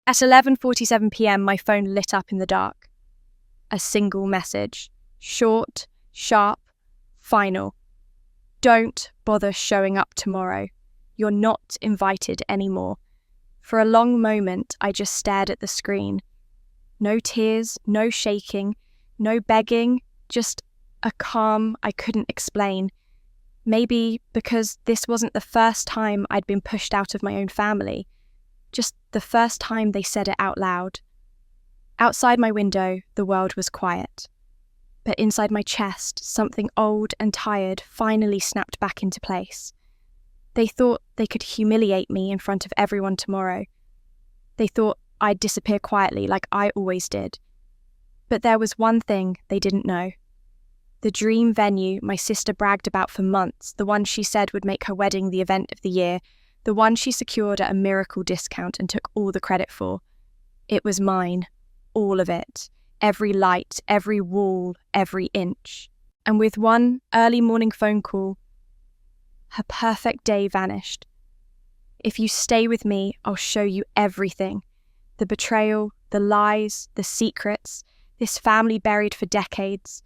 At 11:47 p.m, my phone lit up in the dark. A single message. Short, sharp, final. Don't bother showing up tomorrow. You're not invited anymore. For a long moment, I just stared at the screen. No tears, no shaking, no begging, just a calm I couldn't explain. Maybe because this wasn't the first time I'd been pushed out of my own family. Just the first time they said it out loud. Outside my window, the world was quiet. But inside my chest, something old and tired finally snapped back into place. They thought they could humiliate me in front of everyone tomorrow. They thought I'd disappear quietly like I always did. But there was one thing they didn't know. The dream venue my sister bragged about for months, the one she said would make her wedding the event of the year, the one she secured at a miracle discount and took all the credit for. It was mine. All of it. Every light, every wall, every inch. And with one early morning phone call, her perfect day vanished. If you stay with me, I'll show you everything. The betrayal, the lies, the secrets, this family buried for decades.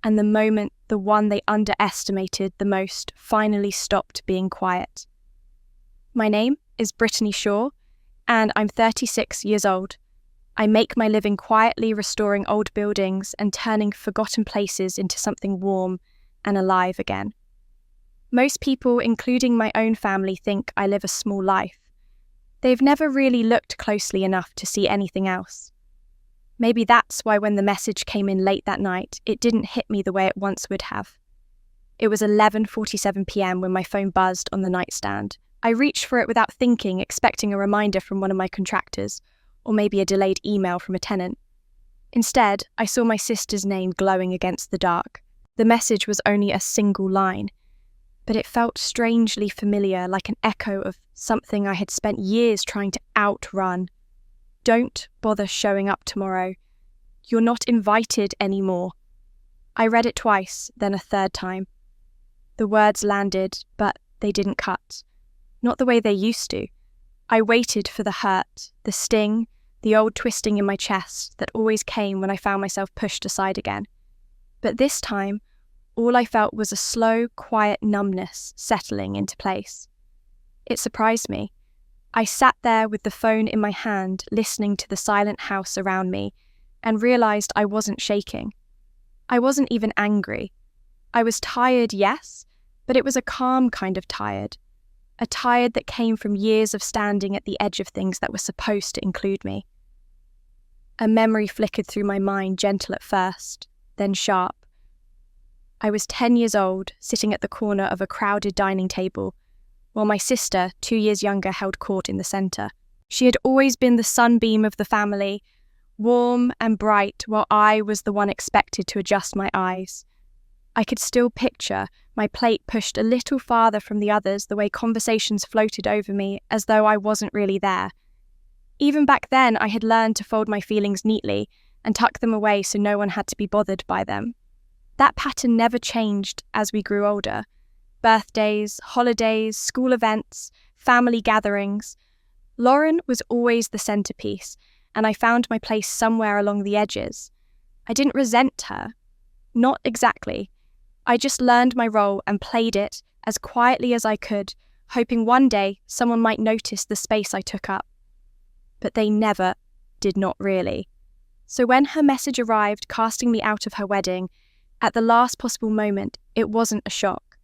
And the moment the one they underestimated the most finally stopped being quiet. My name is Brittany Shaw, and I'm 36 years old. I make my living quietly restoring old buildings and turning forgotten places into something warm and alive again. Most people, including my own family, think I live a small life. They've never really looked closely enough to see anything else. Maybe that's why when the message came in late that night, it didn't hit me the way it once would have. It was 11:47 p.m. when my phone buzzed on the nightstand. I reached for it without thinking, expecting a reminder from one of my contractors, or maybe a delayed email from a tenant. Instead, I saw my sister's name glowing against the dark. The message was only a single line, but it felt strangely familiar, like an echo of something I had spent years trying to outrun. Don't bother showing up tomorrow. You're not invited anymore. I read it twice, then a third time. The words landed, but they didn't cut. Not the way they used to. I waited for the hurt, the sting, the old twisting in my chest that always came when I found myself pushed aside again. But this time, all I felt was a slow, quiet numbness settling into place. It surprised me. I sat there with the phone in my hand, listening to the silent house around me, and realized I wasn't shaking. I wasn't even angry. I was tired, yes, but it was a calm kind of tired. A tired that came from years of standing at the edge of things that were supposed to include me. A memory flickered through my mind, gentle at first, then sharp. I was 10 years old, sitting at the corner of a crowded dining table, while my sister, 2 years younger, held court in the centre. She had always been the sunbeam of the family, warm and bright, while I was the one expected to adjust my eyes. I could still picture my plate pushed a little farther from the others, the way conversations floated over me as though I wasn't really there. Even back then, I had learned to fold my feelings neatly and tuck them away so no one had to be bothered by them. That pattern never changed as we grew older. Birthdays, holidays, school events, family gatherings. Lauren was always the centerpiece, and I found my place somewhere along the edges. I didn't resent her. Not exactly. I just learned my role and played it as quietly as I could, hoping one day someone might notice the space I took up. But they never did, not really. So when her message arrived casting me out of her wedding, at the last possible moment, it wasn't a shock.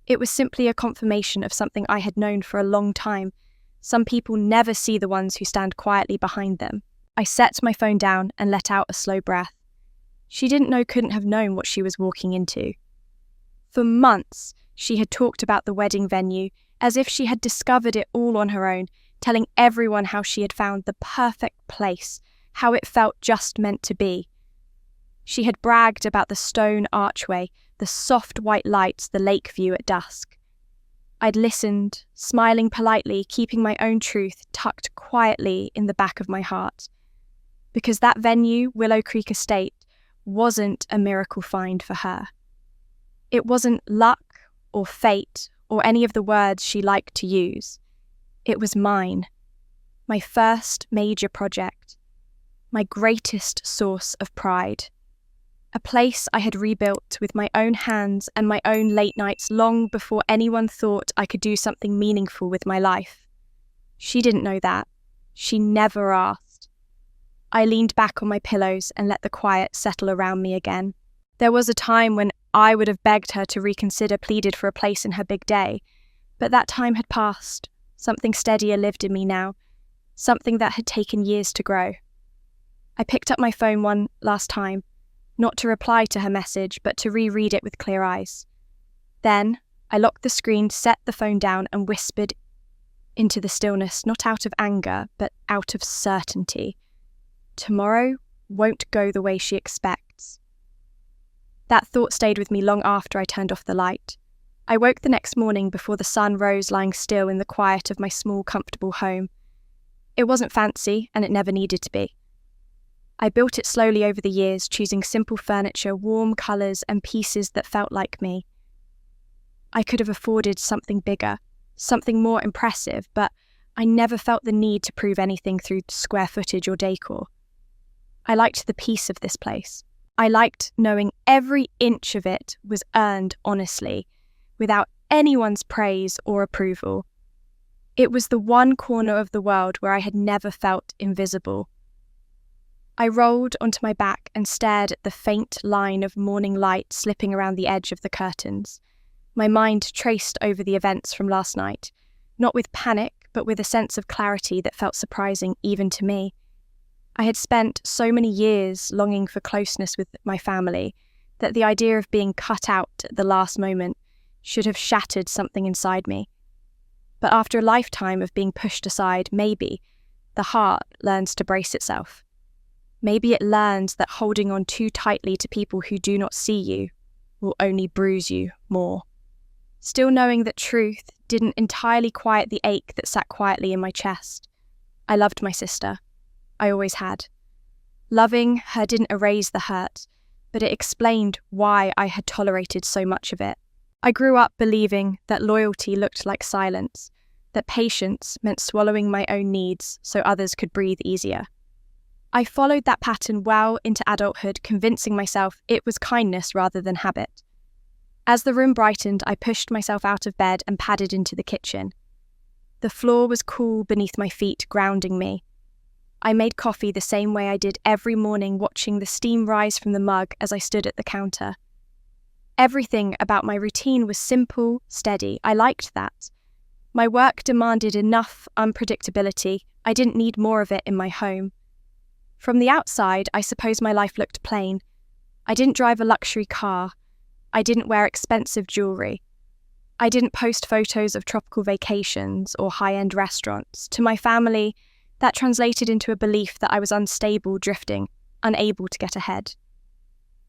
It was simply a confirmation of something I had known for a long time. Some people never see the ones who stand quietly behind them. I set my phone down and let out a slow breath. She didn't know, couldn't have known what she was walking into. For months, she had talked about the wedding venue as if she had discovered it all on her own, telling everyone how she had found the perfect place, how it felt just meant to be. She had bragged about the stone archway, the soft white lights, the lake view at dusk. I'd listened, smiling politely, keeping my own truth tucked quietly in the back of my heart. Because that venue, Willow Creek Estate, wasn't a miracle find for her. It wasn't luck or fate or any of the words she liked to use. It was mine. My first major project. My greatest source of pride. A place I had rebuilt with my own hands and my own late nights long before anyone thought I could do something meaningful with my life. She didn't know that. She never asked. I leaned back on my pillows and let the quiet settle around me again. There was a time when I would have begged her to reconsider, pleaded for a place in her big day, but that time had passed. Something steadier lived in me now, something that had taken years to grow. I picked up my phone one last time, not to reply to her message, but to reread it with clear eyes. Then I locked the screen, set the phone down, and whispered into the stillness, not out of anger, but out of certainty. Tomorrow won't go the way she expects. That thought stayed with me long after I turned off the light. I woke the next morning before the sun rose, lying still in the quiet of my small, comfortable home. It wasn't fancy, and it never needed to be. I built it slowly over the years, choosing simple furniture, warm colours, and pieces that felt like me. I could have afforded something bigger, something more impressive, but I never felt the need to prove anything through square footage or decor. I liked the peace of this place. I liked knowing every inch of it was earned honestly, without anyone's praise or approval. It was the one corner of the world where I had never felt invisible. I rolled onto my back and stared at the faint line of morning light slipping around the edge of the curtains. My mind traced over the events from last night, not with panic, but with a sense of clarity that felt surprising even to me. I had spent so many years longing for closeness with my family that the idea of being cut out at the last moment should have shattered something inside me. But after a lifetime of being pushed aside, maybe the heart learns to brace itself. Maybe it learns that holding on too tightly to people who do not see you will only bruise you more. Still knowing that truth didn't entirely quiet the ache that sat quietly in my chest. I loved my sister. I always had. Loving her didn't erase the hurt, but it explained why I had tolerated so much of it. I grew up believing that loyalty looked like silence, that patience meant swallowing my own needs so others could breathe easier. I followed that pattern well into adulthood, convincing myself it was kindness rather than habit. As the room brightened, I pushed myself out of bed and padded into the kitchen. The floor was cool beneath my feet, grounding me. I made coffee the same way I did every morning, watching the steam rise from the mug as I stood at the counter. Everything about my routine was simple, steady. I liked that. My work demanded enough unpredictability. I didn't need more of it in my home. From the outside, I suppose my life looked plain. I didn't drive a luxury car. I didn't wear expensive jewellery. I didn't post photos of tropical vacations or high-end restaurants. To my family, that translated into a belief that I was unstable, drifting, unable to get ahead.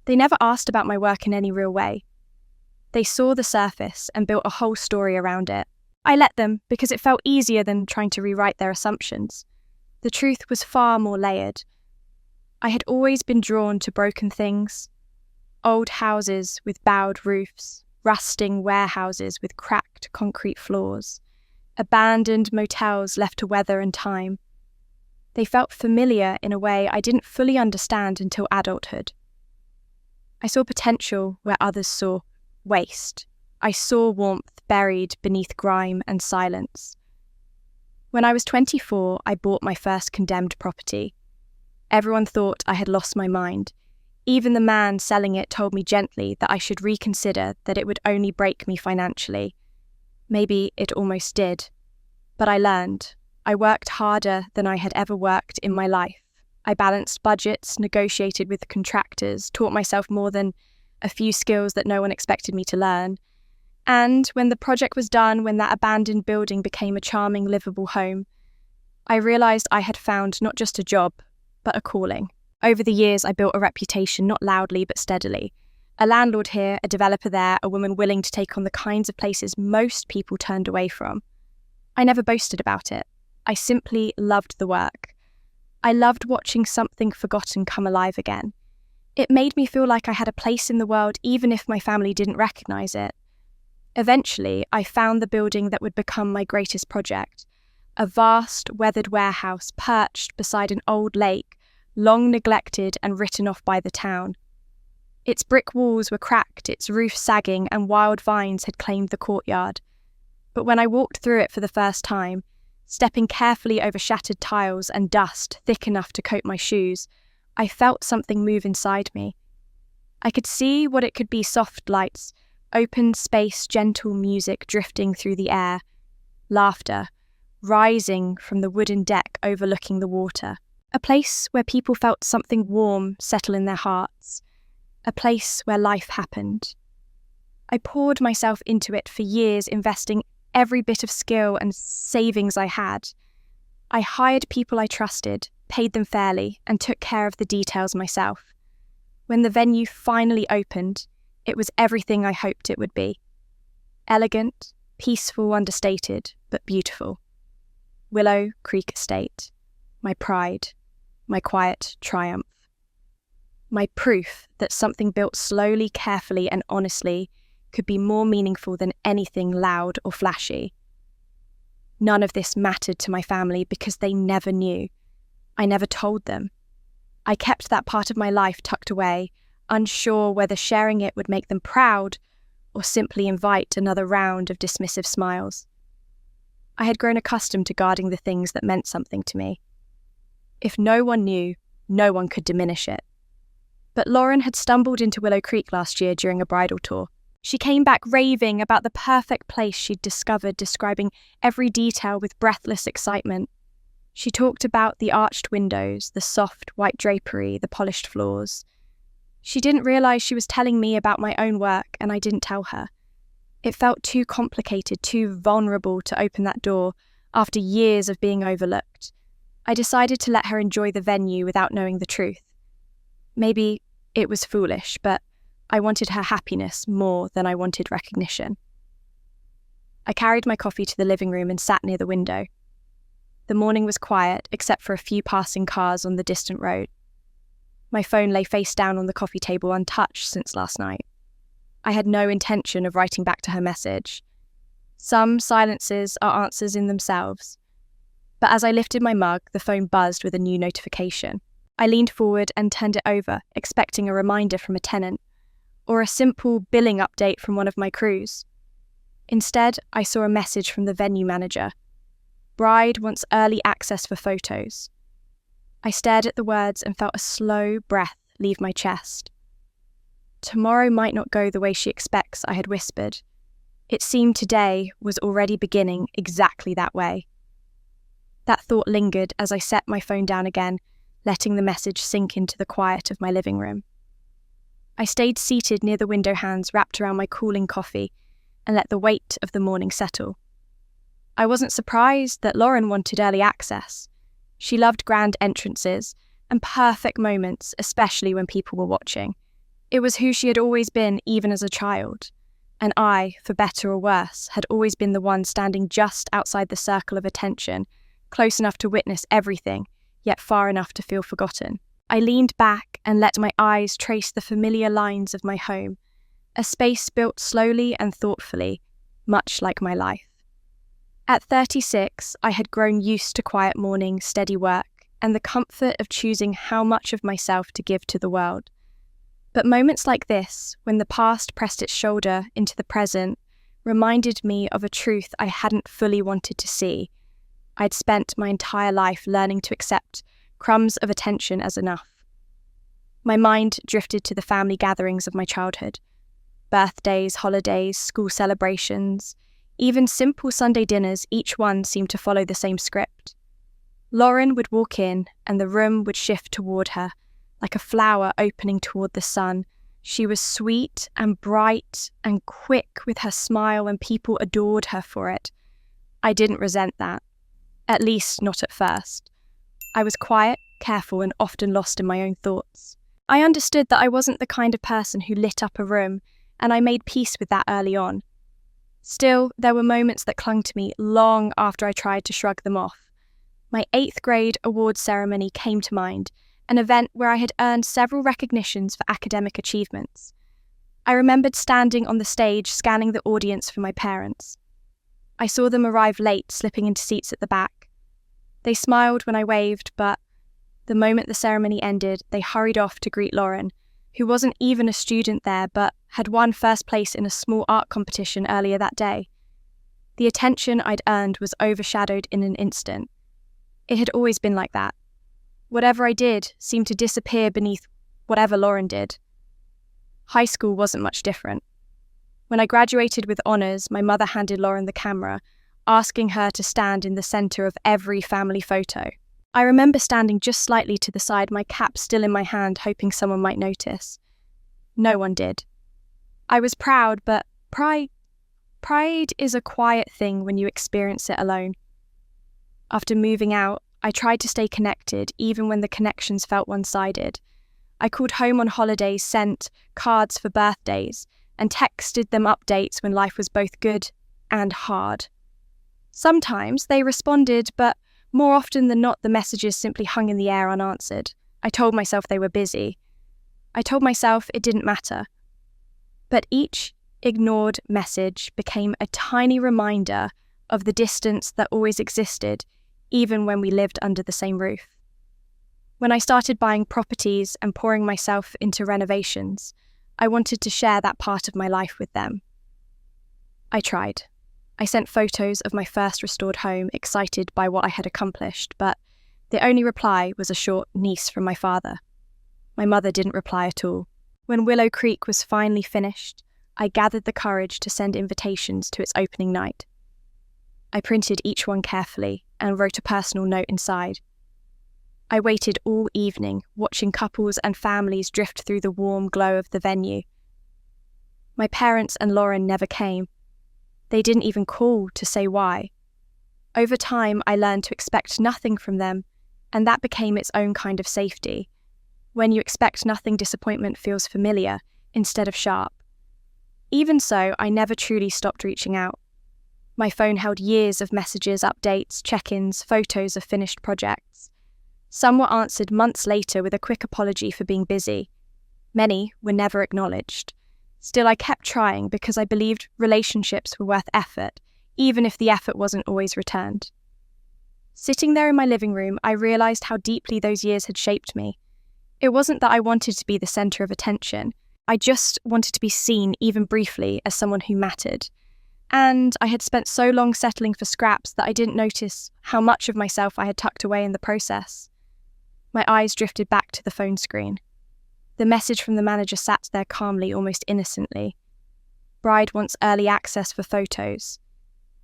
They never asked about my work in any real way. They saw the surface and built a whole story around it. I let them because it felt easier than trying to rewrite their assumptions. The truth was far more layered. I had always been drawn to broken things. Old houses with bowed roofs, rusting warehouses with cracked concrete floors, abandoned motels left to weather and time. They felt familiar in a way I didn't fully understand until adulthood. I saw potential where others saw waste. I saw warmth buried beneath grime and silence. When I was 24, I bought my first condemned property. Everyone thought I had lost my mind. Even the man selling it told me gently that I should reconsider, that it would only break me financially. Maybe it almost did. But I learned. I worked harder than I had ever worked in my life. I balanced budgets, negotiated with contractors, taught myself more than a few skills that no one expected me to learn. And when the project was done, when that abandoned building became a charming, livable home, I realised I had found not just a job, but a calling. Over the years, I built a reputation, not loudly but steadily. A landlord here, a developer there, a woman willing to take on the kinds of places most people turned away from. I never boasted about it. I simply loved the work. I loved watching something forgotten come alive again. It made me feel like I had a place in the world even if my family didn't recognise it. Eventually, I found the building that would become my greatest project, a vast, weathered warehouse perched beside an old lake, long neglected and written off by the town. Its brick walls were cracked, its roof sagging, and wild vines had claimed the courtyard. But when I walked through it for the first time, stepping carefully over shattered tiles and dust thick enough to coat my shoes, I felt something move inside me. I could see what it could be: soft lights, open space, gentle music drifting through the air, laughter rising from the wooden deck overlooking the water. A place where people felt something warm settle in their hearts. A place where life happened. I poured myself into it for years, investing every bit of skill and savings I had. I hired people I trusted, paid them fairly, and took care of the details myself. When the venue finally opened, it was everything I hoped it would be. Elegant, peaceful, understated, but beautiful. Willow Creek Estate. My pride. My quiet triumph. My proof that something built slowly, carefully, and honestly could be more meaningful than anything loud or flashy. None of this mattered to my family because they never knew. I never told them. I kept that part of my life tucked away, unsure whether sharing it would make them proud or simply invite another round of dismissive smiles. I had grown accustomed to guarding the things that meant something to me. If no one knew, no one could diminish it. But Lauren had stumbled into Willow Creek last year during a bridal tour. She came back raving about the perfect place she'd discovered, describing every detail with breathless excitement. She talked about the arched windows, the soft white drapery, the polished floors. She didn't realize she was telling me about my own work, and I didn't tell her. It felt too complicated, too vulnerable to open that door after years of being overlooked. I decided to let her enjoy the venue without knowing the truth. Maybe it was foolish, but I wanted her happiness more than I wanted recognition. I carried my coffee to the living room and sat near the window. The morning was quiet, except for a few passing cars on the distant road. My phone lay face down on the coffee table, untouched since last night. I had no intention of writing back to her message. Some silences are answers in themselves. But as I lifted my mug, the phone buzzed with a new notification. I leaned forward and turned it over, expecting a reminder from a tenant, or a simple billing update from one of my crews. Instead, I saw a message from the venue manager. Bride wants early access for photos. I stared at the words and felt a slow breath leave my chest. Tomorrow might not go the way she expects, I had whispered. It seemed today was already beginning exactly that way. That thought lingered as I set my phone down again, letting the message sink into the quiet of my living room. I stayed seated near the window, hands wrapped around my cooling coffee, and let the weight of the morning settle. I wasn't surprised that Lauren wanted early access. She loved grand entrances and perfect moments, especially when people were watching. It was who she had always been, even as a child. And I, for better or worse, had always been the one standing just outside the circle of attention, close enough to witness everything, yet far enough to feel forgotten. I leaned back and let my eyes trace the familiar lines of my home, a space built slowly and thoughtfully, much like my life. At 36, I had grown used to quiet mornings, steady work, and the comfort of choosing how much of myself to give to the world. But moments like this, when the past pressed its shoulder into the present, reminded me of a truth I hadn't fully wanted to see. I'd spent my entire life learning to accept crumbs of attention as enough. My mind drifted to the family gatherings of my childhood. Birthdays, holidays, school celebrations, even simple Sunday dinners, each one seemed to follow the same script. Lauren would walk in and the room would shift toward her, like a flower opening toward the sun. She was sweet and bright and quick with her smile, and people adored her for it. I didn't resent that. At least not at first. I was quiet, careful, and often lost in my own thoughts. I understood that I wasn't the kind of person who lit up a room, and I made peace with that early on. Still, there were moments that clung to me long after I tried to shrug them off. My 8th grade awards ceremony came to mind, an event where I had earned several recognitions for academic achievements. I remembered standing on the stage, scanning the audience for my parents. I saw them arrive late, slipping into seats at the back. They smiled when I waved, but the moment the ceremony ended, they hurried off to greet Lauren, who wasn't even a student there but had won first place in a small art competition earlier that day. The attention I'd earned was overshadowed in an instant. It had always been like that. Whatever I did seemed to disappear beneath whatever Lauren did. High school wasn't much different. When I graduated with honours, my mother handed Lauren the camera, asking her to stand in the centre of every family photo. I remember standing just slightly to the side, my cap still in my hand, hoping someone might notice. No one did. I was proud, but pride is a quiet thing when you experience it alone. After moving out, I tried to stay connected, even when the connections felt one-sided. I called home on holidays, sent cards for birthdays, and texted them updates when life was both good and hard. Sometimes they responded, but more often than not, the messages simply hung in the air unanswered. I told myself they were busy. I told myself it didn't matter. But each ignored message became a tiny reminder of the distance that always existed, even when we lived under the same roof. When I started buying properties and pouring myself into renovations, I wanted to share that part of my life with them. I tried. I sent photos of my first restored home, excited by what I had accomplished, but the only reply was a short niece from my father. My mother didn't reply at all. When Willow Creek was finally finished, I gathered the courage to send invitations to its opening night. I printed each one carefully and wrote a personal note inside. I waited all evening, watching couples and families drift through the warm glow of the venue. My parents and Lauren never came. They didn't even call to say why. Over time, I learned to expect nothing from them, and that became its own kind of safety. When you expect nothing, disappointment feels familiar instead of sharp. Even so, I never truly stopped reaching out. My phone held years of messages, updates, check-ins, photos of finished projects. Some were answered months later with a quick apology for being busy. Many were never acknowledged. Still, I kept trying because I believed relationships were worth effort, even if the effort wasn't always returned. Sitting there in my living room, I realised how deeply those years had shaped me. It wasn't that I wanted to be the centre of attention. I just wanted to be seen, even briefly, as someone who mattered. And I had spent so long settling for scraps that I didn't notice how much of myself I had tucked away in the process. My eyes drifted back to the phone screen. The message from the manager sat there calmly, almost innocently. Bride wants early access for photos.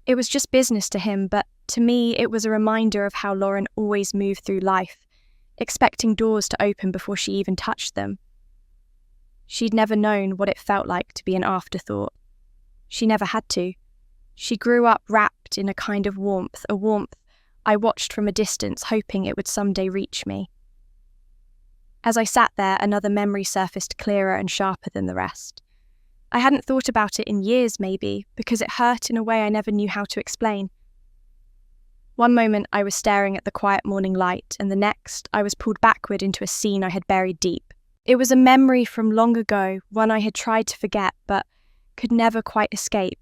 It was just business to him, but to me it was a reminder of how Lauren always moved through life, expecting doors to open before she even touched them. She'd never known what it felt like to be an afterthought. She never had to. She grew up wrapped in a kind of warmth, a warmth I watched from a distance, hoping it would someday reach me. As I sat there, another memory surfaced clearer and sharper than the rest. I hadn't thought about it in years, maybe, because it hurt in a way I never knew how to explain. One moment I was staring at the quiet morning light, and the next I was pulled backward into a scene I had buried deep. It was a memory from long ago, one I had tried to forget but could never quite escape.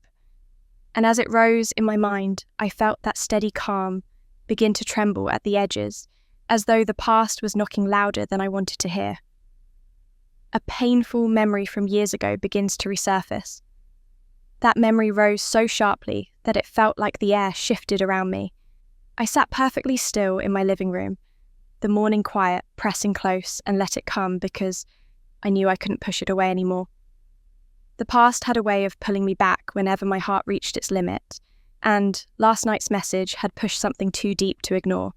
And as it rose in my mind, I felt that steady calm begin to tremble at the edges, as though the past was knocking louder than I wanted to hear. A painful memory from years ago begins to resurface. That memory rose so sharply that it felt like the air shifted around me. I sat perfectly still in my living room, the morning quiet pressing close, and let it come because I knew I couldn't push it away anymore. The past had a way of pulling me back whenever my heart reached its limit, and last night's message had pushed something too deep to ignore.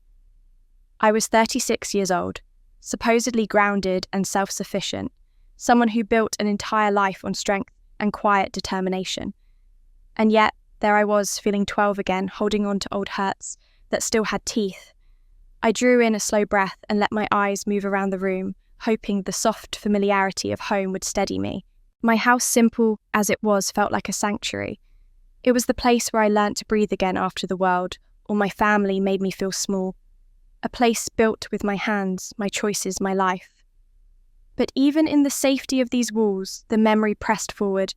I was 36 years old, supposedly grounded and self-sufficient, someone who built an entire life on strength and quiet determination. And yet, there I was, feeling 12 again, holding on to old hurts that still had teeth. I drew in a slow breath and let my eyes move around the room, hoping the soft familiarity of home would steady me. My house, simple as it was, felt like a sanctuary. It was the place where I learnt to breathe again after the world, or my family made me feel small. A place built with my hands, my choices, my life. But even in the safety of these walls, the memory pressed forward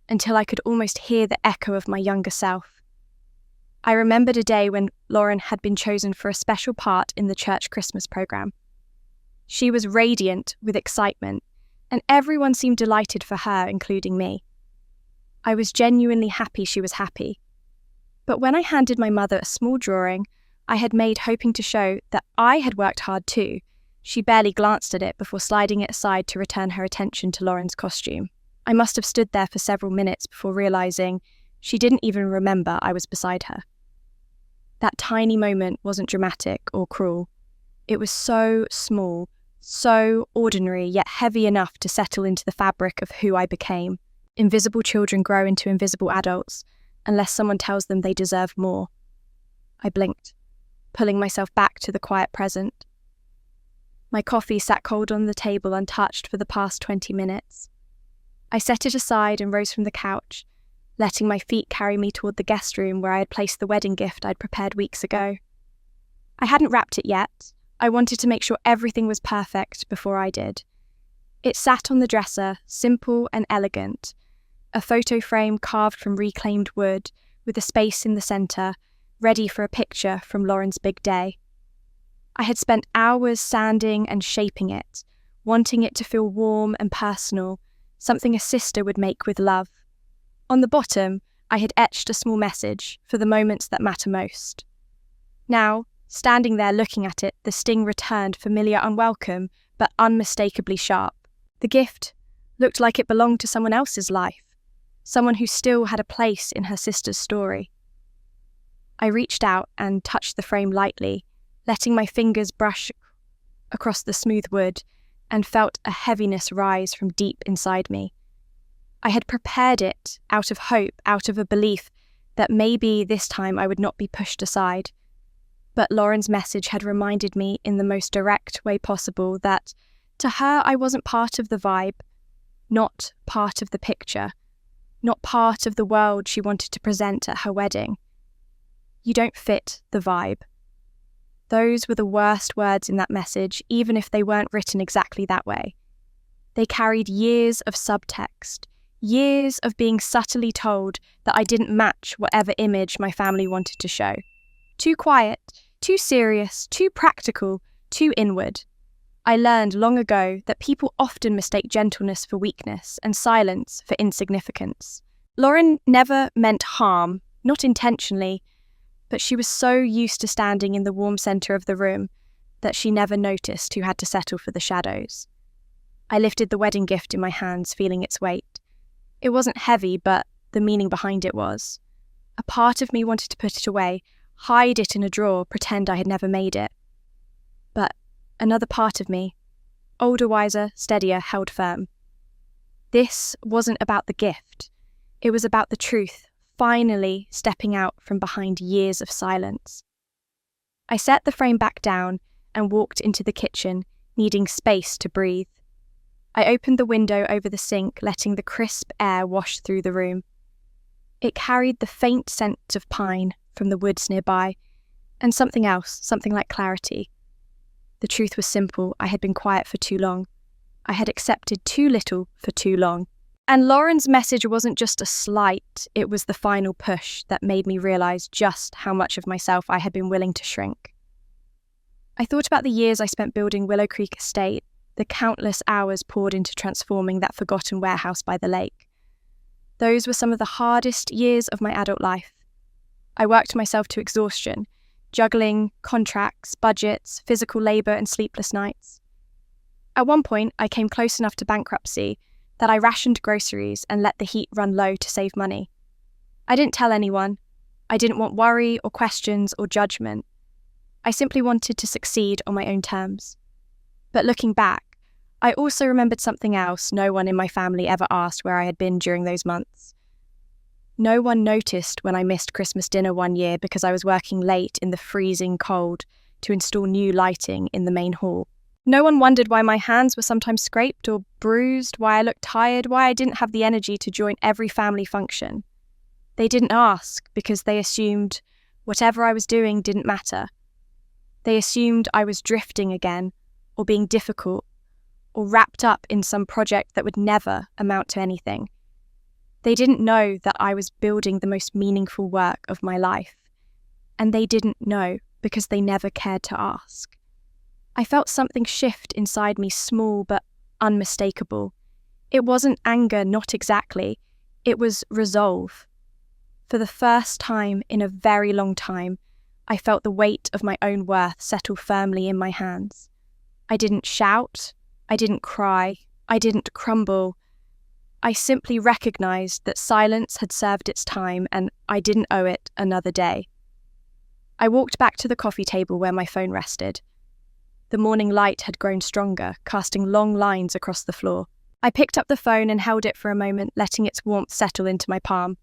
until I could almost hear the echo of my younger self. I remembered a day when Lauren had been chosen for a special part in the church Christmas program. She was radiant with excitement, and everyone seemed delighted for her, including me. I was genuinely happy she was happy. But when I handed my mother a small drawing I had made hoping to show that I had worked hard too, she barely glanced at it before sliding it aside to return her attention to Lauren's costume. I must have stood there for several minutes before realising she didn't even remember I was beside her. That tiny moment wasn't dramatic or cruel. It was so small, so ordinary, yet heavy enough to settle into the fabric of who I became. Invisible children grow into invisible adults unless someone tells them they deserve more. I blinked, pulling myself back to the quiet present. My coffee sat cold on the table untouched for the past 20 minutes. I set it aside and rose from the couch, letting my feet carry me toward the guest room where I had placed the wedding gift I'd prepared weeks ago. I hadn't wrapped it yet. I wanted to make sure everything was perfect before I did. It sat on the dresser, simple and elegant, a photo frame carved from reclaimed wood with a space in the centre, ready for a picture from Lauren's big day. I had spent hours sanding and shaping it, wanting it to feel warm and personal, something a sister would make with love. On the bottom, I had etched a small message for the moments that matter most. Now, standing there looking at it, the sting returned, familiar, unwelcome, but unmistakably sharp. The gift looked like it belonged to someone else's life, someone who still had a place in her sister's story. I reached out and touched the frame lightly, letting my fingers brush across the smooth wood, and felt a heaviness rise from deep inside me. I had prepared it out of hope, out of a belief that maybe this time I would not be pushed aside. But Lauren's message had reminded me in the most direct way possible that, to her, I wasn't part of the vibe, not part of the picture, not part of the world she wanted to present at her wedding. You don't fit the vibe. Those were the worst words in that message, even if they weren't written exactly that way. They carried years of subtext, years of being subtly told that I didn't match whatever image my family wanted to show. Too quiet, too serious, too practical, too inward. I learned long ago that people often mistake gentleness for weakness and silence for insignificance. Lauren never meant harm, not intentionally, but she was so used to standing in the warm centre of the room that she never noticed who had to settle for the shadows. I lifted the wedding gift in my hands, feeling its weight. It wasn't heavy, but the meaning behind it was. A part of me wanted to put it away, hide it in a drawer, pretend I had never made it. But another part of me, older, wiser, steadier, held firm. This wasn't about the gift. It was about the truth, finally stepping out from behind years of silence. I set the frame back down and walked into the kitchen, needing space to breathe. I opened the window over the sink, letting the crisp air wash through the room. It carried the faint scent of pine from the woods nearby, and something else, something like clarity. The truth was simple. I had been quiet for too long. I had accepted too little for too long. And Lauren's message wasn't just a slight, it was the final push that made me realise just how much of myself I had been willing to shrink. I thought about the years I spent building Willow Creek Estate, the countless hours poured into transforming that forgotten warehouse by the lake. Those were some of the hardest years of my adult life. I worked myself to exhaustion, juggling contracts, budgets, physical labour and sleepless nights. At one point, I came close enough to bankruptcy that I rationed groceries and let the heat run low to save money. I didn't tell anyone. I didn't want worry or questions or judgment. I simply wanted to succeed on my own terms. But looking back, I also remembered something else no one in my family ever asked where I had been during those months. No one noticed when I missed Christmas dinner one year because I was working late in the freezing cold to install new lighting in the main hall. No one wondered why my hands were sometimes scraped or bruised, why I looked tired, why I didn't have the energy to join every family function. They didn't ask because they assumed whatever I was doing didn't matter. They assumed I was drifting again, or being difficult, or wrapped up in some project that would never amount to anything. They didn't know that I was building the most meaningful work of my life, and they didn't know because they never cared to ask. I felt something shift inside me, small but unmistakable. It wasn't anger, not exactly. It was resolve. For the first time in a very long time, I felt the weight of my own worth settle firmly in my hands. I didn't shout, I didn't cry, I didn't crumble. I simply recognized that silence had served its time and I didn't owe it another day. I walked back to the coffee table where my phone rested. The morning light had grown stronger, casting long lines across the floor. I picked up the phone and held it for a moment, letting its warmth settle into my palm.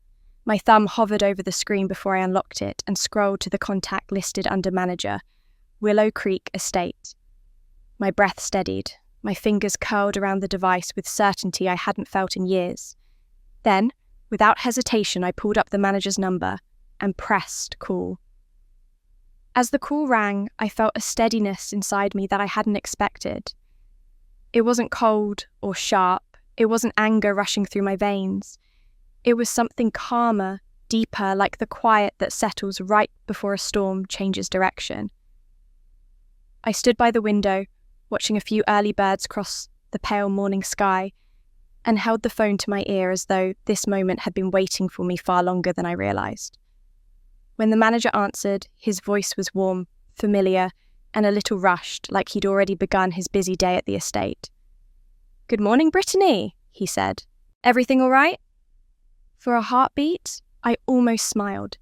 My thumb hovered over the screen before I unlocked it and scrolled to the contact listed under Manager, Willow Creek Estate. My breath steadied. My fingers curled around the device with certainty I hadn't felt in years. Then, without hesitation, I pulled up the manager's number and pressed call. As the call rang, I felt a steadiness inside me that I hadn't expected. It wasn't cold or sharp. It wasn't anger rushing through my veins. It was something calmer, deeper, like the quiet that settles right before a storm changes direction. I stood by the window, watching a few early birds cross the pale morning sky, and held the phone to my ear as though this moment had been waiting for me far longer than I realised. When the manager answered, his voice was warm, familiar, and a little rushed, like he'd already begun his busy day at the estate. "Good morning, Brittany," he said. "Everything all right?" For a heartbeat, I almost smiled.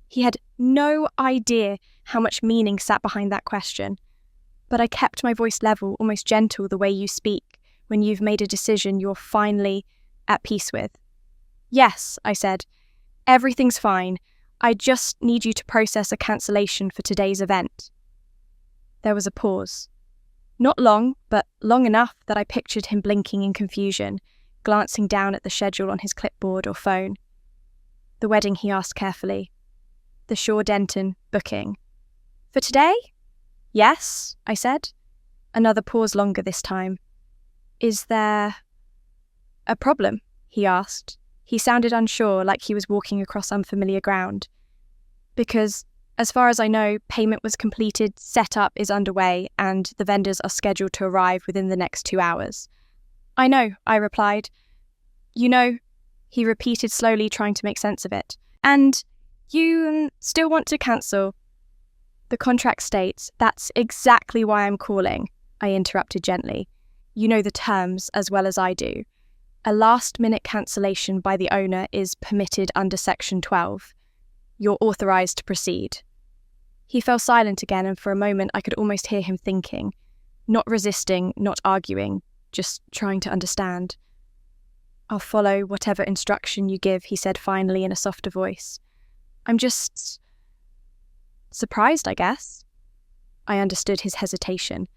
He had no idea how much meaning sat behind that question. But I kept my voice level, almost gentle, the way you speak when you've made a decision you're finally at peace with. "Yes," I said. "Everything's fine. I just need you to process a cancellation for today's event." There was a pause. Not long, but long enough that I pictured him blinking in confusion, glancing down at the schedule on his clipboard or phone. "The wedding," he asked carefully. "The Shaw Denton booking. For today?" "Yes," I said. Another pause, longer this time. "Is there a problem?" he asked. He sounded unsure, like he was walking across unfamiliar ground. "Because, as far as I know, payment was completed, setup is underway, and the vendors are scheduled to arrive within the next 2 hours." "I know," I replied. "You know," he repeated slowly, trying to make sense of it. "And you still want to cancel?" "The contract states, that's exactly why I'm calling," I interrupted gently. "You know the terms as well as I do. A last-minute cancellation by the owner is permitted under Section 12. You're authorised to proceed." He fell silent again, and for a moment I could almost hear him thinking. Not resisting, not arguing, just trying to understand. "I'll follow whatever instruction you give," he said finally in a softer voice. "I'm just surprised, I guess." I understood his hesitation.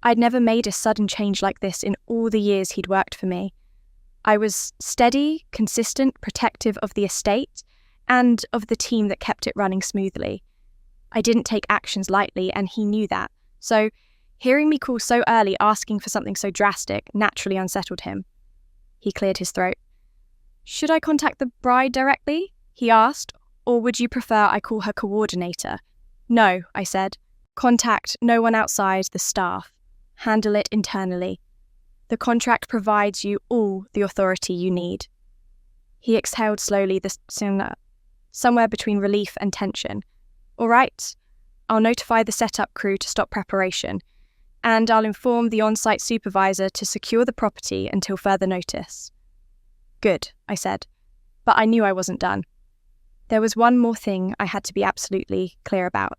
I'd never made a sudden change like this in all the years he'd worked for me. I was steady, consistent, protective of the estate and of the team that kept it running smoothly. I didn't take actions lightly, and he knew that. So, hearing me call so early, asking for something so drastic, naturally unsettled him. He cleared his throat. "Should I contact the bride directly?" he asked. "Or would you prefer I call her coordinator?" "No," I said. "Contact no one outside the staff. Handle it internally. The contract provides you all the authority you need." He exhaled slowly, somewhere between relief and tension. "All right, I'll notify the setup crew to stop preparation, and I'll inform the on-site supervisor to secure the property until further notice." "Good," I said, but I knew I wasn't done. There was one more thing I had to be absolutely clear about.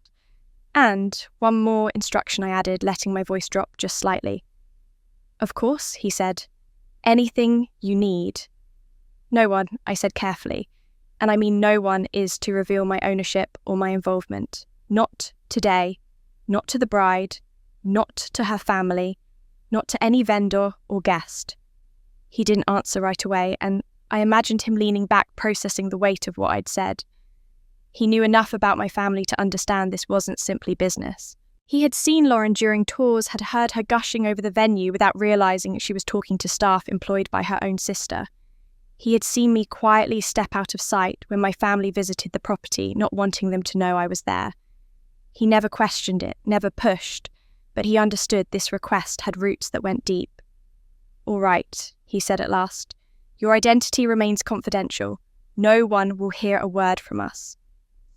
And one more instruction I added, letting my voice drop just slightly. "Of course," he said. "Anything you need." "No one," I said carefully, and I mean no one, is to reveal my ownership or my involvement. Not today, not to the bride, not to her family, not to any vendor or guest. He didn't answer right away, and I imagined him leaning back, processing the weight of what I'd said. He knew enough about my family to understand this wasn't simply business. He had seen Lauren during tours, had heard her gushing over the venue without realising she was talking to staff employed by her own sister. He had seen me quietly step out of sight when my family visited the property, not wanting them to know I was there. He never questioned it, never pushed, but he understood this request had roots that went deep. "All right," he said at last. "Your identity remains confidential. No one will hear a word from us.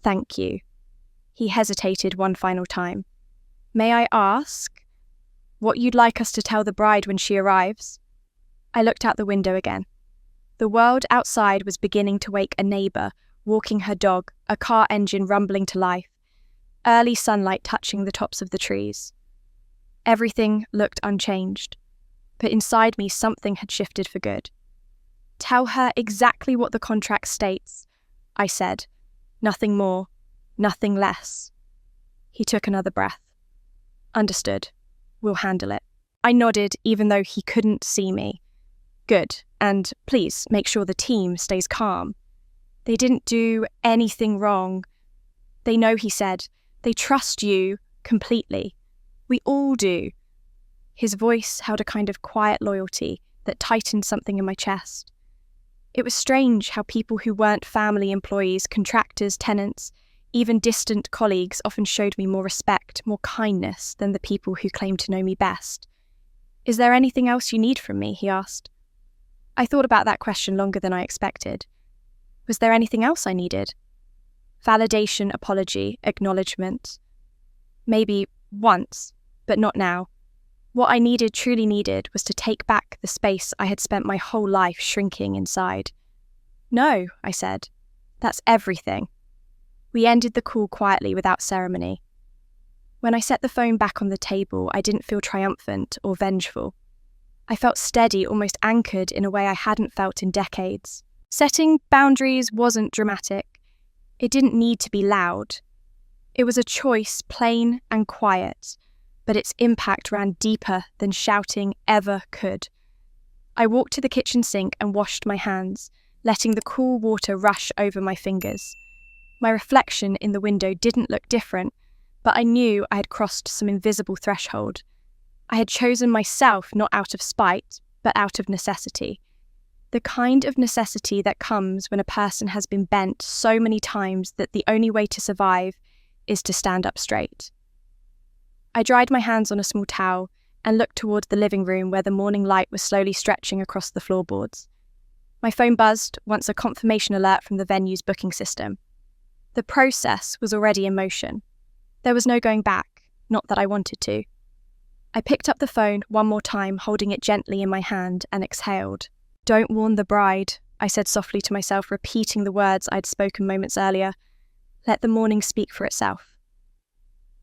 Thank you." He hesitated one final time. "May I ask what you'd like us to tell the bride when she arrives?" I looked out the window again. The world outside was beginning to wake a neighbour, walking her dog, a car engine rumbling to life, early sunlight touching the tops of the trees. Everything looked unchanged, but inside me something had shifted for good. "Tell her exactly what the contract states," I said. "Nothing more, nothing less." He took another breath. "Understood. We'll handle it." I nodded even though he couldn't see me. "Good, and please make sure the team stays calm. They didn't do anything wrong. They know," he said. "They trust you completely. We all do." His voice held a kind of quiet loyalty that tightened something in my chest. It was strange how people who weren't family employees, contractors, tenants, even distant colleagues often showed me more respect, more kindness than the people who claimed to know me best. "Is there anything else you need from me?" he asked. I thought about that question longer than I expected. Was there anything else I needed? Validation, apology, acknowledgement. Maybe once, but not now. What I truly needed, was to take back the space I had spent my whole life shrinking inside. "No," I said. "That's everything." We ended the call quietly without ceremony. When I set the phone back on the table, I didn't feel triumphant or vengeful. I felt steady, almost anchored in a way I hadn't felt in decades. Setting boundaries wasn't dramatic. It didn't need to be loud. It was a choice, plain and quiet, but its impact ran deeper than shouting ever could. I walked to the kitchen sink and washed my hands, letting the cool water rush over my fingers. My reflection in the window didn't look different, but I knew I had crossed some invisible threshold. I had chosen myself not out of spite, but out of necessity. The kind of necessity that comes when a person has been bent so many times that the only way to survive is to stand up straight. I dried my hands on a small towel and looked towards the living room where the morning light was slowly stretching across the floorboards. My phone buzzed once a confirmation alert from the venue's booking system. The process was already in motion. There was no going back, not that I wanted to. I picked up the phone one more time, holding it gently in my hand, and exhaled. "Don't warn the bride," I said softly to myself, repeating the words I'd spoken moments earlier. "Let the morning speak for itself."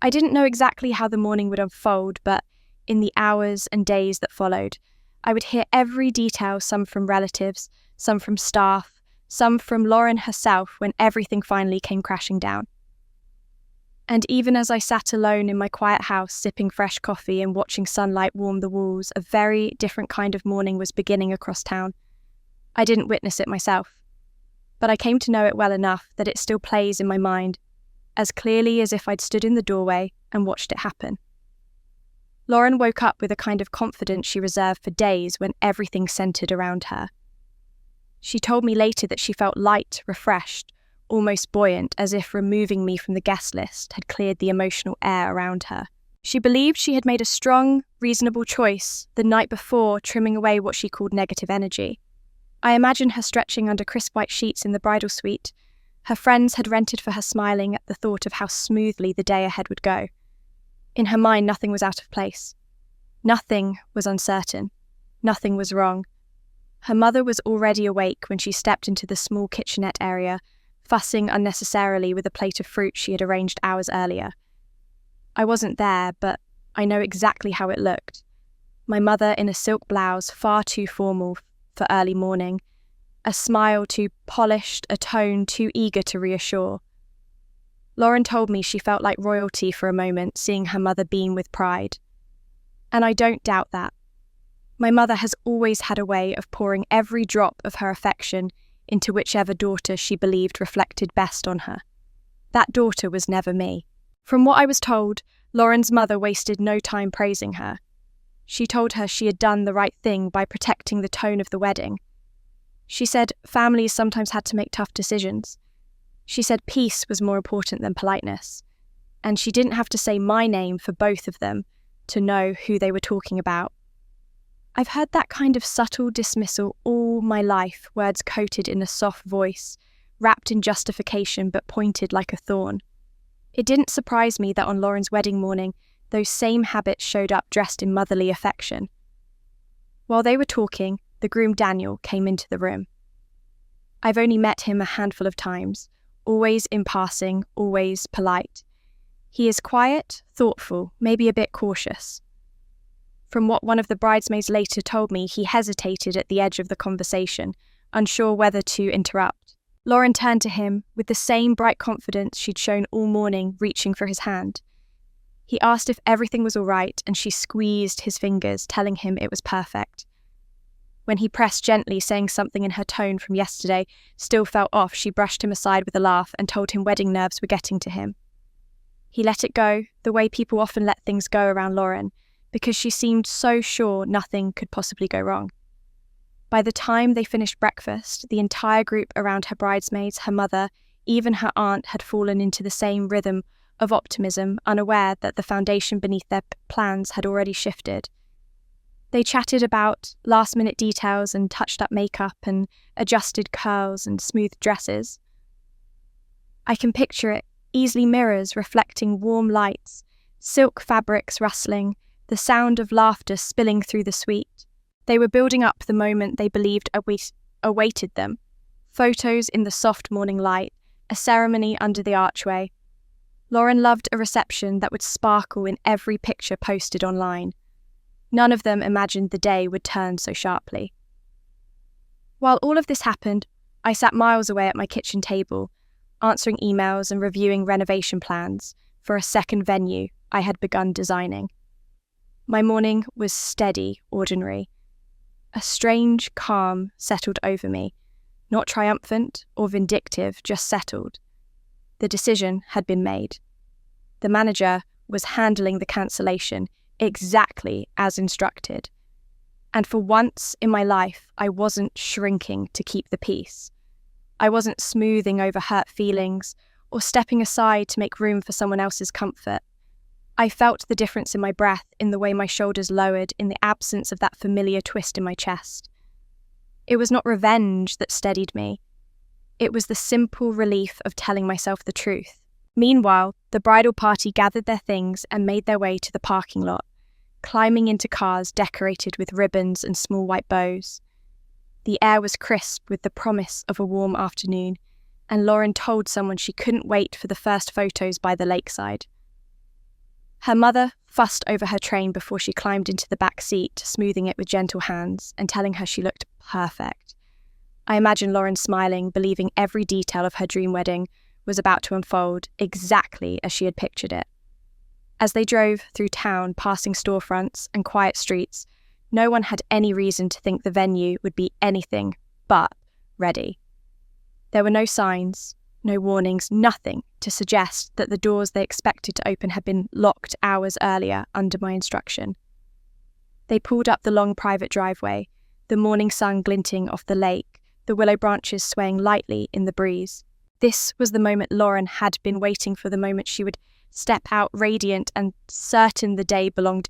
I didn't know exactly how the morning would unfold, but in the hours and days that followed, I would hear every detail, some from relatives, some from staff, some from Lauren herself when everything finally came crashing down. And even as I sat alone in my quiet house, sipping fresh coffee and watching sunlight warm the walls, a very different kind of morning was beginning across town. I didn't witness it myself, but I came to know it well enough that it still plays in my mind, as clearly as if I'd stood in the doorway and watched it happen. Lauren woke up with a kind of confidence she reserved for days when everything centered around her. She told me later that she felt light, refreshed, almost buoyant, as if removing me from the guest list had cleared the emotional air around her. She believed she had made a strong, reasonable choice the night before, trimming away what she called negative energy. I imagine her stretching under crisp white sheets in the bridal suite. Her friends had rented for her, smiling at the thought of how smoothly the day ahead would go. In her mind, nothing was out of place. Nothing was uncertain. Nothing was wrong. Her mother was already awake when she stepped into the small kitchenette area, fussing unnecessarily with a plate of fruit she had arranged hours earlier. I wasn't there, but I know exactly how it looked. My mother in a silk blouse, far too formal for early morning, a smile too polished, a tone too eager to reassure. Lauren told me she felt like royalty for a moment, seeing her mother beam with pride. And I don't doubt that. My mother has always had a way of pouring every drop of her affection into whichever daughter she believed reflected best on her. That daughter was never me. From what I was told, Lauren's mother wasted no time praising her. She told her she had done the right thing by protecting the tone of the wedding. She said families sometimes had to make tough decisions. She said peace was more important than politeness, and she didn't have to say my name for both of them to know who they were talking about. I've heard that kind of subtle dismissal all my life, words coated in a soft voice, wrapped in justification but pointed like a thorn. It didn't surprise me that on Lauren's wedding morning, those same habits showed up dressed in motherly affection. While they were talking, the groom Daniel came into the room. I've only met him a handful of times, always in passing, always polite. He is quiet, thoughtful, maybe a bit cautious. From what one of the bridesmaids later told me, he hesitated at the edge of the conversation, unsure whether to interrupt. Lauren turned to him with the same bright confidence she'd shown all morning, reaching for his hand. He asked if everything was all right, and she squeezed his fingers, telling him it was perfect. When he pressed gently, saying something in her tone from yesterday still felt off, she brushed him aside with a laugh and told him wedding nerves were getting to him. He let it go, the way people often let things go around Lauren, because she seemed so sure nothing could possibly go wrong. By the time they finished breakfast, the entire group around her bridesmaids, her mother, even her aunt had fallen into the same rhythm of optimism, unaware that the foundation beneath their plans had already shifted. They chatted about last-minute details and touched-up makeup and adjusted curls and smoothed dresses. I can picture it, easily mirrors reflecting warm lights, silk fabrics rustling, the sound of laughter spilling through the suite. They were building up the moment they believed awaited them. Photos in the soft morning light, a ceremony under the archway. Lauren loved a reception that would sparkle in every picture posted online. None of them imagined the day would turn so sharply. While all of this happened, I sat miles away at my kitchen table, answering emails and reviewing renovation plans for a second venue I had begun designing. My morning was steady, ordinary. A strange calm settled over me, not triumphant or vindictive, just settled. The decision had been made. The manager was handling the cancellation exactly as instructed. And for once in my life, I wasn't shrinking to keep the peace. I wasn't smoothing over hurt feelings or stepping aside to make room for someone else's comfort. I felt the difference in my breath, in the way my shoulders lowered, in the absence of that familiar twist in my chest. It was not revenge that steadied me. It was the simple relief of telling myself the truth. Meanwhile, the bridal party gathered their things and made their way to the parking lot, climbing into cars decorated with ribbons and small white bows. The air was crisp with the promise of a warm afternoon, and Lauren told someone she couldn't wait for the first photos by the lakeside. Her mother fussed over her train before she climbed into the back seat, smoothing it with gentle hands and telling her she looked perfect. I imagine Lauren smiling, believing every detail of her dream wedding was about to unfold exactly as she had pictured it. As they drove through town, passing storefronts and quiet streets, no one had any reason to think the venue would be anything but ready. There were no signs, no warnings, nothing to suggest that the doors they expected to open had been locked hours earlier under my instruction. They pulled up the long private driveway, the morning sun glinting off the lake, the willow branches swaying lightly in the breeze. This was the moment Lauren had been waiting for, the moment she would step out radiant and certain the day belonged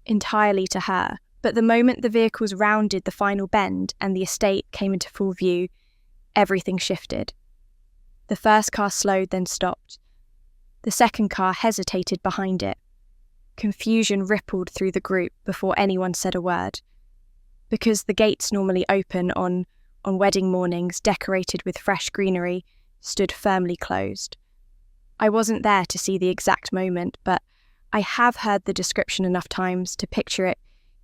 entirely to her. But the moment the vehicles rounded the final bend and the estate came into full view, everything shifted. The first car slowed, then stopped. The second car hesitated behind it. Confusion rippled through the group before anyone said a word. Because the gates normally open on wedding mornings, decorated with fresh greenery, stood firmly closed. I wasn't there to see the exact moment, but I have heard the description enough times to picture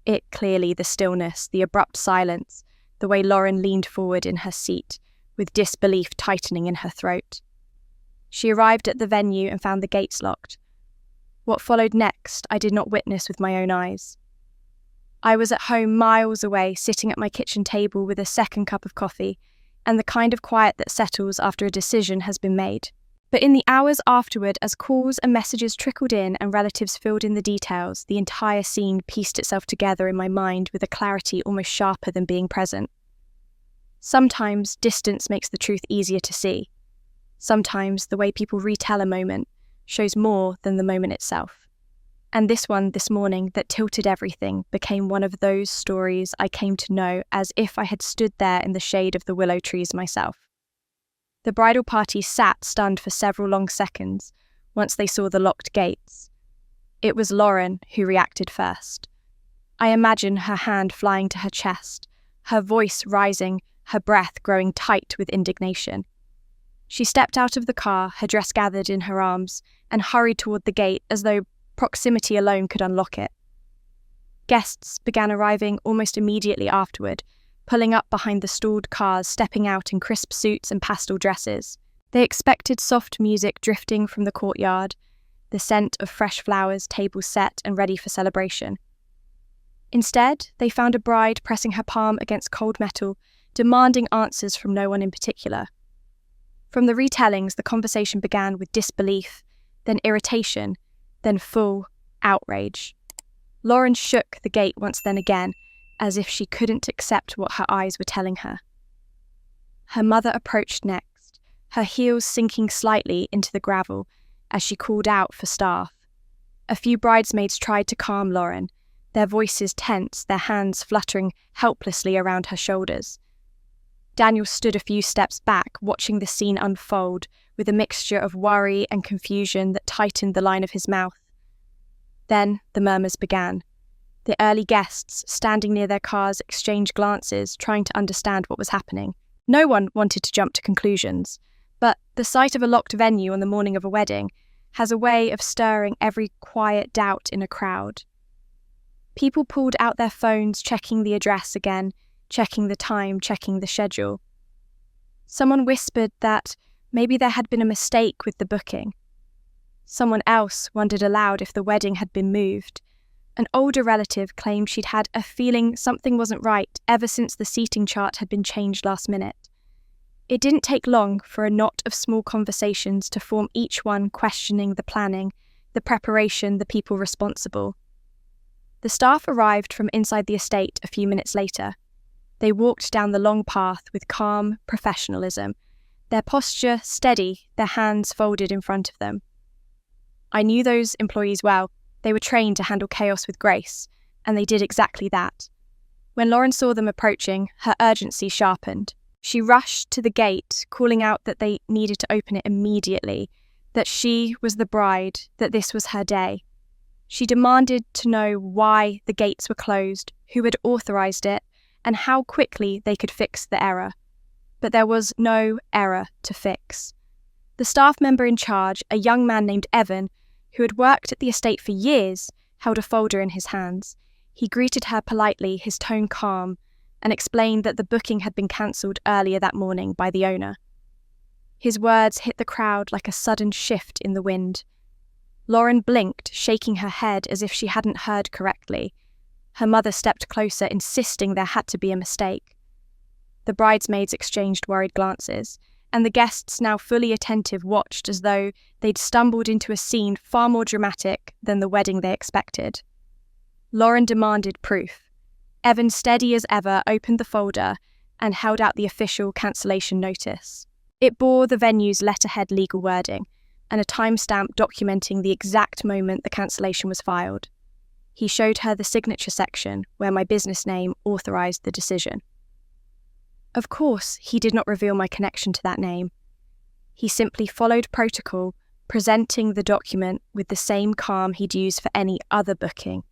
it clearly, the stillness, the abrupt silence, the way Lauren leaned forward in her seat, with disbelief tightening in her throat. She arrived at the venue and found the gates locked. What followed next, I did not witness with my own eyes. I was at home miles away, sitting at my kitchen table with a second cup of coffee, and the kind of quiet that settles after a decision has been made. But in the hours afterward, as calls and messages trickled in and relatives filled in the details, the entire scene pieced itself together in my mind with a clarity almost sharper than being present. Sometimes distance makes the truth easier to see. Sometimes the way people retell a moment shows more than the moment itself. And this one this morning that tilted everything became one of those stories I came to know as if I had stood there in the shade of the willow trees myself. The bridal party sat stunned for several long seconds once they saw the locked gates. It was Lauren who reacted first. I imagine her hand flying to her chest, her voice rising, her breath growing tight with indignation. She stepped out of the car, her dress gathered in her arms, and hurried toward the gate as though proximity alone could unlock it. Guests began arriving almost immediately afterward, pulling up behind the stalled cars, stepping out in crisp suits and pastel dresses. They expected soft music drifting from the courtyard, the scent of fresh flowers, tables set and ready for celebration. Instead, they found a bride pressing her palm against cold metal, demanding answers from no one in particular. From the retellings, the conversation began with disbelief, then irritation, then full outrage. Lauren shook the gate once then again, as if she couldn't accept what her eyes were telling her. Her mother approached next, her heels sinking slightly into the gravel as she called out for staff. A few bridesmaids tried to calm Lauren, their voices tense, their hands fluttering helplessly around her shoulders. Daniel stood a few steps back, watching the scene unfold with a mixture of worry and confusion that tightened the line of his mouth. Then the murmurs began. The early guests, standing near their cars, exchanged glances, trying to understand what was happening. No one wanted to jump to conclusions, but the sight of a locked venue on the morning of a wedding has a way of stirring every quiet doubt in a crowd. People pulled out their phones, checking the address again, checking the time, checking the schedule. Someone whispered that maybe there had been a mistake with the booking. Someone else wondered aloud if the wedding had been moved. An older relative claimed she'd had a feeling something wasn't right ever since the seating chart had been changed last minute. It didn't take long for a knot of small conversations to form, each one questioning the planning, the preparation, the people responsible. The staff arrived from inside the estate a few minutes later. They walked down the long path with calm professionalism, their posture steady, their hands folded in front of them. I knew those employees well. They were trained to handle chaos with grace, and they did exactly that. When Lauren saw them approaching, her urgency sharpened. She rushed to the gate, calling out that they needed to open it immediately, that she was the bride, that this was her day. She demanded to know why the gates were closed, who had authorized it, and how quickly they could fix the error. But there was no error to fix. The staff member in charge, a young man named Evan, who had worked at the estate for years, held a folder in his hands. He greeted her politely, his tone calm, and explained that the booking had been cancelled earlier that morning by the owner. His words hit the crowd like a sudden shift in the wind. Lauren blinked, shaking her head as if she hadn't heard correctly. Her mother stepped closer, insisting there had to be a mistake. The bridesmaids exchanged worried glances, and the guests, now fully attentive, watched as though they'd stumbled into a scene far more dramatic than the wedding they expected. Lauren demanded proof. Evan, steady as ever, opened the folder and held out the official cancellation notice. It bore the venue's letterhead legal wording and a timestamp documenting the exact moment the cancellation was filed. He showed her the signature section where my business name authorized the decision. Of course, he did not reveal my connection to that name. He simply followed protocol, presenting the document with the same calm he'd used for any other booking,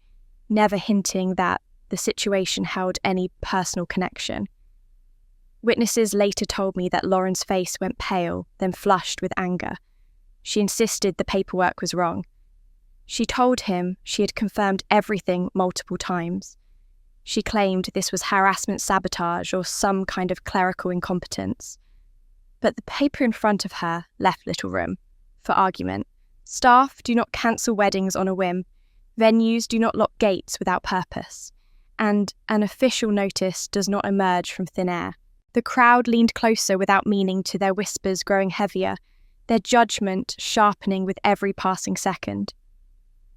never hinting that the situation held any personal connection. Witnesses later told me that Lauren's face went pale, then flushed with anger. She insisted the paperwork was wrong. She told him she had confirmed everything multiple times. She claimed this was harassment, sabotage, or some kind of clerical incompetence. But the paper in front of her left little room for argument. Staff do not cancel weddings on a whim. Venues do not lock gates without purpose. And an official notice does not emerge from thin air. The crowd leaned closer without meaning to, their whispers growing heavier, their judgment sharpening with every passing second.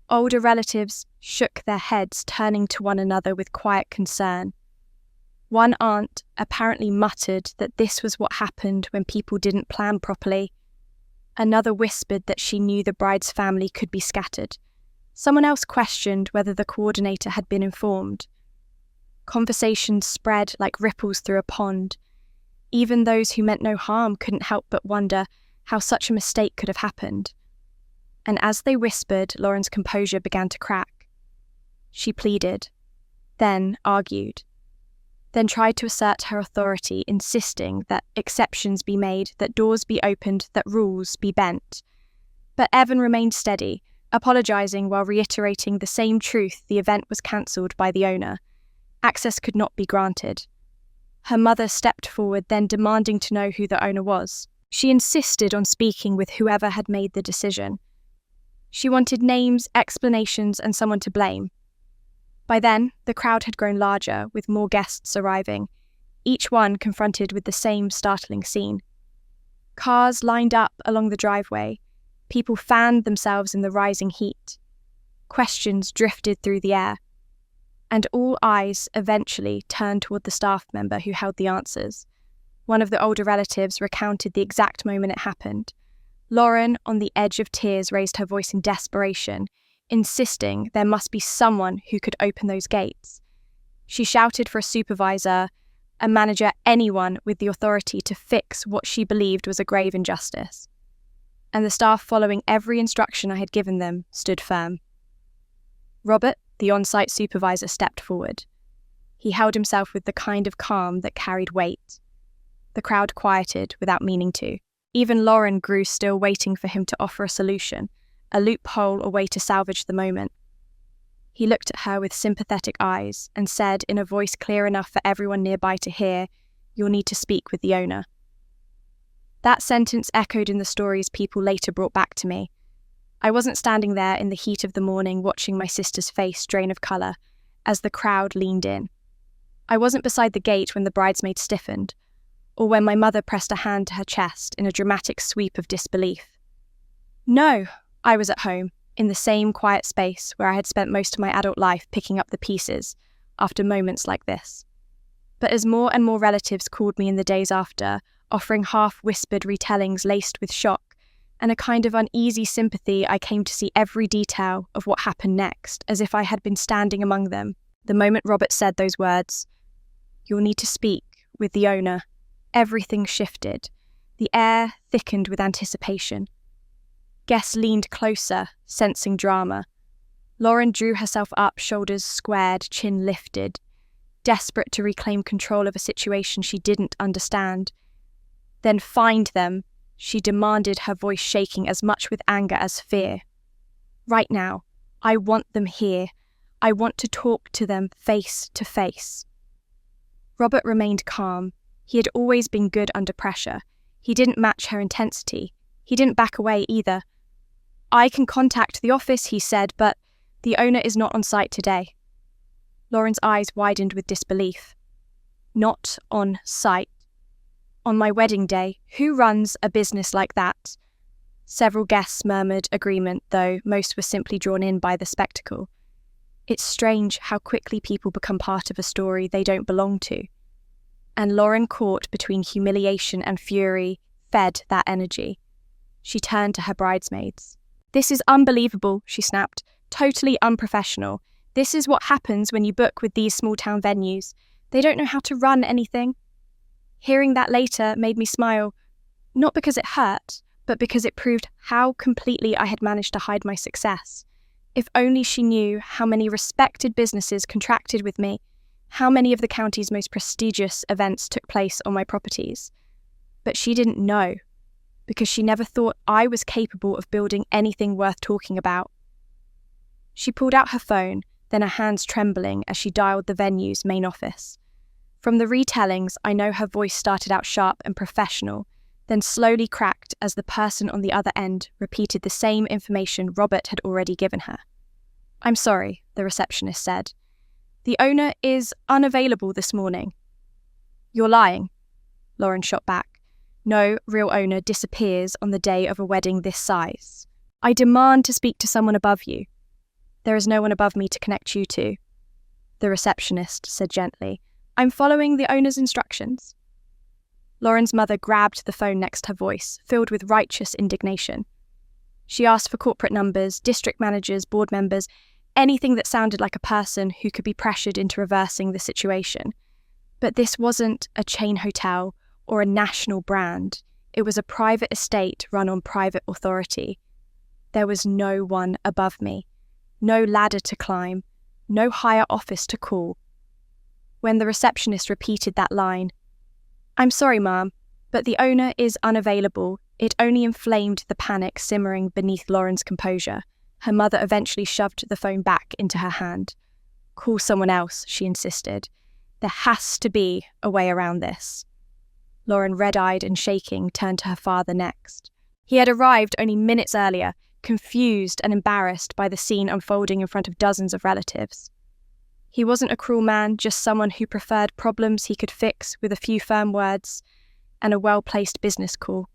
Older relatives shook their heads, turning to one another with quiet concern. One aunt apparently muttered that this was what happened when people didn't plan properly. Another whispered that she knew the bride's family could be scattered. Someone else questioned whether the coordinator had been informed. Conversations spread like ripples through a pond. Even those who meant no harm couldn't help but wonder how such a mistake could have happened. And as they whispered, Lauren's composure began to crack. She pleaded, then argued, then tried to assert her authority, insisting that exceptions be made, that doors be opened, that rules be bent. But Evan remained steady, apologising while reiterating the same truth: the event was cancelled by the owner. Access could not be granted. Her mother stepped forward, then demanding to know who the owner was. She insisted on speaking with whoever had made the decision. She wanted names, explanations, and someone to blame. By then, the crowd had grown larger, with more guests arriving, each one confronted with the same startling scene. Cars lined up along the driveway. People fanned themselves in the rising heat. Questions drifted through the air. And all eyes eventually turned toward the staff member who held the answers. One of the older relatives recounted the exact moment it happened. Lauren, on the edge of tears, raised her voice in desperation, insisting there must be someone who could open those gates. She shouted for a supervisor, a manager, anyone with the authority to fix what she believed was a grave injustice. And the staff, following every instruction I had given them, stood firm. Robert, the on-site supervisor, stepped forward. He held himself with the kind of calm that carried weight. The crowd quieted without meaning to. Even Lauren grew still, waiting for him to offer a solution, a loophole, a way to salvage the moment. He looked at her with sympathetic eyes and said in a voice clear enough for everyone nearby to hear, "You'll need to speak with the owner." That sentence echoed in the stories people later brought back to me. I wasn't standing there in the heat of the morning watching my sister's face drain of colour as the crowd leaned in. I wasn't beside the gate when the bridesmaid stiffened, or when my mother pressed a hand to her chest in a dramatic sweep of disbelief. No, I was at home, in the same quiet space where I had spent most of my adult life picking up the pieces after moments like this. But as more and more relatives called me in the days after, offering half-whispered retellings laced with shock and a kind of uneasy sympathy, I came to see every detail of what happened next, as if I had been standing among them. The moment Robert said those words, "You'll need to speak with the owner," everything shifted. The air thickened with anticipation. Guests leaned closer, sensing drama. Lauren drew herself up, shoulders squared, chin lifted, desperate to reclaim control of a situation she didn't understand. "Then find them," she demanded, her voice shaking as much with anger as fear. "Right now. I want them here. I want to talk to them face to face." Robert remained calm. He had always been good under pressure. He didn't match her intensity. He didn't back away either. "I can contact the office," he said, "but the owner is not on site today." Lauren's eyes widened with disbelief. "Not on site? On my wedding day? Who runs a business like that?" Several guests murmured agreement, though most were simply drawn in by the spectacle. It's strange how quickly people become part of a story they don't belong to. And Lauren, caught between humiliation and fury, fed that energy. She turned to her bridesmaids. "This is unbelievable," she snapped. "Totally unprofessional. This is what happens when you book with these small-town venues. They don't know how to run anything." Hearing that later made me smile, not because it hurt, but because it proved how completely I had managed to hide my success. If only she knew how many respected businesses contracted with me, how many of the county's most prestigious events took place on my properties. But she didn't know, because she never thought I was capable of building anything worth talking about. She pulled out her phone, then her hands trembling as she dialed the venue's main office. From the retellings, I know her voice started out sharp and professional, then slowly cracked as the person on the other end repeated the same information Robert had already given her. "I'm sorry," the receptionist said. "The owner is unavailable this morning." "You're lying," Lauren shot back. "No real owner disappears on the day of a wedding this size. I demand to speak to someone above you." "There is no one above me to connect you to," the receptionist said gently, I'm following the owner's instructions. Lauren's mother grabbed the phone next her voice, filled with righteous indignation. She asked for corporate numbers, district managers, board members, anything that sounded like a person who could be pressured into reversing the situation. But this wasn't a chain hotel or a national brand. It was a private estate run on private authority. There was no one above me, no ladder to climb, no higher office to call. When the receptionist repeated that line, "I'm sorry, ma'am, but the owner is unavailable," it only inflamed the panic simmering beneath Lauren's composure. Her mother eventually shoved the phone back into her hand. "Call someone else," she insisted. "There has to be a way around this." Lauren, red-eyed and shaking, turned to her father next. He had arrived only minutes earlier, confused and embarrassed by the scene unfolding in front of dozens of relatives. He wasn't a cruel man, just someone who preferred problems he could fix with a few firm words and a well-placed business call.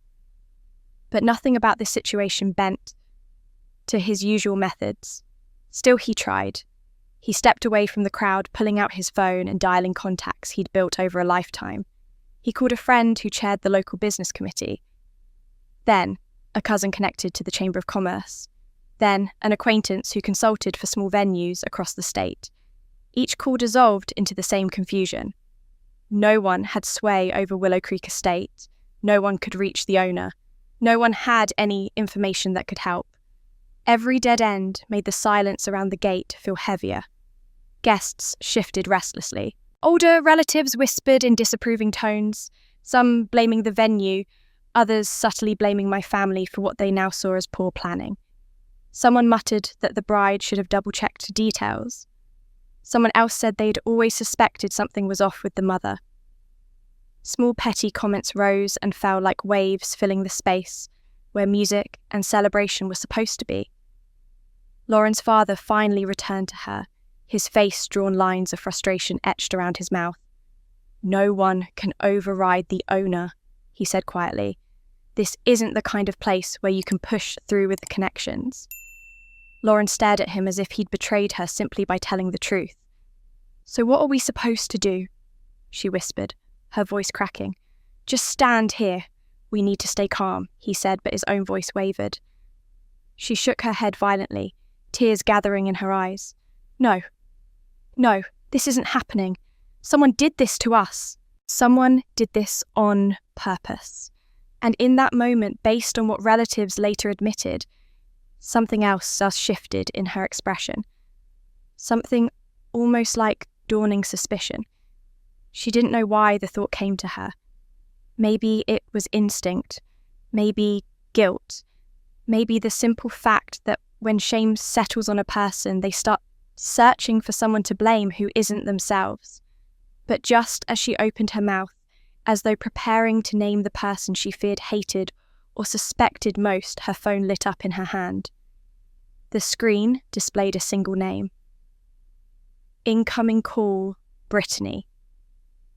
But nothing about this situation bent to his usual methods. Still, he tried. He stepped away from the crowd, pulling out his phone and dialing contacts he'd built over a lifetime. He called a friend who chaired the local business committee. Then, a cousin connected to the Chamber of Commerce. Then, an acquaintance who consulted for small venues across the state. Each call dissolved into the same confusion. No one had sway over Willow Creek Estate. No one could reach the owner. No one had any information that could help. Every dead end made the silence around the gate feel heavier. Guests shifted restlessly. Older relatives whispered in disapproving tones, some blaming the venue, others subtly blaming my family for what they now saw as poor planning. Someone muttered that the bride should have double-checked details. Someone else said they'd always suspected something was off with the mother. Small petty comments rose and fell like waves filling the space where music and celebration were supposed to be. Lauren's father finally returned to her, his face drawn lines of frustration etched around his mouth. "No one can override the owner," he said quietly. "This isn't the kind of place where you can push through with the connections." Lauren stared at him as if he'd betrayed her simply by telling the truth. "So what are we supposed to do?" she whispered, her voice cracking. "Just stand here. We need to stay calm," he said, but his own voice wavered. She shook her head violently, tears gathering in her eyes. No, this isn't happening. Someone did this to us. Someone did this on purpose. And in that moment, based on what relatives later admitted, something else shifted in her expression. Something almost like dawning suspicion. She didn't know why the thought came to her. Maybe it was instinct, maybe guilt, maybe the simple fact that when shame settles on a person, they start searching for someone to blame who isn't themselves. But just as she opened her mouth, as though preparing to name the person she feared hated or suspected most, her phone lit up in her hand. The screen displayed a single name. Incoming call, Brittany.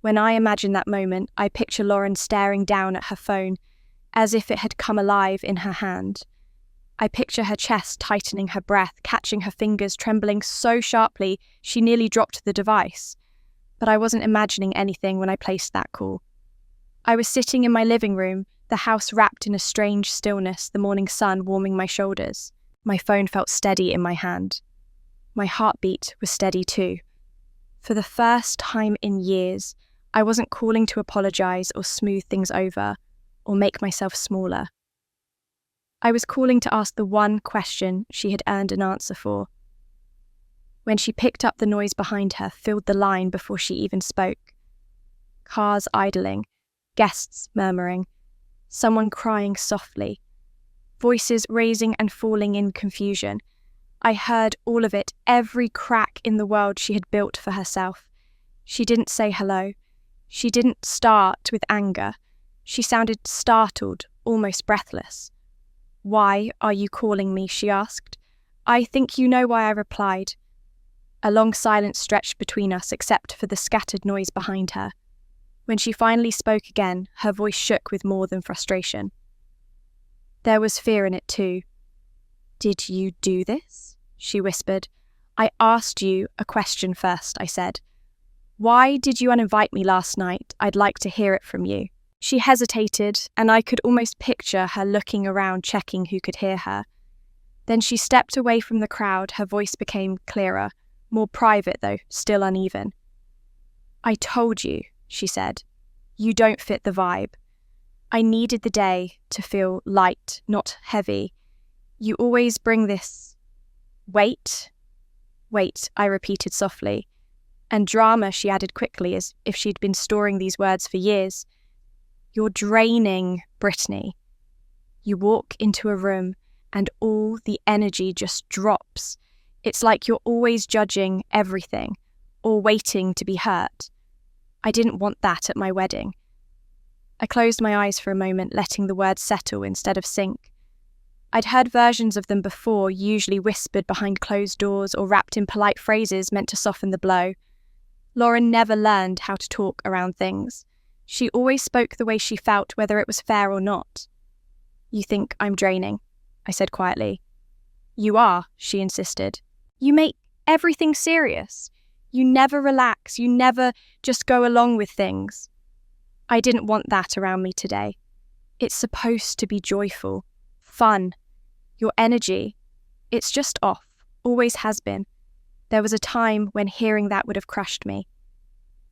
When I imagine that moment, I picture Lauren staring down at her phone as if it had come alive in her hand. I picture her chest tightening, her breath, catching her fingers, trembling so sharply she nearly dropped the device. But I wasn't imagining anything when I placed that call. I was sitting in my living room, the house wrapped in a strange stillness, the morning sun warming my shoulders. My phone felt steady in my hand. My heartbeat was steady too. For the first time in years, I wasn't calling to apologize or smooth things over or make myself smaller. I was calling to ask the one question she had earned an answer for. When she picked up, the noise behind her filled the line before she even spoke. Cars idling, guests murmuring, someone crying softly, voices raising and falling in confusion. I heard all of it, every crack in the world she had built for herself. She didn't say hello. She didn't start with anger. She sounded startled, almost breathless. "Why are you calling me?" she asked. "I think you know why," I replied. A long silence stretched between us, except for the scattered noise behind her. When she finally spoke again, her voice shook with more than frustration. There was fear in it too. "Did you do this?" she whispered. "I asked you a question first," I said. Why did you uninvite me last night? I'd like to hear it from you. She hesitated, and I could almost picture her looking around, checking who could hear her. Then she stepped away from the crowd. Her voice became clearer, more private though, still uneven. I told you, she said. You don't fit the vibe. I needed the day to feel light, not heavy. You always bring this weight. Wait, I repeated softly. And drama, she added quickly, as if she'd been storing these words for years. You're draining, Brittany. You walk into a room and all the energy just drops. It's like you're always judging everything or waiting to be hurt. I didn't want that at my wedding. I closed my eyes for a moment, letting the words settle instead of sink. I'd heard versions of them before, usually whispered behind closed doors or wrapped in polite phrases meant to soften the blow. Lauren never learned how to talk around things. She always spoke the way she felt, whether it was fair or not. You think I'm draining, I said quietly. You are, she insisted. You make everything serious. You never relax. You never just go along with things. I didn't want that around me today. It's supposed to be joyful, fun. Your energy, it's just off, always has been. There was a time when hearing that would have crushed me.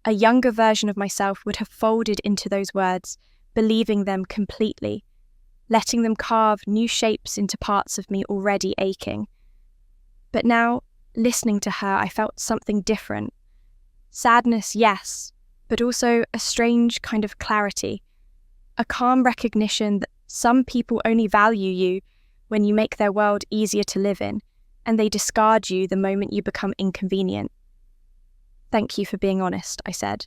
A younger version of myself would have folded into those words, believing them completely, letting them carve new shapes into parts of me already aching. But now, listening to her, I felt something different. Sadness, yes, but also a strange kind of clarity, a calm recognition that some people only value you when you make their world easier to live in, and they discard you the moment you become inconvenient. Thank you for being honest, I said.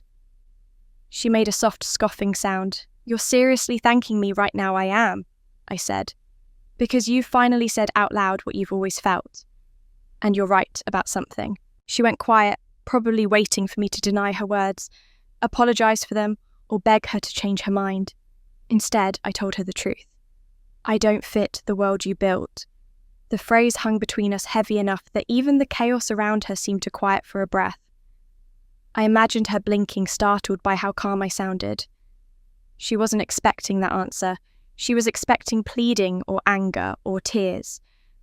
She made a soft scoffing sound. You're seriously thanking me right now? I am, I said, because you finally said out loud what you've always felt. And you're right about something. She went quiet, probably waiting for me to deny her words, apologize for them, or beg her to change her mind. Instead, I told her the truth. I don't fit the world you built. The phrase hung between us heavy enough that even the chaos around her seemed to quiet for a breath. I imagined her blinking, startled by how calm I sounded. She wasn't expecting that answer. She was expecting pleading or anger or tears,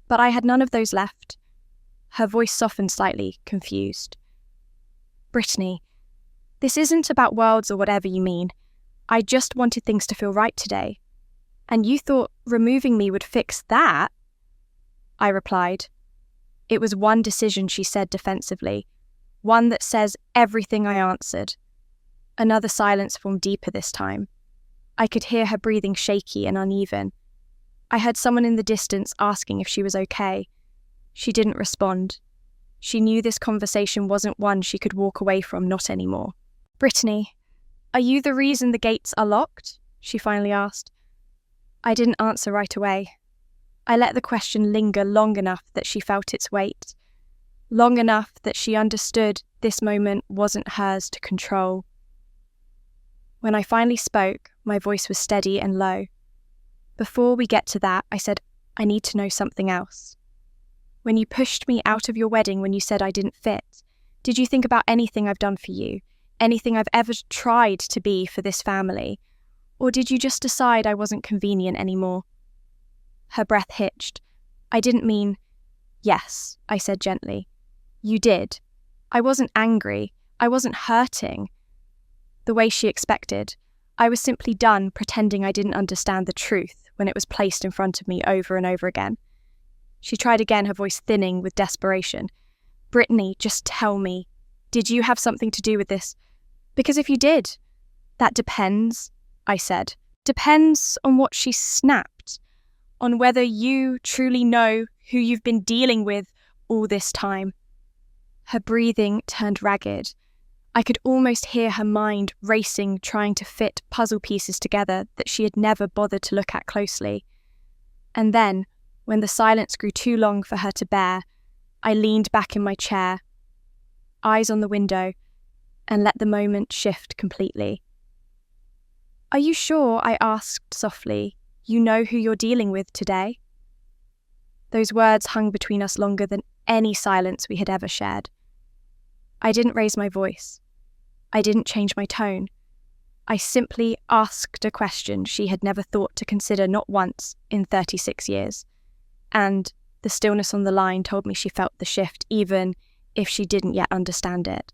but I had none of those left. Her voice softened slightly, confused. Brittany, this isn't about worlds or whatever you mean. I just wanted things to feel right today. And you thought removing me would fix that? I replied. It was one decision, she said defensively. One that says everything I answered. Another silence formed deeper this time. I could hear her breathing shaky and uneven. I heard someone in the distance asking if she was okay. She didn't respond. She knew this conversation wasn't one she could walk away from, not anymore. Brittany, are you the reason the gates are locked? She finally asked. I didn't answer right away. I let the question linger long enough that she felt its weight. Long enough that she understood this moment wasn't hers to control. When I finally spoke, my voice was steady and low. Before we get to that, I said, I need to know something else. When you pushed me out of your wedding when you said I didn't fit, did you think about anything I've done for you? Anything I've ever tried to be for this family? Or did you just decide I wasn't convenient anymore? Her breath hitched. I didn't mean, yes, I said gently. You did. I wasn't angry. I wasn't hurting. The way she expected. I was simply done pretending I didn't understand the truth when it was placed in front of me over and over again. She tried again, her voice thinning with desperation. Brittany, just tell me. Did you have something to do with this? Because if you did, that depends, I said. Depends on what she snapped. On whether you truly know who you've been dealing with all this time. Her breathing turned ragged. I could almost hear her mind racing, trying to fit puzzle pieces together that she had never bothered to look at closely. And then, when the silence grew too long for her to bear, I leaned back in my chair, eyes on the window, and let the moment shift completely. Are you sure, I asked softly, you know who you're dealing with today? Those words hung between us longer than any silence we had ever shared. I didn't raise my voice. I didn't change my tone. I simply asked a question she had never thought to consider not once in 36 years. And the stillness on the line told me she felt the shift, even if she didn't yet understand it.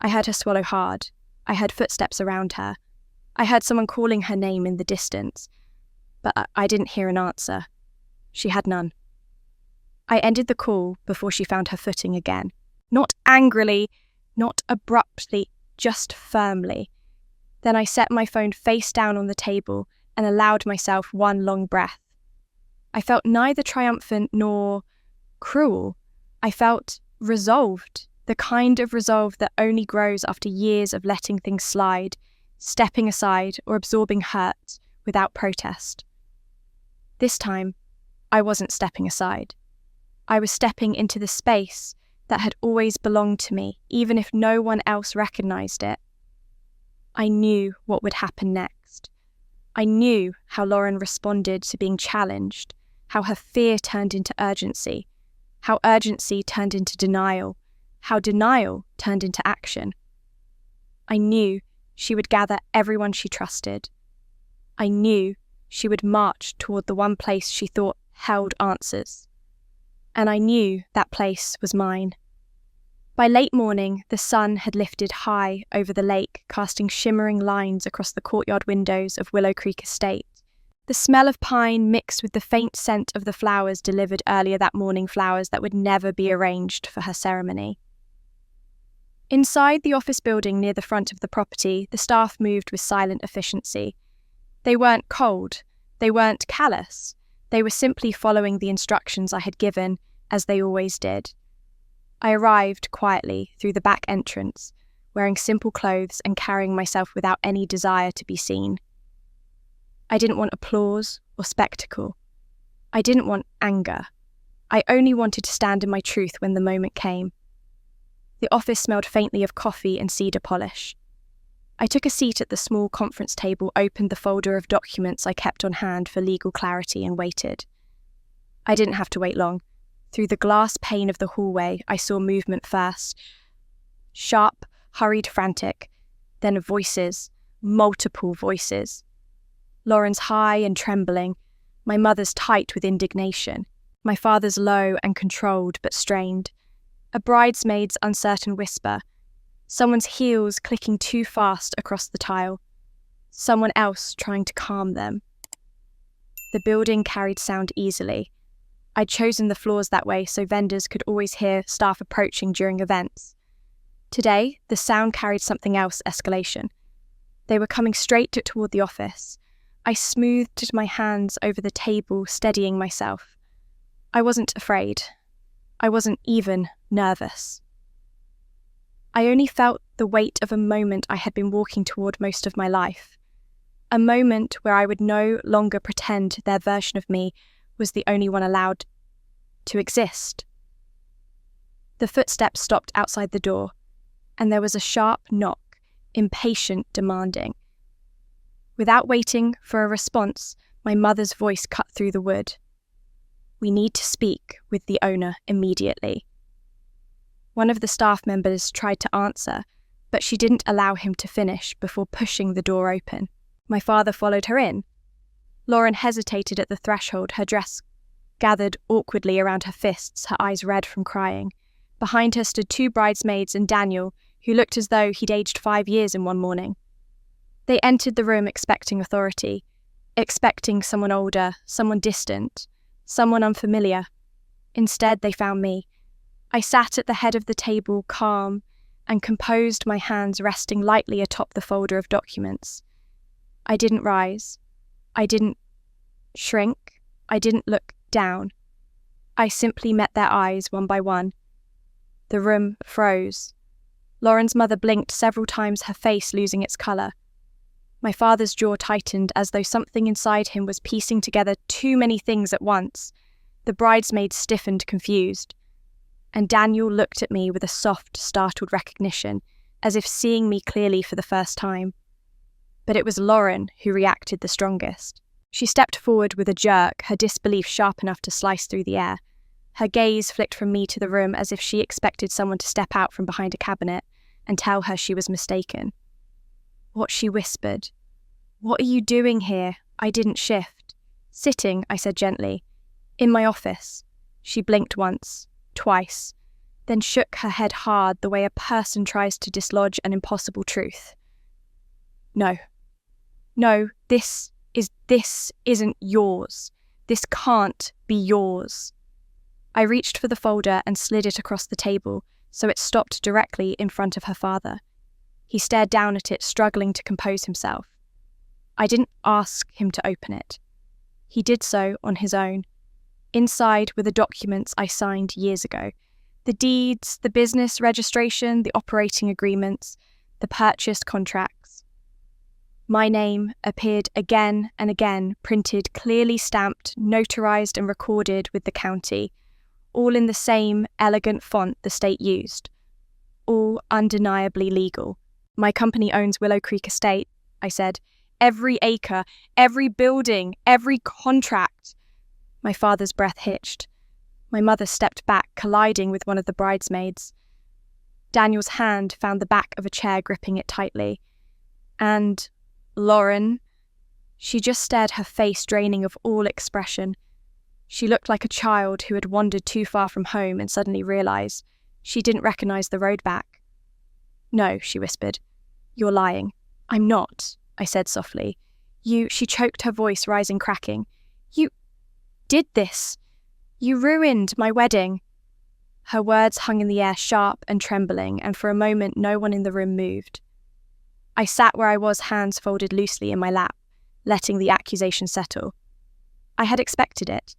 I heard her swallow hard. I heard footsteps around her. I heard someone calling her name in the distance. But I didn't hear an answer. She had none. I ended the call before she found her footing again. Not angrily, not abruptly, just firmly. Then I set my phone face down on the table and allowed myself one long breath. I felt neither triumphant nor cruel. I felt resolved, the kind of resolve that only grows after years of letting things slide, stepping aside or absorbing hurt without protest. This time, I wasn't stepping aside. I was stepping into the space that had always belonged to me, even if no one else recognized it. I knew what would happen next. I knew how Lauren responded to being challenged, how her fear turned into urgency, how urgency turned into denial, how denial turned into action. I knew she would gather everyone she trusted. I knew she would march toward the one place she thought held answers. And I knew that place was mine. By late morning, the sun had lifted high over the lake, casting shimmering lines across the courtyard windows of Willow Creek Estate. The smell of pine mixed with the faint scent of the flowers delivered earlier that morning, flowers that would never be arranged for her ceremony. Inside the office building near the front of the property, the staff moved with silent efficiency. They weren't cold. They weren't callous. They were simply following the instructions I had given, as they always did. I arrived quietly through the back entrance, wearing simple clothes and carrying myself without any desire to be seen. I didn't want applause or spectacle. I didn't want anger. I only wanted to stand in my truth when the moment came. The office smelled faintly of coffee and cedar polish. I took a seat at the small conference table, opened the folder of documents I kept on hand for legal clarity, and waited. I didn't have to wait long. Through the glass pane of the hallway, I saw movement first. Sharp, hurried, frantic. Then voices, multiple voices. Lauren's high and trembling. My mother's tight with indignation. My father's low and controlled but strained. A bridesmaid's uncertain whisper. Someone's heels clicking too fast across the tile. Someone else trying to calm them. The building carried sound easily. I'd chosen the floors that way so vendors could always hear staff approaching during events. Today, the sound carried something else, escalation. They were coming straight toward the office. I smoothed my hands over the table, steadying myself. I wasn't afraid. I wasn't even nervous. I only felt the weight of a moment I had been walking toward most of my life. A moment where I would no longer pretend their version of me was the only one allowed to exist. The footsteps stopped outside the door, and there was a sharp knock, impatient, demanding. Without waiting for a response, my mother's voice cut through the wood. "We need to speak with the owner immediately." One of the staff members tried to answer, but she didn't allow him to finish before pushing the door open. My father followed her in. Lauren hesitated at the threshold, her dress gathered awkwardly around her fists, her eyes red from crying. Behind her stood two bridesmaids and Daniel, who looked as though he'd aged 5 years in one morning. They entered the room expecting authority, expecting someone older, someone distant, someone unfamiliar. Instead, they found me. I sat at the head of the table, calm and composed, my hands resting lightly atop the folder of documents. I didn't rise. I didn't shrink. I didn't look down. I simply met their eyes one by one. The room froze. Lauren's mother blinked several times, her face losing its colour. My father's jaw tightened as though something inside him was piecing together too many things at once. The bridesmaids stiffened, confused. And Daniel looked at me with a soft, startled recognition, as if seeing me clearly for the first time. But it was Lauren who reacted the strongest. She stepped forward with a jerk, her disbelief sharp enough to slice through the air. Her gaze flicked from me to the room as if she expected someone to step out from behind a cabinet, and tell her she was mistaken. What she whispered. "What are you doing here?" I didn't shift. "Sitting," I said gently. "In my office." She blinked once, twice, then shook her head hard the way a person tries to dislodge an impossible truth. No, this isn't yours. This can't be yours." I reached for the folder and slid it across the table so it stopped directly in front of her father. He stared down at it, struggling to compose himself. I didn't ask him to open it. He did so on his own. Inside were the documents I signed years ago. The deeds, the business registration, the operating agreements, the purchase contracts. My name appeared again and again, printed, clearly stamped, notarized and recorded with the county, all in the same elegant font the state used. All undeniably legal. "My company owns Willow Creek Estate," I said. "Every acre, every building, every contract." My father's breath hitched. My mother stepped back, colliding with one of the bridesmaids. Daniel's hand found the back of a chair, gripping it tightly. "And Lauren..." She just stared, her face draining of all expression. She looked like a child who had wandered too far from home and suddenly realized she didn't recognize the road back. "No," she whispered. "You're lying." "I'm not," I said softly. She choked, her voice rising, cracking. "You did this. You ruined my wedding." Her words hung in the air, sharp and trembling, and for a moment no one in the room moved. I sat where I was, hands folded loosely in my lap, letting the accusation settle. I had expected it.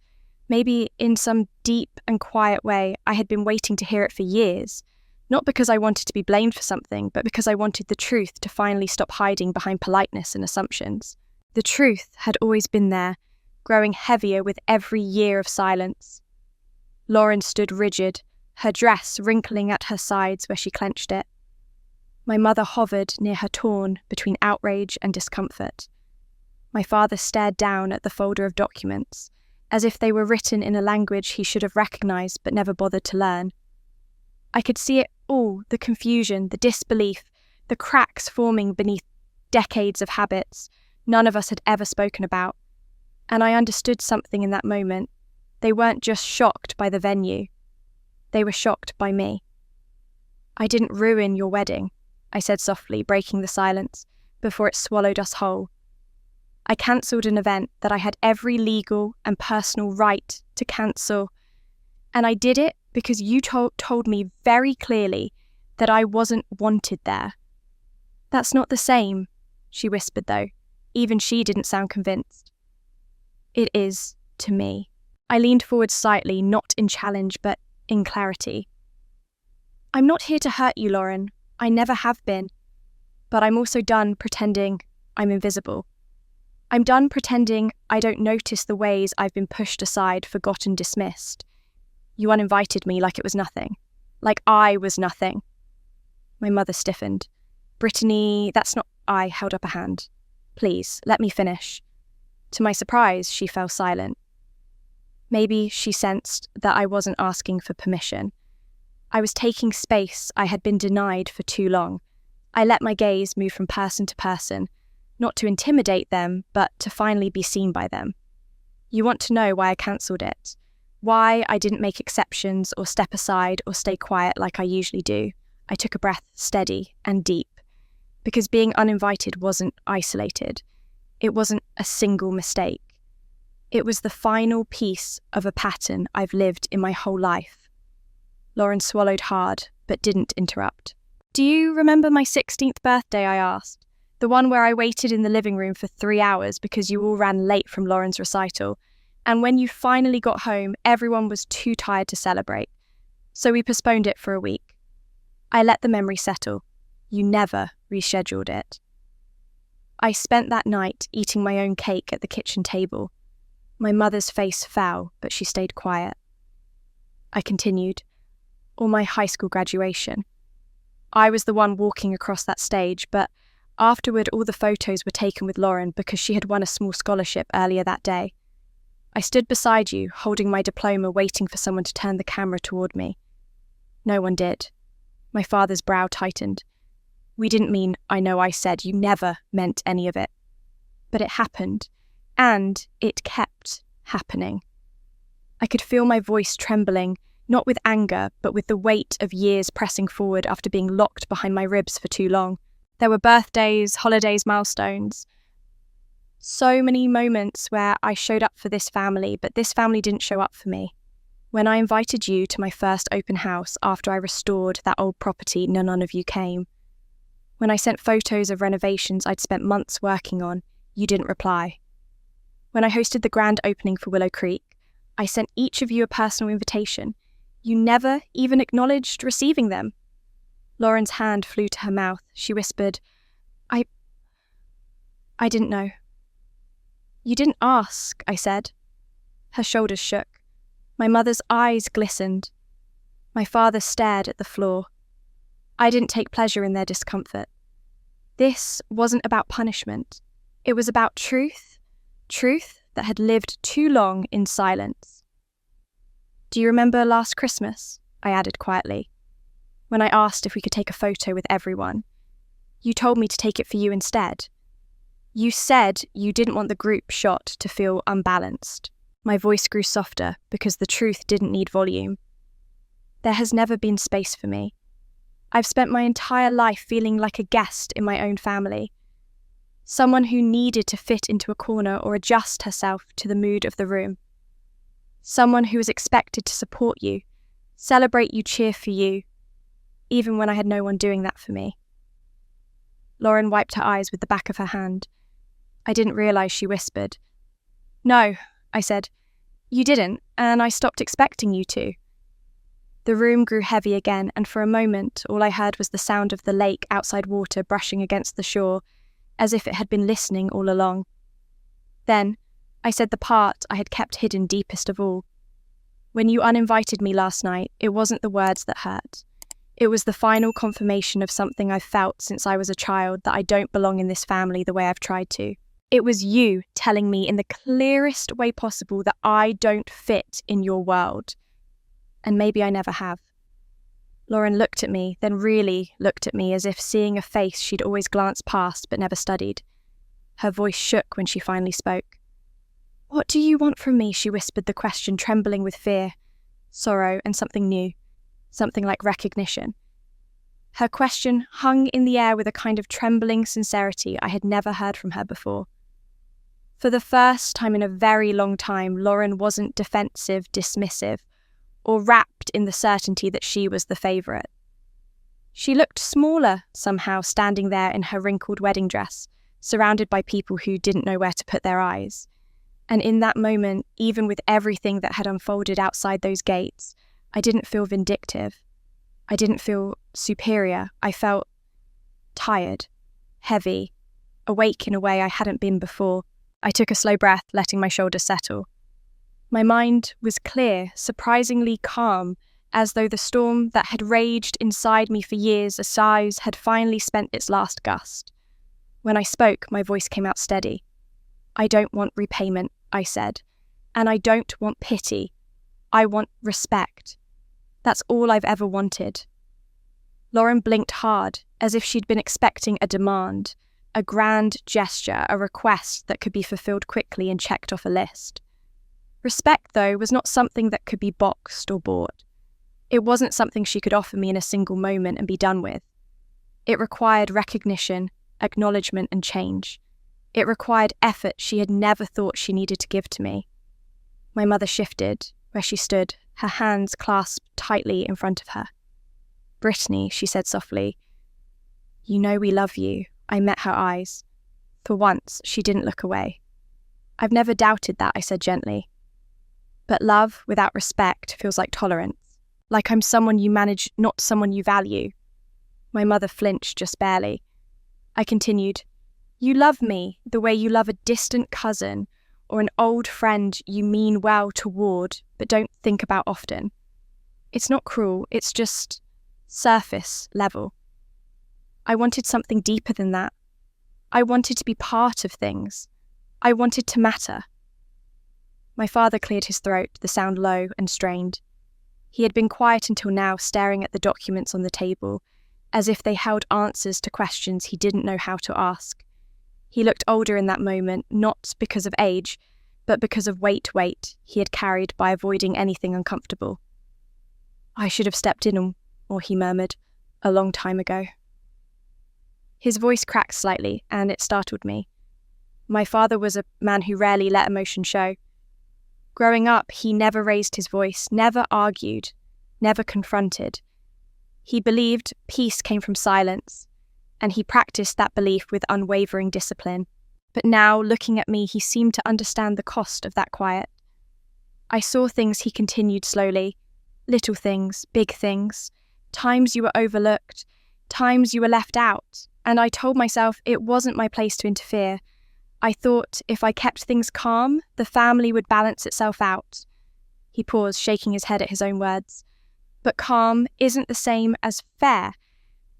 Maybe in some deep and quiet way I had been waiting to hear it for years, not because I wanted to be blamed for something, but because I wanted the truth to finally stop hiding behind politeness and assumptions. The truth had always been there, growing heavier with every year of silence. Lauren stood rigid, her dress wrinkling at her sides where she clenched it. My mother hovered near her, torn between outrage and discomfort. My father stared down at the folder of documents, as if they were written in a language he should have recognized but never bothered to learn. I could see it all, the confusion, the disbelief, the cracks forming beneath decades of habits none of us had ever spoken about. And I understood something in that moment. They weren't just shocked by the venue. They were shocked by me. "I didn't ruin your wedding," I said softly, breaking the silence before it swallowed us whole. "I cancelled an event that I had every legal and personal right to cancel. And I did it because you told me very clearly that I wasn't wanted there." "That's not the same," she whispered though. Even she didn't sound convinced. "It is to me." I leaned forward slightly, not in challenge but in clarity. "I'm not here to hurt you, Lauren. I never have been. But I'm also done pretending I'm invisible. I'm done pretending I don't notice the ways I've been pushed aside, forgotten, dismissed. You uninvited me like it was nothing. Like I was nothing." My mother stiffened. "Brittany, that's not..." I held up a hand. "Please, let me finish." To my surprise, she fell silent. Maybe she sensed that I wasn't asking for permission. I was taking space I had been denied for too long. I let my gaze move from person to person, not to intimidate them, but to finally be seen by them. "You want to know why I cancelled it? Why I didn't make exceptions or step aside or stay quiet like I usually do?" I took a breath, steady and deep. Because being uninvited wasn't isolated. It wasn't a single mistake. It was the final piece of a pattern I've lived in my whole life. Lauren swallowed hard, but didn't interrupt. "Do you remember my 16th birthday?" I asked. "The one where I waited in the living room for 3 hours because you all ran late from Lauren's recital. And when you finally got home, everyone was too tired to celebrate. So we postponed it for a week. I let the memory settle. You never rescheduled it. I spent that night eating my own cake at the kitchen table. My mother's face fell, but she stayed quiet. I continued. Or my high school graduation. I was the one walking across that stage, but afterward all the photos were taken with Lauren because she had won a small scholarship earlier that day. I stood beside you, holding my diploma, waiting for someone to turn the camera toward me. No one did. My father's brow tightened. We didn't mean, I know I said, you never meant any of it. But it happened, and it kept happening. I could feel my voice trembling, not with anger, but with the weight of years pressing forward after being locked behind my ribs for too long. There were birthdays, holidays, milestones. So many moments where I showed up for this family, but this family didn't show up for me. When I invited you to my first open house after I restored that old property, none of you came. When I sent photos of renovations I'd spent months working on, you didn't reply. When I hosted the grand opening for Willow Creek, I sent each of you a personal invitation. You never even acknowledged receiving them. Lauren's hand flew to her mouth. She whispered, I didn't know. You didn't ask, I said. Her shoulders shook. My mother's eyes glistened. My father stared at the floor. I didn't take pleasure in their discomfort. This wasn't about punishment. It was about truth that had lived too long in silence. Do you remember last Christmas? I added quietly. When I asked if we could take a photo with everyone, you told me to take it for you instead. You said you didn't want the group shot to feel unbalanced. My voice grew softer because the truth didn't need volume. There has never been space for me. I've spent my entire life feeling like a guest in my own family. Someone who needed to fit into a corner or adjust herself to the mood of the room. Someone who was expected to support you, celebrate you, cheer for you, even when I had no one doing that for me. Lauren wiped her eyes with the back of her hand. I didn't realise she whispered. No, I said. You didn't, and I stopped expecting you to. The room grew heavy again, and for a moment all I heard was the sound of the lake outside water brushing against the shore, as if it had been listening all along. Then I said the part I had kept hidden deepest of all. When you uninvited me last night, it wasn't the words that hurt. It was the final confirmation of something I've felt since I was a child, that I don't belong in this family the way I've tried to. It was you telling me in the clearest way possible that I don't fit in your world. And maybe I never have. Lauren looked at me, then really looked at me as if seeing a face she'd always glanced past but never studied. Her voice shook when she finally spoke. What do you want from me? She whispered the question, trembling with fear, sorrow, and something new, something like recognition. Her question hung in the air with a kind of trembling sincerity I had never heard from her before. For the first time in a very long time, Lauren wasn't defensive, dismissive, or wrapped in the certainty that she was the favourite. She looked smaller somehow, standing there in her wrinkled wedding dress, surrounded by people who didn't know where to put their eyes. And in that moment, even with everything that had unfolded outside those gates, I didn't feel vindictive. I didn't feel superior. I felt tired, heavy, awake in a way I hadn't been before. I took a slow breath, letting my shoulders settle. My mind was clear, surprisingly calm, as though the storm that had raged inside me for years a sighs had finally spent its last gust. When I spoke, my voice came out steady. I don't want repayment, I said, and I don't want pity. I want respect. That's all I've ever wanted. Lauren blinked hard, as if she'd been expecting a demand, a grand gesture, a request that could be fulfilled quickly and checked off a list. Respect, though, was not something that could be boxed or bought. It wasn't something she could offer me in a single moment and be done with. It required recognition, acknowledgement, and change. It required effort she had never thought she needed to give to me. My mother shifted, where she stood, her hands clasped tightly in front of her. Brittany, she said softly, you know we love you. I met her eyes. For once, she didn't look away. I've never doubted that, I said gently. But love without respect feels like tolerance. Like I'm someone you manage, not someone you value. My mother flinched just barely. I continued, you love me the way you love a distant cousin or an old friend you mean well toward but don't think about often. It's not cruel, it's just surface level. I wanted something deeper than that. I wanted to be part of things. I wanted to matter. My father cleared his throat, the sound low and strained. He had been quiet until now, staring at the documents on the table, as if they held answers to questions he didn't know how to ask. He looked older in that moment, not because of age, but because of weight he had carried by avoiding anything uncomfortable. "I should have stepped in, or he murmured, "a long time ago." His voice cracked slightly, and it startled me. My father was a man who rarely let emotion show. Growing up, he never raised his voice, never argued, never confronted. He believed peace came from silence, and he practiced that belief with unwavering discipline. But now, looking at me, he seemed to understand the cost of that quiet. I saw things he continued slowly, little things, big things, times you were overlooked, times you were left out, and I told myself it wasn't my place to interfere. I thought if I kept things calm, the family would balance itself out. He paused, shaking his head at his own words. But calm isn't the same as fair,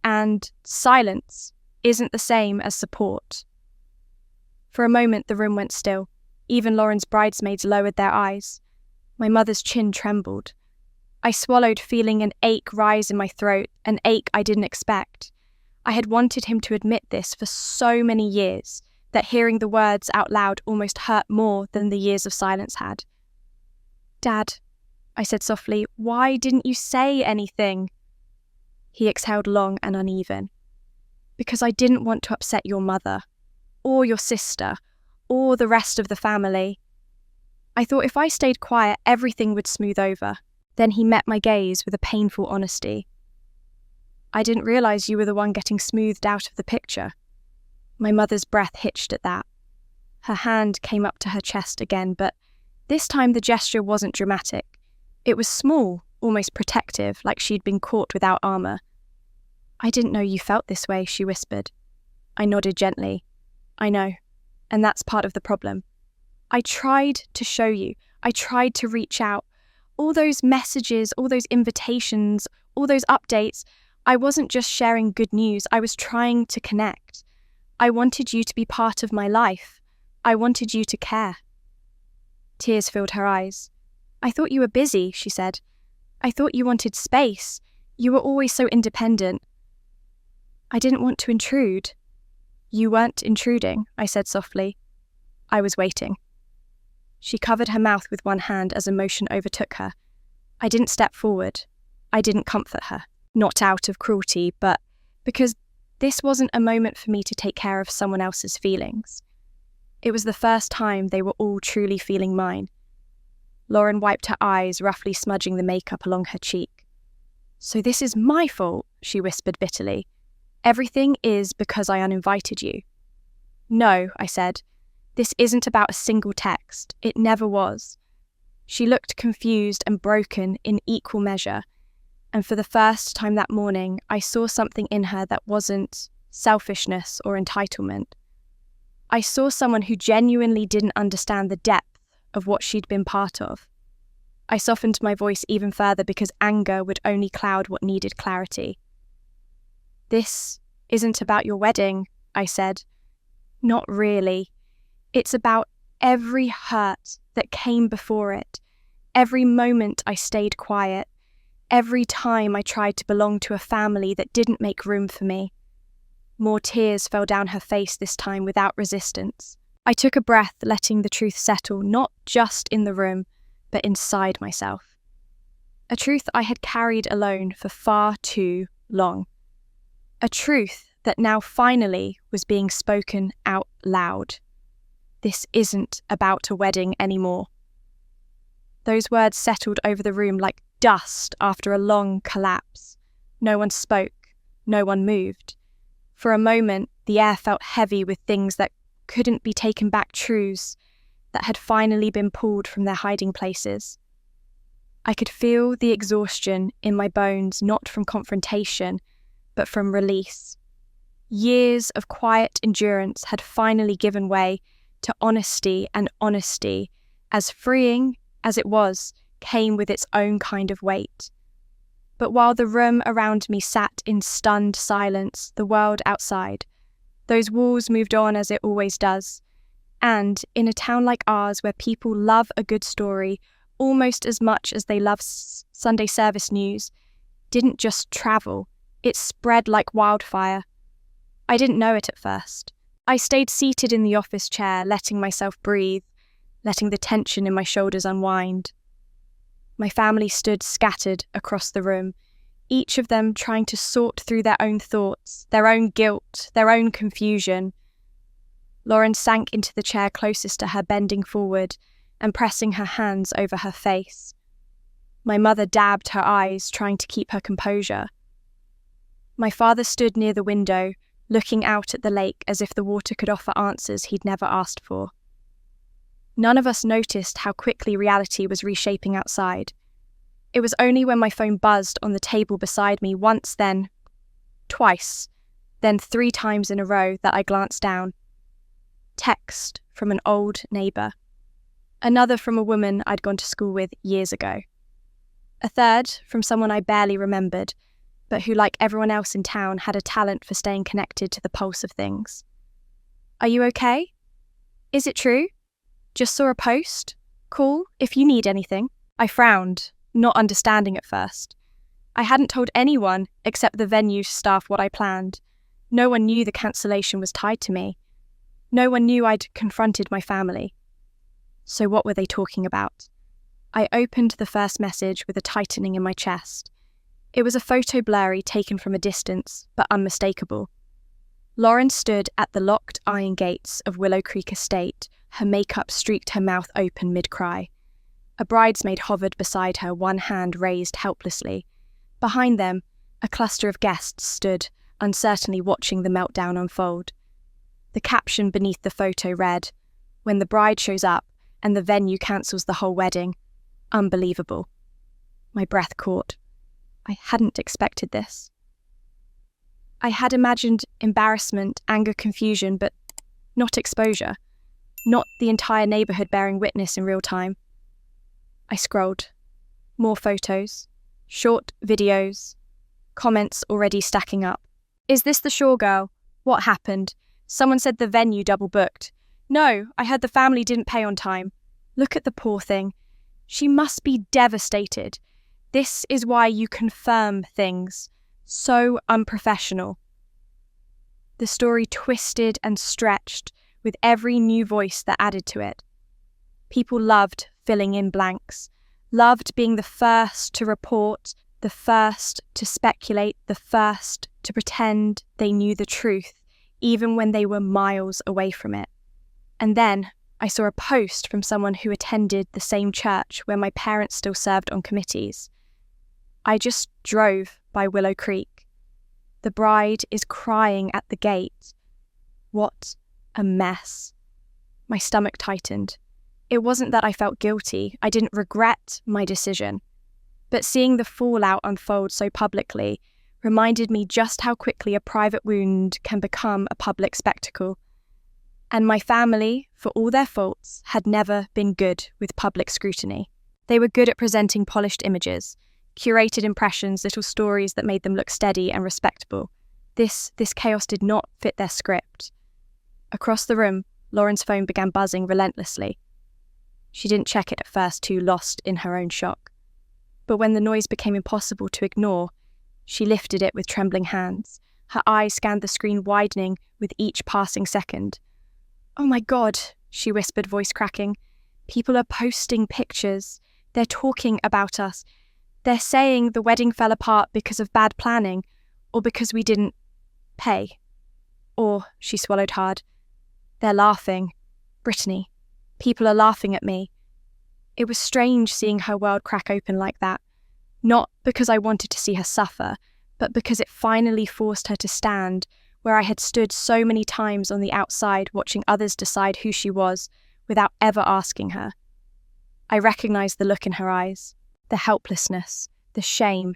and silence isn't the same as support. For a moment, the room went still. Even Lauren's bridesmaids lowered their eyes. My mother's chin trembled. I swallowed, feeling an ache rise in my throat, an ache I didn't expect. I had wanted him to admit this for so many years, that hearing the words out loud almost hurt more than the years of silence had. "Dad," I said softly, "why didn't you say anything?" He exhaled long and uneven. "Because I didn't want to upset your mother, or your sister, or the rest of the family. I thought if I stayed quiet, everything would smooth over." Then he met my gaze with a painful honesty. "I didn't realize you were the one getting smoothed out of the picture." My mother's breath hitched at that. Her hand came up to her chest again, but this time the gesture wasn't dramatic. It was small, almost protective, like she'd been caught without armor. "I didn't know you felt this way," she whispered. I nodded gently. "I know, and that's part of the problem. I tried to show you. I tried to reach out. All those messages, all those invitations, all those updates, I wasn't just sharing good news, I was trying to connect. I wanted you to be part of my life. I wanted you to care." Tears filled her eyes. "I thought you were busy," she said. "I thought you wanted space. You were always so independent." "I didn't want to intrude." "You weren't intruding," I said softly. "I was waiting." She covered her mouth with one hand as emotion overtook her. I didn't step forward. I didn't comfort her. Not out of cruelty, but because this wasn't a moment for me to take care of someone else's feelings. It was the first time they were all truly feeling mine. Lauren wiped her eyes, roughly smudging the makeup along her cheek. "So this is my fault," she whispered bitterly. "Everything is because I uninvited you." "No," I said. "This isn't about a single text. It never was." She looked confused and broken in equal measure. And for the first time that morning, I saw something in her that wasn't selfishness or entitlement. I saw someone who genuinely didn't understand the depth of what she'd been part of. I softened my voice even further because anger would only cloud what needed clarity. "This isn't about your wedding," I said. "Not really. It's about every hurt that came before it, every moment I stayed quiet, every time I tried to belong to a family that didn't make room for me." More tears fell down her face this time without resistance. I took a breath, letting the truth settle, not just in the room, but inside myself. A truth I had carried alone for far too long. A truth that now finally was being spoken out loud. This isn't about a wedding anymore. Those words settled over the room like dust after a long collapse. No one spoke, no one moved. For a moment, the air felt heavy with things that couldn't be taken back, truths that had finally been pulled from their hiding places. I could feel the exhaustion in my bones, not from confrontation, but from release. Years of quiet endurance had finally given way to honesty, and honesty, as freeing as it was, came with its own kind of weight. But while the room around me sat in stunned silence, the world outside, those walls moved on as it always does. And in a town like ours, where people love a good story almost as much as they love Sunday service news, didn't just travel, It spread like wildfire. I didn't know it at first. I stayed seated in the office chair, letting myself breathe, letting the tension in my shoulders unwind. My family stood scattered across the room, each of them trying to sort through their own thoughts, their own guilt, their own confusion. Lauren sank into the chair closest to her, bending forward and pressing her hands over her face. My mother dabbed her eyes, trying to keep her composure. My father stood near the window, looking out at the lake as if the water could offer answers he'd never asked for. None of us noticed how quickly reality was reshaping outside. It was only when my phone buzzed on the table beside me once, then twice, then 3 times in a row that I glanced down. Text from an old neighbour. Another from a woman I'd gone to school with years ago. A third from someone I barely remembered, but who, like everyone else in town, had a talent for staying connected to the pulse of things. Are you okay? Is it true? Just saw a post? Call if you need anything. I frowned, not understanding at first. I hadn't told anyone except the venue staff what I planned. No one knew the cancellation was tied to me. No one knew I'd confronted my family. So what were they talking about? I opened the first message with a tightening in my chest. It was a photo blurry taken from a distance, but unmistakable. Lauren stood at the locked iron gates of Willow Creek Estate, her makeup streaked her mouth open mid-cry. A bridesmaid hovered beside her, one hand raised helplessly. Behind them, a cluster of guests stood, uncertainly watching the meltdown unfold. The caption beneath the photo read, "When the bride shows up and the venue cancels the whole wedding. Unbelievable." My breath caught. I hadn't expected this. I had imagined embarrassment, anger, confusion, but not exposure. Not the entire neighbourhood bearing witness in real time. I scrolled. More photos. Short videos. Comments already stacking up. Is this the Shaw girl? What happened? Someone said the venue double booked. No, I heard the family didn't pay on time. Look at the poor thing. She must be devastated. This is why you confirm things. So unprofessional. The story twisted and stretched with every new voice that added to it. People loved filling in blanks, loved being the first to report, the first to speculate, the first to pretend they knew the truth, even when they were miles away from it. And then I saw a post from someone who attended the same church where my parents still served on committees. I just drove by Willow Creek. The bride is crying at the gate. What a mess. My stomach tightened. It wasn't that I felt guilty. I didn't regret my decision. But seeing the fallout unfold so publicly reminded me just how quickly a private wound can become a public spectacle. And my family, for all their faults, had never been good with public scrutiny. They were good at presenting polished images, curated impressions, little stories that made them look steady and respectable. This chaos did not fit their script. Across the room, Lauren's phone began buzzing relentlessly. She didn't check it at first, too lost in her own shock. But when the noise became impossible to ignore, she lifted it with trembling hands. Her eyes scanned the screen, widening with each passing second. "Oh my God," she whispered, voice cracking. "People are posting pictures. They're talking about us. They're saying the wedding fell apart because of bad planning, or because we didn't pay. Or," she swallowed hard, "they're laughing. Brittany, people are laughing at me." It was strange seeing her world crack open like that. Not because I wanted to see her suffer, but because it finally forced her to stand where I had stood so many times on the outside watching others decide who she was without ever asking her. I recognized the look in her eyes, the helplessness, the shame,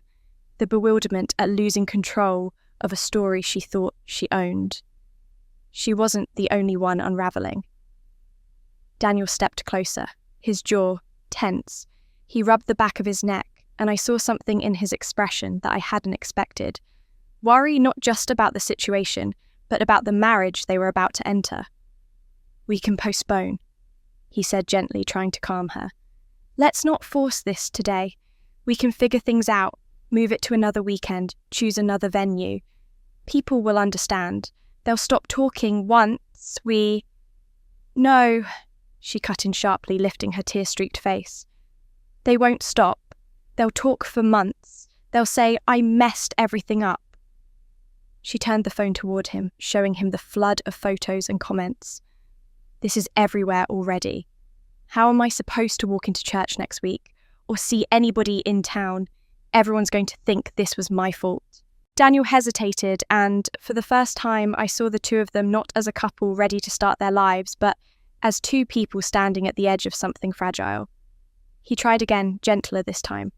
the bewilderment at losing control of a story she thought she owned. She wasn't the only one unraveling. Daniel stepped closer, his jaw tense. He rubbed the back of his neck, and I saw something in his expression that I hadn't expected. Worry not just about the situation, but about the marriage they were about to enter. "We can postpone," he said gently, trying to calm her. "Let's not force this today. We can figure things out. Move it to another weekend, choose another venue. People will understand. They'll stop talking once we... No, she cut in sharply, lifting her tear-streaked face. They won't stop. They'll talk for months. They'll say, I messed everything up. She turned the phone toward him, showing him the flood of photos and comments. This is everywhere already. How am I supposed to walk into church next week or see anybody in town? Everyone's going to think this was my fault. Daniel hesitated, and for the first time I saw the two of them not as a couple ready to start their lives, but as two people standing at the edge of something fragile. He tried again, gentler this time.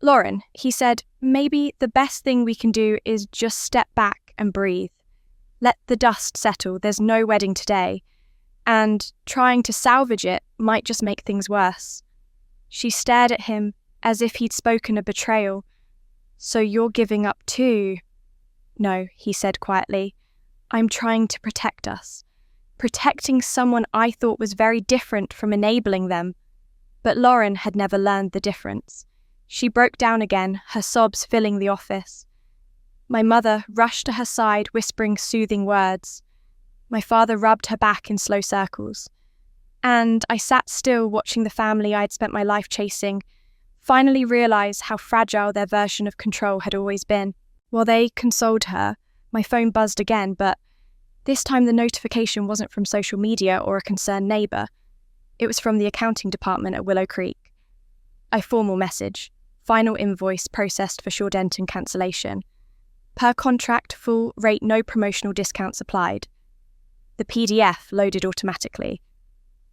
Lauren, he said, maybe the best thing we can do is just step back and breathe. Let the dust settle, there's no wedding today. And trying to salvage it might just make things worse. She stared at him as if he'd spoken a betrayal. So you're giving up too? No, he said quietly. I'm trying to protect us. Protecting someone I thought was very different from enabling them. But Lauren had never learned the difference. She broke down again, her sobs filling the office. My mother rushed to her side, whispering soothing words. My father rubbed her back in slow circles. And I sat still watching the family I'd spent my life chasing, finally realize how fragile their version of control had always been. While they consoled her, my phone buzzed again, but this time the notification wasn't from social media or a concerned neighbour. It was from the accounting department at Willow Creek. A formal message. Final invoice processed for Shaw Denton cancellation. Per contract, full rate, no promotional discounts applied. The PDF loaded automatically.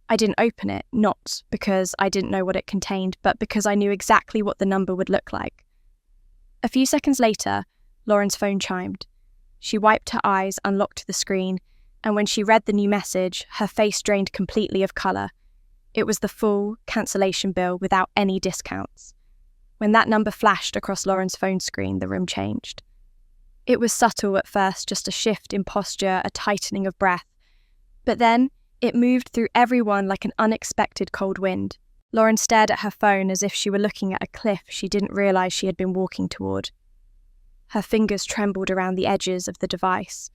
I didn't open it, not because I didn't know what it contained, but because I knew exactly what the number would look like. A few seconds later, Lauren's phone chimed. She wiped her eyes, unlocked the screen, and when she read the new message, her face drained completely of colour. It was the full cancellation bill without any discounts. When that number flashed across Lauren's phone screen, the room changed. It was subtle at first, just a shift in posture, a tightening of breath. But then, it moved through everyone like an unexpected cold wind. Lauren stared at her phone as if she were looking at a cliff she didn't realise she had been walking toward. Her fingers trembled around the edges of the device.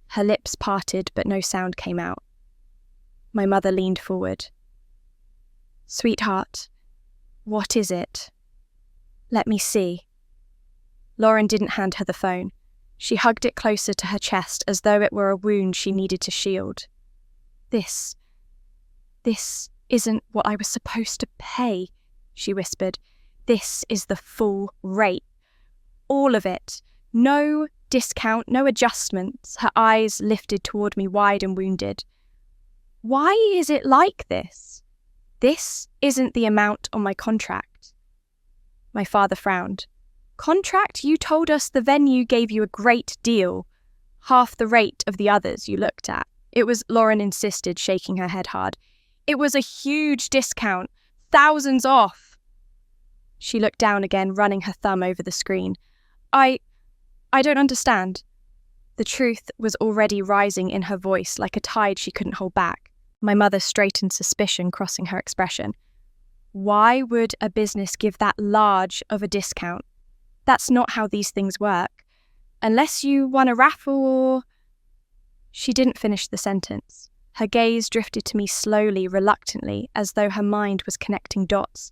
Her lips parted, but no sound came out. My mother leaned forward. Sweetheart, what is it? Let me see. Lauren didn't hand her the phone. She hugged it closer to her chest as though it were a wound she needed to shield. This isn't what I was supposed to pay, she whispered. This is the full rate. All of it. No discount, no adjustments. Her eyes lifted toward me, wide and wounded. Why is it like this? This isn't the amount on my contract. My father frowned. Contract? You told us the venue gave you a great deal. Half the rate of the others you looked at. It was, Lauren insisted, shaking her head hard. It was a huge discount. Thousands off. She looked down again, running her thumb over the screen. I don't understand. The truth was already rising in her voice like a tide she couldn't hold back. My mother straightened, suspicion crossing her expression. Why would a business give that large of a discount? That's not how these things work. Unless you won a raffle or... She didn't finish the sentence. Her gaze drifted to me slowly, reluctantly, as though her mind was connecting dots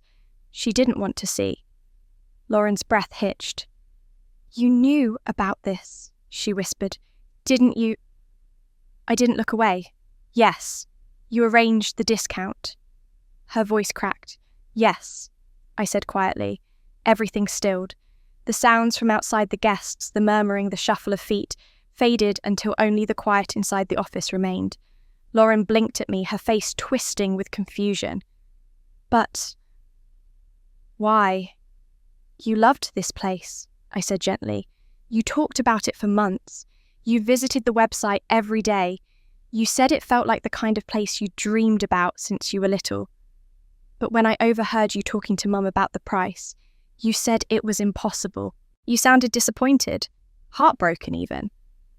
she didn't want to see. Lauren's breath hitched. You knew about this, she whispered. Didn't you? I didn't look away. Yes. You arranged the discount. Her voice cracked. Yes, I said quietly. Everything stilled. The sounds from outside the guests, the murmuring, the shuffle of feet, faded until only the quiet inside the office remained. Lauren blinked at me, her face twisting with confusion. But why? You loved this place, I said gently. You talked about it for months. You visited the website every day. You said it felt like the kind of place you dreamed about since you were little. But when I overheard you talking to Mum about the price, you said it was impossible. You sounded disappointed, heartbroken even.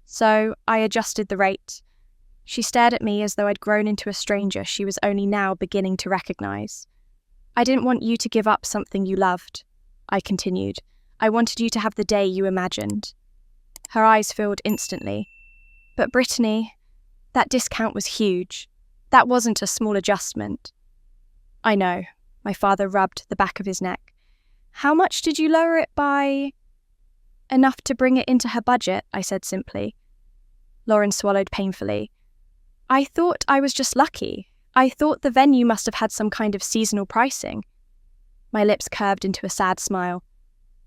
So I adjusted the rate. She stared at me as though I'd grown into a stranger she was only now beginning to recognise. I didn't want you to give up something you loved, I continued. I wanted you to have the day you imagined." Her eyes filled instantly. "But Brittany, that discount was huge. That wasn't a small adjustment." "I know." My father rubbed the back of his neck. "How much did you lower it by?" "Enough to bring it into her budget," I said simply. Lauren swallowed painfully. "I thought I was just lucky. I thought the venue must have had some kind of seasonal pricing." My lips curved into a sad smile.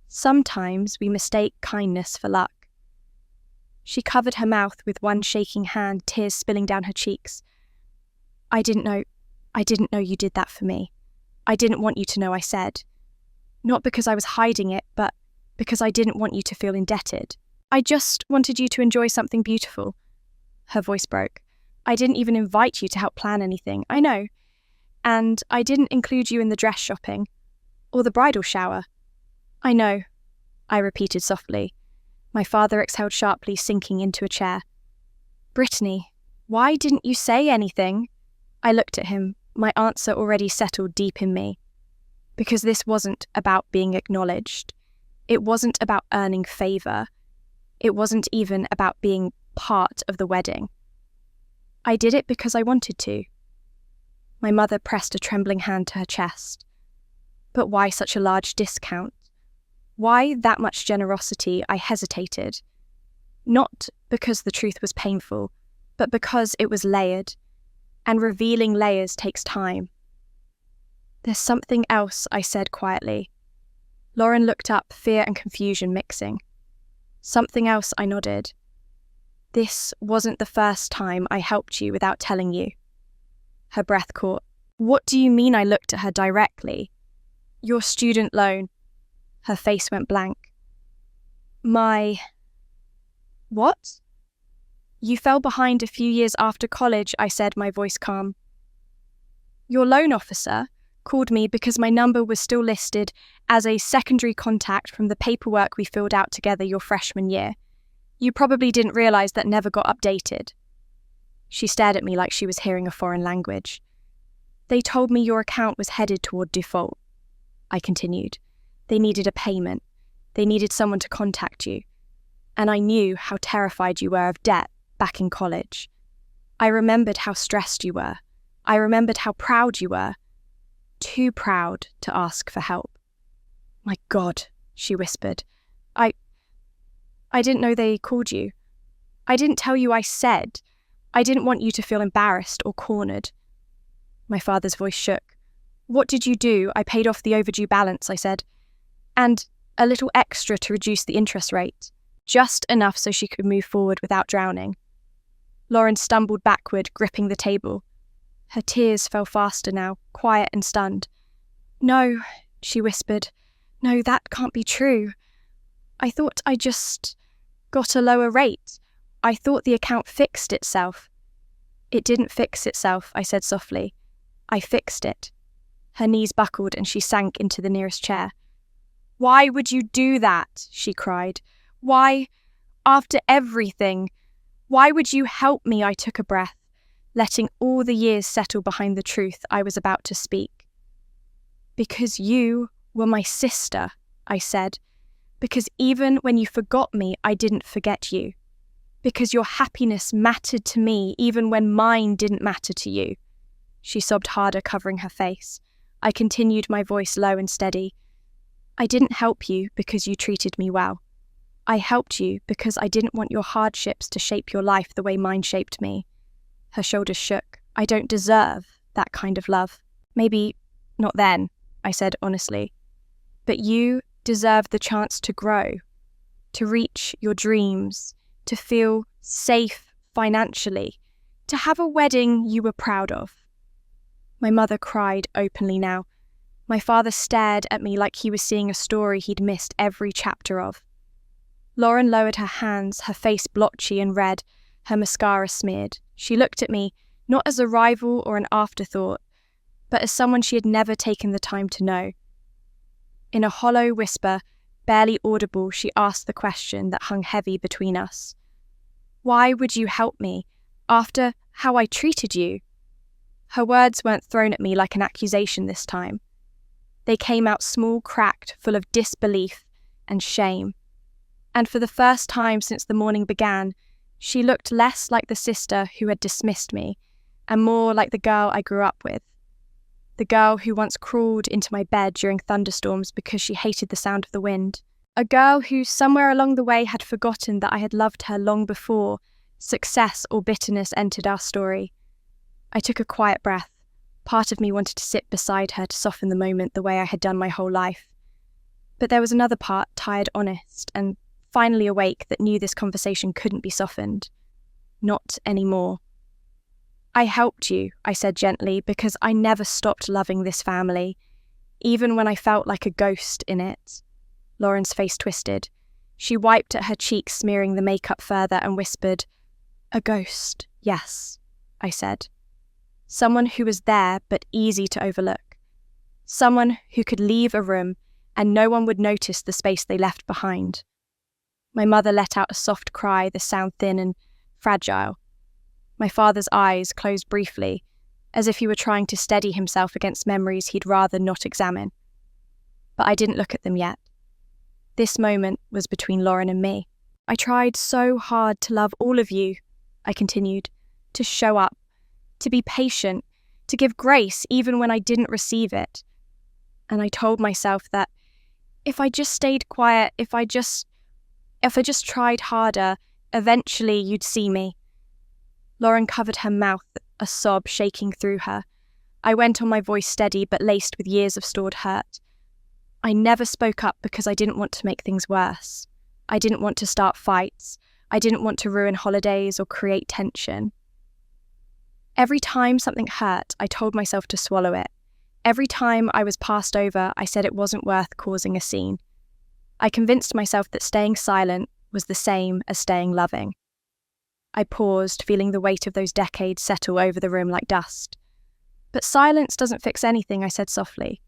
"Sometimes we mistake kindness for luck." She covered her mouth with one shaking hand, tears spilling down her cheeks. I didn't know you did that for me. I didn't want you to know," I said. "Not because I was hiding it, but because I didn't want you to feel indebted. I just wanted you to enjoy something beautiful." Her voice broke. "I didn't even invite you to help plan anything, I know. And I didn't include you in the dress shopping. Or the bridal shower." "I know," I repeated softly. My father exhaled sharply, sinking into a chair. "Brittany, why didn't you say anything?" I looked at him, my answer already settled deep in me. Because this wasn't about being acknowledged. It wasn't about earning favour. It wasn't even about being part of the wedding. I did it because I wanted to. My mother pressed a trembling hand to her chest. But why such a large discount? Why that much generosity? I hesitated. Not because the truth was painful, but because it was layered. And revealing layers takes time. "There's something else," I said quietly. Lauren looked up, fear and confusion mixing. "Something else," I nodded. "This wasn't the first time I helped you without telling you." Her breath caught. "What do you mean?" I looked at her directly. "Your student loan." Her face went blank. "My..." "What?" "You fell behind a few years after college," I said, my voice calm. "Your loan officer called me because my number was still listed as a secondary contact from the paperwork we filled out together your freshman year. You probably didn't realise that never got updated." She stared at me like she was hearing a foreign language. "They told me your account was headed toward default," I continued. "They needed a payment. They needed someone to contact you. And I knew how terrified you were of debt back in college. I remembered how stressed you were. I remembered how proud you were. Too proud to ask for help." "My God," she whispered. I didn't know they called you. I didn't tell you I said. I didn't want you to feel embarrassed or cornered." My father's voice shook. "What did you do?" "I paid off the overdue balance," I said. "And a little extra to reduce the interest rate. Just enough so she could move forward without drowning." Lauren stumbled backward, gripping the table. Her tears fell faster now, quiet and stunned. "No," she whispered. "No, that can't be true. I thought I just got a lower rate. I thought the account fixed itself." "It didn't fix itself," I said softly. "I fixed it." Her knees buckled and she sank into the nearest chair. "Why would you do that?" she cried. "Why, after everything? Why would you help me?" I took a breath, letting all the years settle behind the truth I was about to speak. "Because you were my sister," I said. "Because even when you forgot me, I didn't forget you. Because your happiness mattered to me even when mine didn't matter to you." She sobbed harder, covering her face. I continued, my voice low and steady. "I didn't help you because you treated me well. I helped you because I didn't want your hardships to shape your life the way mine shaped me." Her shoulders shook. "I don't deserve that kind of love." "Maybe not then," I said honestly. "But you deserve the chance to grow, to reach your dreams, to feel safe financially, to have a wedding you were proud of." My mother cried openly now. My father stared at me like he was seeing a story he'd missed every chapter of. Lauren lowered her hands, her face blotchy and red, her mascara smeared. She looked at me, not as a rival or an afterthought, but as someone she had never taken the time to know. In a hollow whisper, barely audible, she asked the question that hung heavy between us. "Why would you help me, after how I treated you?" Her words weren't thrown at me like an accusation this time. They came out small, cracked, full of disbelief, and shame. And for the first time since the morning began, she looked less like the sister who had dismissed me and more like the girl I grew up with. The girl who once crawled into my bed during thunderstorms because she hated the sound of the wind. A girl who somewhere along the way had forgotten that I had loved her long before success or bitterness entered our story. I took a quiet breath. Part of me wanted to sit beside her to soften the moment the way I had done my whole life. But there was another part, tired, honest, and finally awake, that knew this conversation couldn't be softened. Not anymore. I helped you, I said gently, because I never stopped loving this family, even when I felt like a ghost in it. Lauren's face twisted. She wiped at her cheeks, smearing the makeup further, and whispered, "A ghost, yes," I said. Someone who was there but easy to overlook. Someone who could leave a room and no one would notice the space they left behind. My mother let out a soft cry, the sound thin and fragile. My father's eyes closed briefly, as if he were trying to steady himself against memories he'd rather not examine. But I didn't look at them yet. This moment was between Lauren and me. I tried so hard to love all of you, I continued, to show up, to be patient, to give grace even when I didn't receive it. And I told myself that if I just stayed quiet, if I just tried harder, eventually you'd see me. Lauren covered her mouth, a sob shaking through her. I went on, my voice steady but laced with years of stored hurt. I never spoke up because I didn't want to make things worse. I didn't want to start fights. I didn't want to ruin holidays or create tension. Every time something hurt, I told myself to swallow it. Every time I was passed over, I said it wasn't worth causing a scene. I convinced myself that staying silent was the same as staying loving. I paused, feeling the weight of those decades settle over the room like dust. But silence doesn't fix anything, I said softly.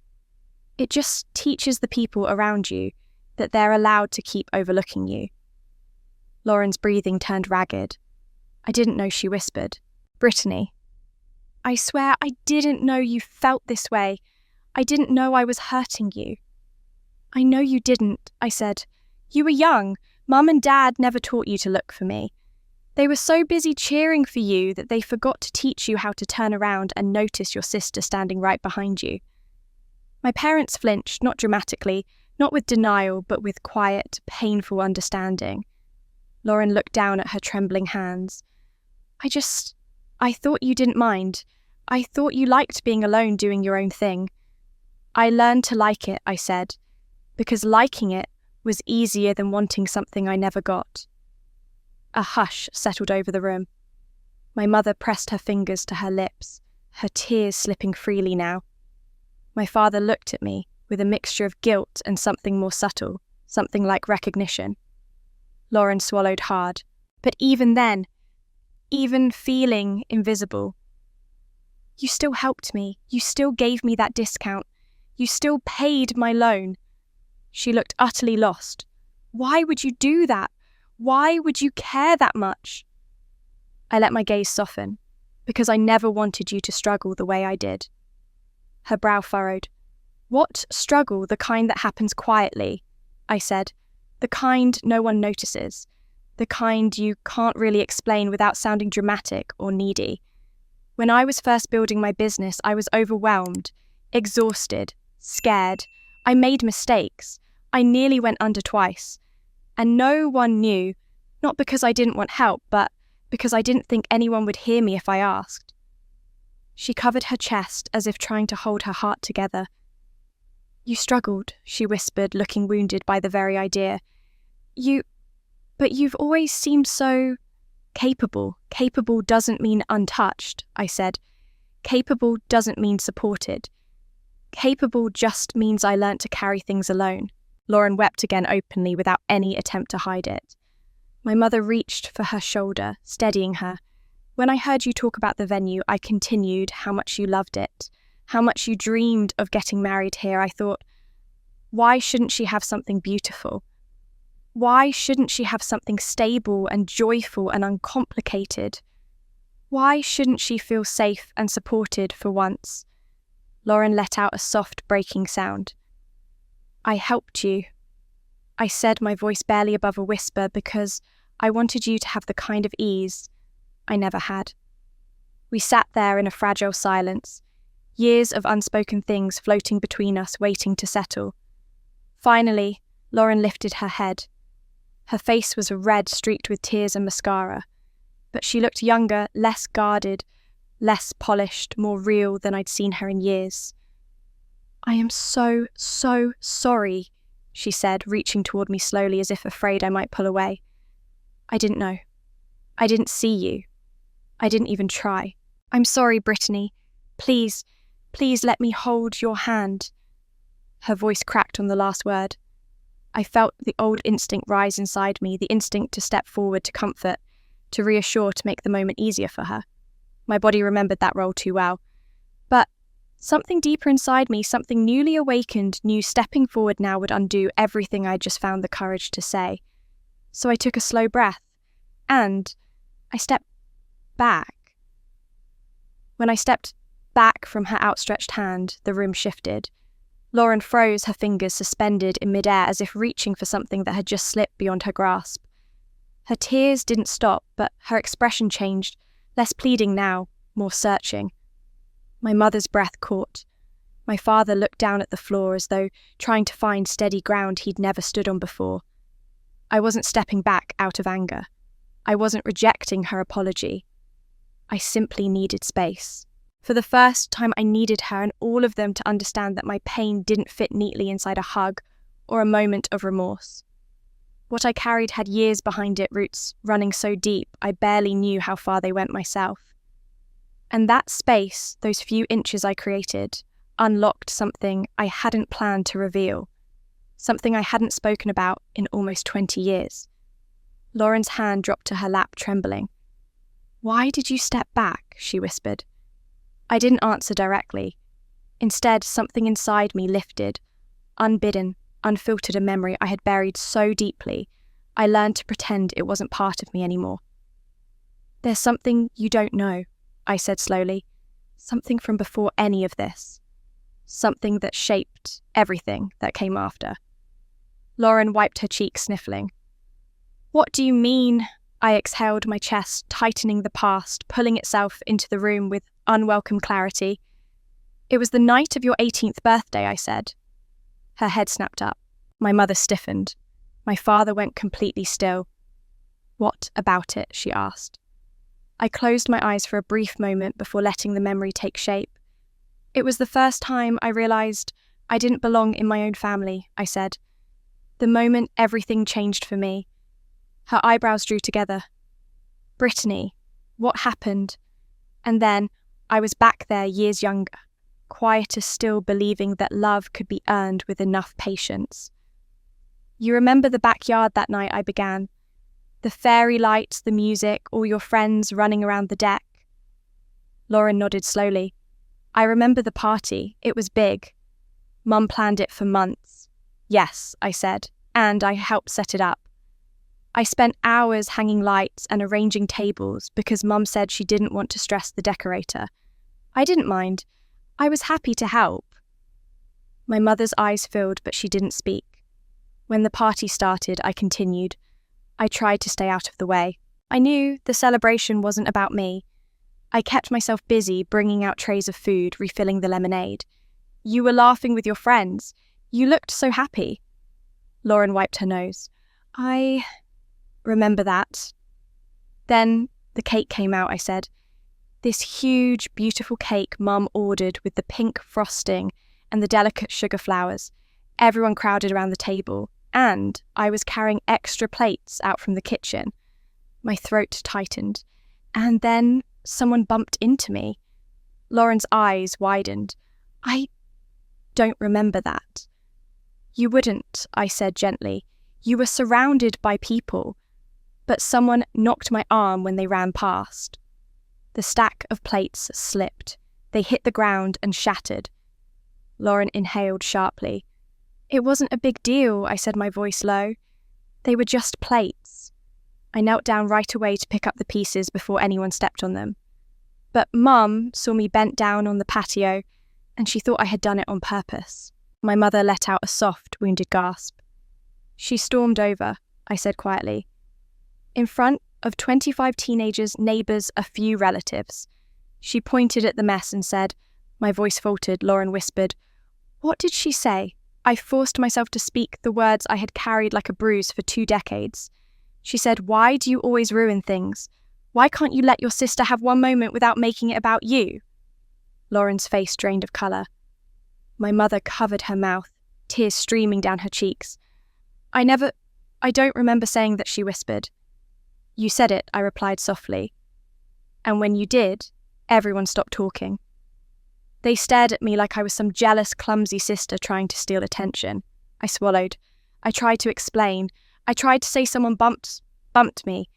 It just teaches the people around you that they're allowed to keep overlooking you. Lauren's breathing turned ragged. I didn't know she whispered. "Brittany, I swear I didn't know you felt this way. I didn't know I was hurting you." "I know you didn't," I said. "You were young. Mum and Dad never taught you to look for me. They were so busy cheering for you that they forgot to teach you how to turn around and notice your sister standing right behind you." My parents flinched, not dramatically, not with denial, but with quiet, painful understanding. Lauren looked down at her trembling hands. I thought you didn't mind. I thought you liked being alone doing your own thing. I learned to like it, I said, because liking it was easier than wanting something I never got. A hush settled over the room. My mother pressed her fingers to her lips, her tears slipping freely now. My father looked at me with a mixture of guilt and something more subtle, something like recognition. Lauren swallowed hard. But even then, even feeling invisible, "You still helped me. You still gave me that discount. You still paid my loan." She looked utterly lost. "Why would you do that? Why would you care that much?" I let my gaze soften, because I never wanted you to struggle the way I did. Her brow furrowed. "What struggle? The kind that happens quietly," I said. "The kind no one notices. The kind you can't really explain without sounding dramatic or needy. When I was first building my business, I was overwhelmed, exhausted, scared. I made mistakes. I nearly went under twice. And no one knew, not because I didn't want help, but because I didn't think anyone would hear me if I asked." She covered her chest as if trying to hold her heart together. "You struggled," she whispered, looking wounded by the very idea. But you've always seemed so capable." "Capable doesn't mean untouched," I said. "Capable doesn't mean supported. Capable just means I learnt to carry things alone." Lauren wept again openly without any attempt to hide it. My mother reached for her shoulder, steadying her. "When I heard you talk about the venue, I continued how much you loved it, how much you dreamed of getting married here. I thought, why shouldn't she have something beautiful? Why shouldn't she have something stable and joyful and uncomplicated? Why shouldn't she feel safe and supported for once?" Lauren let out a soft, breaking sound. "I helped you. I said, my voice barely above a whisper, because I wanted you to have the kind of ease I never had. We sat there in a fragile silence, years of unspoken things floating between us, waiting to settle. Finally, Lauren lifted her head. Her face was red, streaked with tears and mascara, but she looked younger, less guarded, less polished, more real than I'd seen her in years. "I am so sorry," she said, reaching toward me slowly as if afraid I might pull away. "I didn't know. I didn't see you. I didn't even try. I'm sorry, Brittany. Please let me hold your hand." Her voice cracked on the last word. I felt the old instinct rise inside me, the instinct to step forward, to comfort, to reassure, to make the moment easier for her. My body remembered that role too well. But something deeper inside me, something newly awakened, knew stepping forward now would undo everything I'd just found the courage to say. So I took a slow breath, and I stepped back. When I stepped back from her outstretched hand, the room shifted. Lauren froze, her fingers suspended in midair as if reaching for something that had just slipped beyond her grasp. Her tears didn't stop, but her expression changed, less pleading now, more searching. My mother's breath caught. My father looked down at the floor as though trying to find steady ground he'd never stood on before. I wasn't stepping back out of anger. I wasn't rejecting her apology. I simply needed space. For the first time, I needed her and all of them to understand that my pain didn't fit neatly inside a hug or a moment of remorse. What I carried had years behind it, roots running so deep I barely knew how far they went myself. And that space, those few inches I created, unlocked something I hadn't planned to reveal, something I hadn't spoken about in almost 20 years. Lauren's hand dropped to her lap, trembling. "Why did you step back?" she whispered. I didn't answer directly. Instead, something inside me lifted, unbidden, unfiltered, a memory I had buried so deeply, I learned to pretend it wasn't part of me anymore. "There's something you don't know," I said slowly. "Something from before any of this. Something that shaped everything that came after." Lauren wiped her cheek, sniffling. "What do you mean?" I exhaled, my chest tightening, the past pulling itself into the room with unwelcome clarity. "It was the night of your 18th birthday, I said." Her head snapped up. My mother stiffened. My father went completely still. "What about it?" she asked. I closed my eyes for a brief moment before letting the memory take shape. "It was the first time I realized I didn't belong in my own family," I said. "The moment everything changed for me." Her eyebrows drew together. "Brittany, what happened?" And then I was back there, years younger, quieter still, believing that love could be earned with enough patience. "You remember the backyard that night?" I began. "The fairy lights, the music, all your friends running around the deck?" Lauren nodded slowly. "I remember the party. It was big. Mum planned it for months." "Yes," I said, "and I helped set it up. I spent hours hanging lights and arranging tables because Mum said she didn't want to stress the decorator. I didn't mind. I was happy to help." My mother's eyes filled, but she didn't speak. When the party started, I continued. I tried to stay out of the way. I knew the celebration wasn't about me. I kept myself busy bringing out trays of food, refilling the lemonade. "You were laughing with your friends. You looked so happy." Lauren wiped her nose. "I remember that." "Then the cake came out," I said. "This huge, beautiful cake Mum ordered with the pink frosting and the delicate sugar flowers. Everyone crowded around the table, and I was carrying extra plates out from the kitchen." My throat tightened. "And then someone bumped into me." Lauren's eyes widened. "I don't remember that." "You wouldn't," I said gently. "You were surrounded by people. But someone knocked my arm when they ran past." The stack of plates slipped. They hit the ground and shattered. Lauren inhaled sharply. "It wasn't a big deal," I said, my voice low. "They were just plates." I knelt down right away to pick up the pieces before anyone stepped on them. But Mum saw me bent down on the patio, and she thought I had done it on purpose. My mother let out a soft, wounded gasp. She stormed over, I said quietly. In front of 25 teenagers, neighbours, a few relatives. She pointed at the mess and said, my voice faltered, Lauren whispered, what did she say? I forced myself to speak the words I had carried like a bruise for 2 decades. She said, why do you always ruin things? Why can't you let your sister have one moment without making it about you? Lauren's face drained of colour. My mother covered her mouth, tears streaming down her cheeks. I don't remember saying that, she whispered. You said it, I replied softly. And when you did, everyone stopped talking. They stared at me like I was some jealous, clumsy sister trying to steal attention. I swallowed. I tried to explain. I tried to say someone bumped me.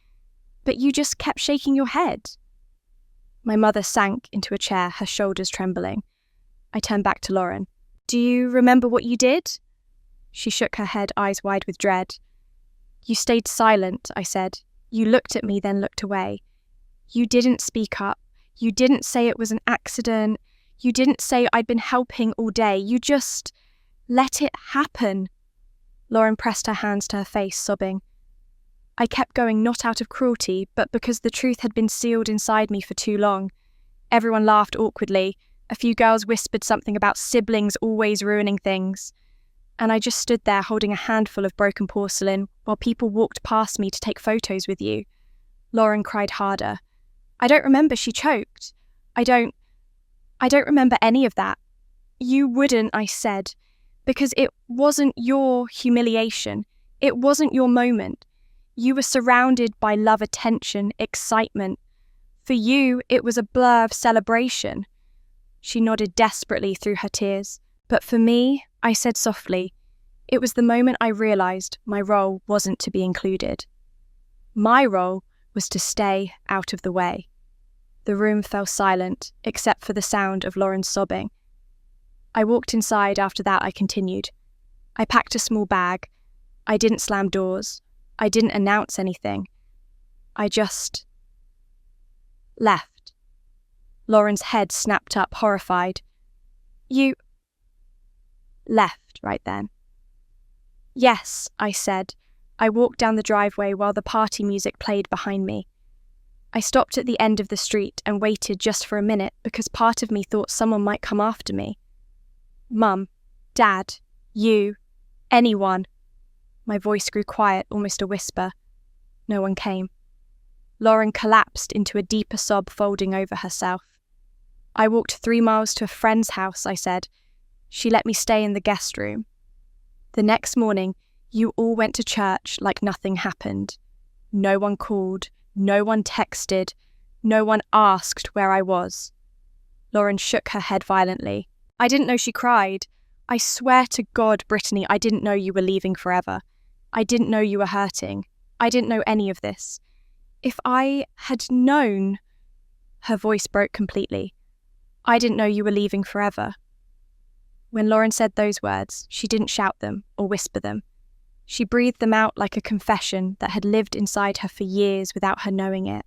But you just kept shaking your head. My mother sank into a chair, her shoulders trembling. I turned back to Lauren. Do you remember what you did? She shook her head, eyes wide with dread. You stayed silent, I said. You looked at me, then looked away. You didn't speak up. You didn't say it was an accident. You didn't say I'd been helping all day. You just let it happen. Lauren pressed her hands to her face, sobbing. I kept going, not out of cruelty, but because the truth had been sealed inside me for too long. Everyone laughed awkwardly. A few girls whispered something about siblings always ruining things. And I just stood there holding a handful of broken porcelain while people walked past me to take photos with you. Lauren cried harder. I don't remember, she choked. I don't remember any of that. You wouldn't, I said, because it wasn't your humiliation. It wasn't your moment. You were surrounded by love, attention, excitement. For you, it was a blur of celebration. She nodded desperately through her tears. But for me, I said softly, it was the moment I realised my role wasn't to be included. My role was to stay out of the way. The room fell silent, except for the sound of Lauren's sobbing. I walked inside. After that, I continued. I packed a small bag. I didn't slam doors. I didn't announce anything. I just left. Lauren's head snapped up, horrified. You left right then? Yes, I said. I walked down the driveway while the party music played behind me. I stopped at the end of the street and waited just for a minute because part of me thought someone might come after me. Mum, Dad, you, anyone. My voice grew quiet, almost a whisper. No one came. Lauren collapsed into a deeper sob, folding over herself. I walked 3 miles to a friend's house, I said. She let me stay in the guest room. The next morning, you all went to church like nothing happened. No one called, no one texted, no one asked where I was. Lauren shook her head violently. I didn't know she cried. I swear to God, Brittany, I didn't know you were leaving forever. I didn't know you were hurting. I didn't know any of this. If I had known... Her voice broke completely. I didn't know you were leaving forever. When Lauren said those words, she didn't shout them or whisper them. She breathed them out like a confession that had lived inside her for years without her knowing it.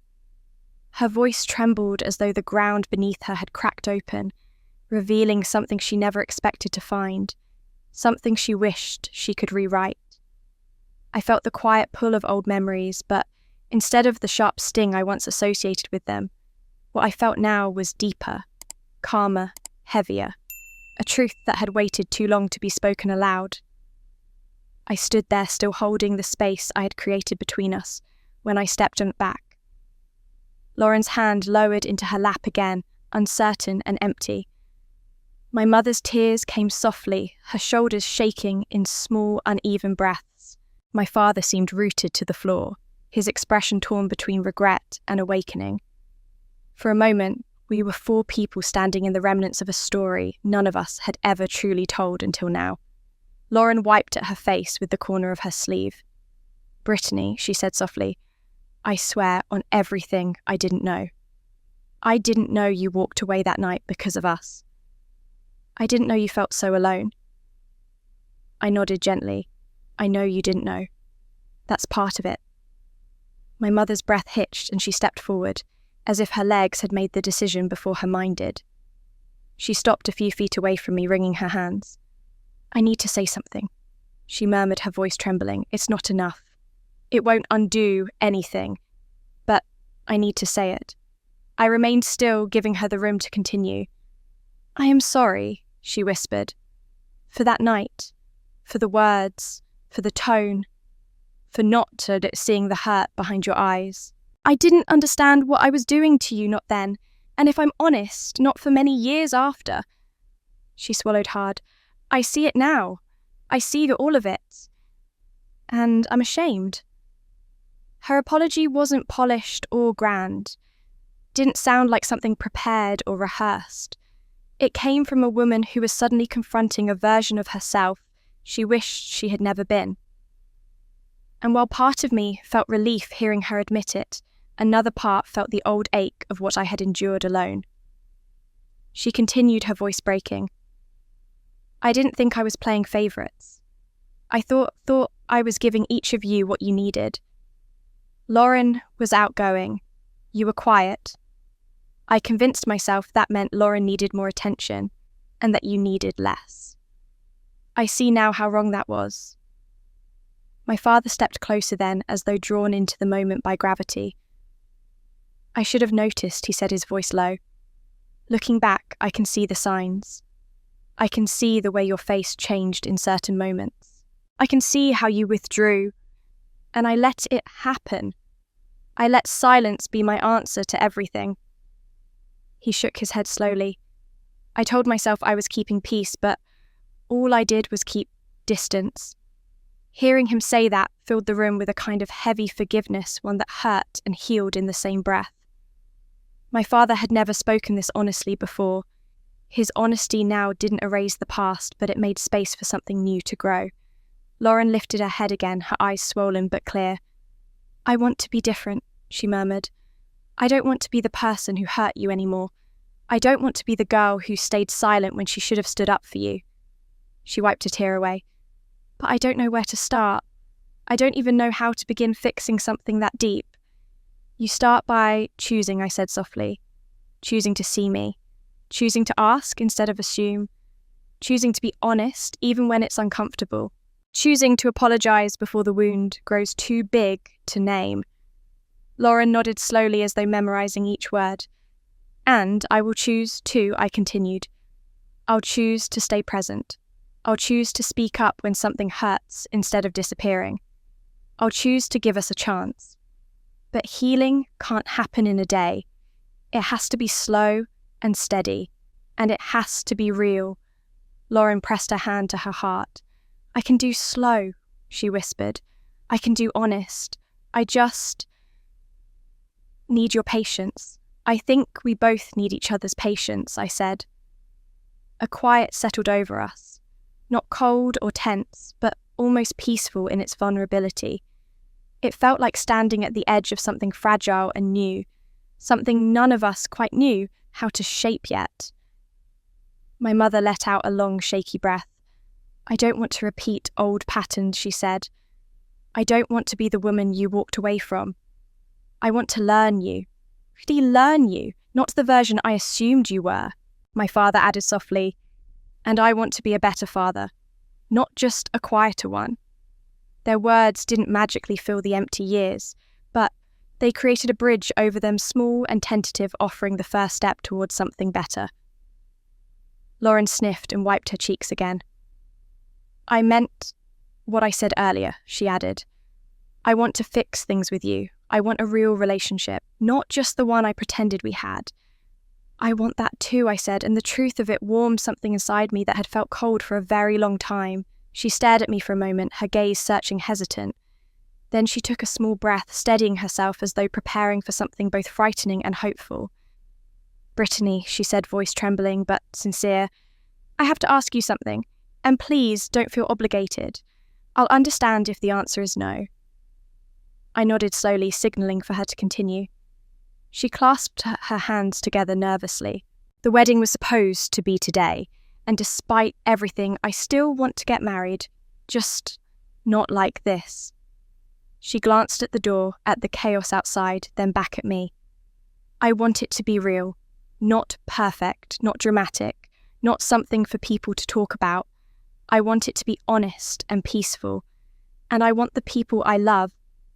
Her voice trembled as though the ground beneath her had cracked open, revealing something she never expected to find, something she wished she could rewrite. I felt the quiet pull of old memories, but instead of the sharp sting I once associated with them, what I felt now was deeper, calmer, heavier, a truth that had waited too long to be spoken aloud. I stood there still holding the space I had created between us when I stepped back. Lauren's hand lowered into her lap again, uncertain and empty. My mother's tears came softly, her shoulders shaking in small, uneven breaths. My father seemed rooted to the floor, his expression torn between regret and awakening. For a moment, we were 4 people standing in the remnants of a story none of us had ever truly told until now. Lauren wiped at her face with the corner of her sleeve. Brittany, she said softly, I swear on everything I didn't know. I didn't know you walked away that night because of us. I didn't know you felt so alone. I nodded gently. I know you didn't know. That's part of it. My mother's breath hitched and she stepped forward, as if her legs had made the decision before her mind did. She stopped a few feet away from me, wringing her hands. I need to say something. she murmured, her voice trembling. It's not enough. It won't undo anything. But I need to say it. I remained still, giving her the room to continue. I am sorry, she whispered. For that night. For the words. For the tone. For not seeing the hurt behind your eyes. I didn't understand what I was doing to you, not then. And if I'm honest, not for many years after. She swallowed hard. I see it now. I see all of it. And I'm ashamed. Her apology wasn't polished or grand. Didn't sound like something prepared or rehearsed. It came from a woman who was suddenly confronting a version of herself she wished she had never been. And while part of me felt relief hearing her admit it, another part felt the old ache of what I had endured alone. She continued, her voice breaking. I didn't think I was playing favourites. I thought I was giving each of you what you needed. Lauren was outgoing. You were quiet. I convinced myself that meant Lauren needed more attention and that you needed less. I see now how wrong that was. My father stepped closer then, as though drawn into the moment by gravity. I should have noticed, he said, his voice low. Looking back, I can see the signs. I can see the way your face changed in certain moments. I can see how you withdrew, and I let it happen. I let silence be my answer to everything. He shook his head slowly. I told myself I was keeping peace, but all I did was keep distance. Hearing him say that filled the room with a kind of heavy forgiveness, one that hurt and healed in the same breath. My father had never spoken this honestly before. His honesty now didn't erase the past, but it made space for something new to grow. Lauren lifted her head again, her eyes swollen but clear. I want to be different, she murmured. I don't want to be the person who hurt you anymore. I don't want to be the girl who stayed silent when she should have stood up for you. She wiped a tear away. But I don't know where to start. I don't even know how to begin fixing something that deep. You start by choosing, I said softly. Choosing to see me. Choosing to ask instead of assume. Choosing to be honest even when it's uncomfortable. Choosing to apologize before the wound grows too big to name. Lauren nodded slowly as though memorizing each word. And I will choose too, I continued. I'll choose to stay present. I'll choose to speak up when something hurts instead of disappearing. I'll choose to give us a chance. But healing can't happen in a day. It has to be slow and steady, and it has to be real. Lauren pressed her hand to her heart. I can do slow, she whispered. I can do honest. I just need your patience. I think we both need each other's patience, I said. A quiet settled over us. Not cold or tense, but almost peaceful in its vulnerability. It felt like standing at the edge of something fragile and new, something none of us quite knew how to shape yet. My mother let out a long, shaky breath. I don't want to repeat old patterns, she said. I don't want to be the woman you walked away from. I want to learn you. Really learn you, not the version I assumed you were, my father added softly. And I want to be a better father, not just a quieter one. Their words didn't magically fill the empty years, but they created a bridge over them, small and tentative, offering the first step towards something better. Lauren sniffed and wiped her cheeks again. I meant what I said earlier, she added. I want to fix things with you. I want a real relationship, not just the one I pretended we had. I want that too, I said, and the truth of it warmed something inside me that had felt cold for a very long time. She stared at me for a moment, her gaze searching, hesitant. Then she took a small breath, steadying herself as though preparing for something both frightening and hopeful. Brittany, she said, voice trembling but sincere, I have to ask you something, and please don't feel obligated. I'll understand if the answer is no. I nodded slowly, signalling for her to continue. She clasped her hands together nervously. The wedding was supposed to be today, and despite everything, I still want to get married, just not like this. She glanced at the door, at the chaos outside, then back at me. I want it to be real, not perfect, not dramatic, not something for people to talk about. I want it to be honest and peaceful, and I want the people I love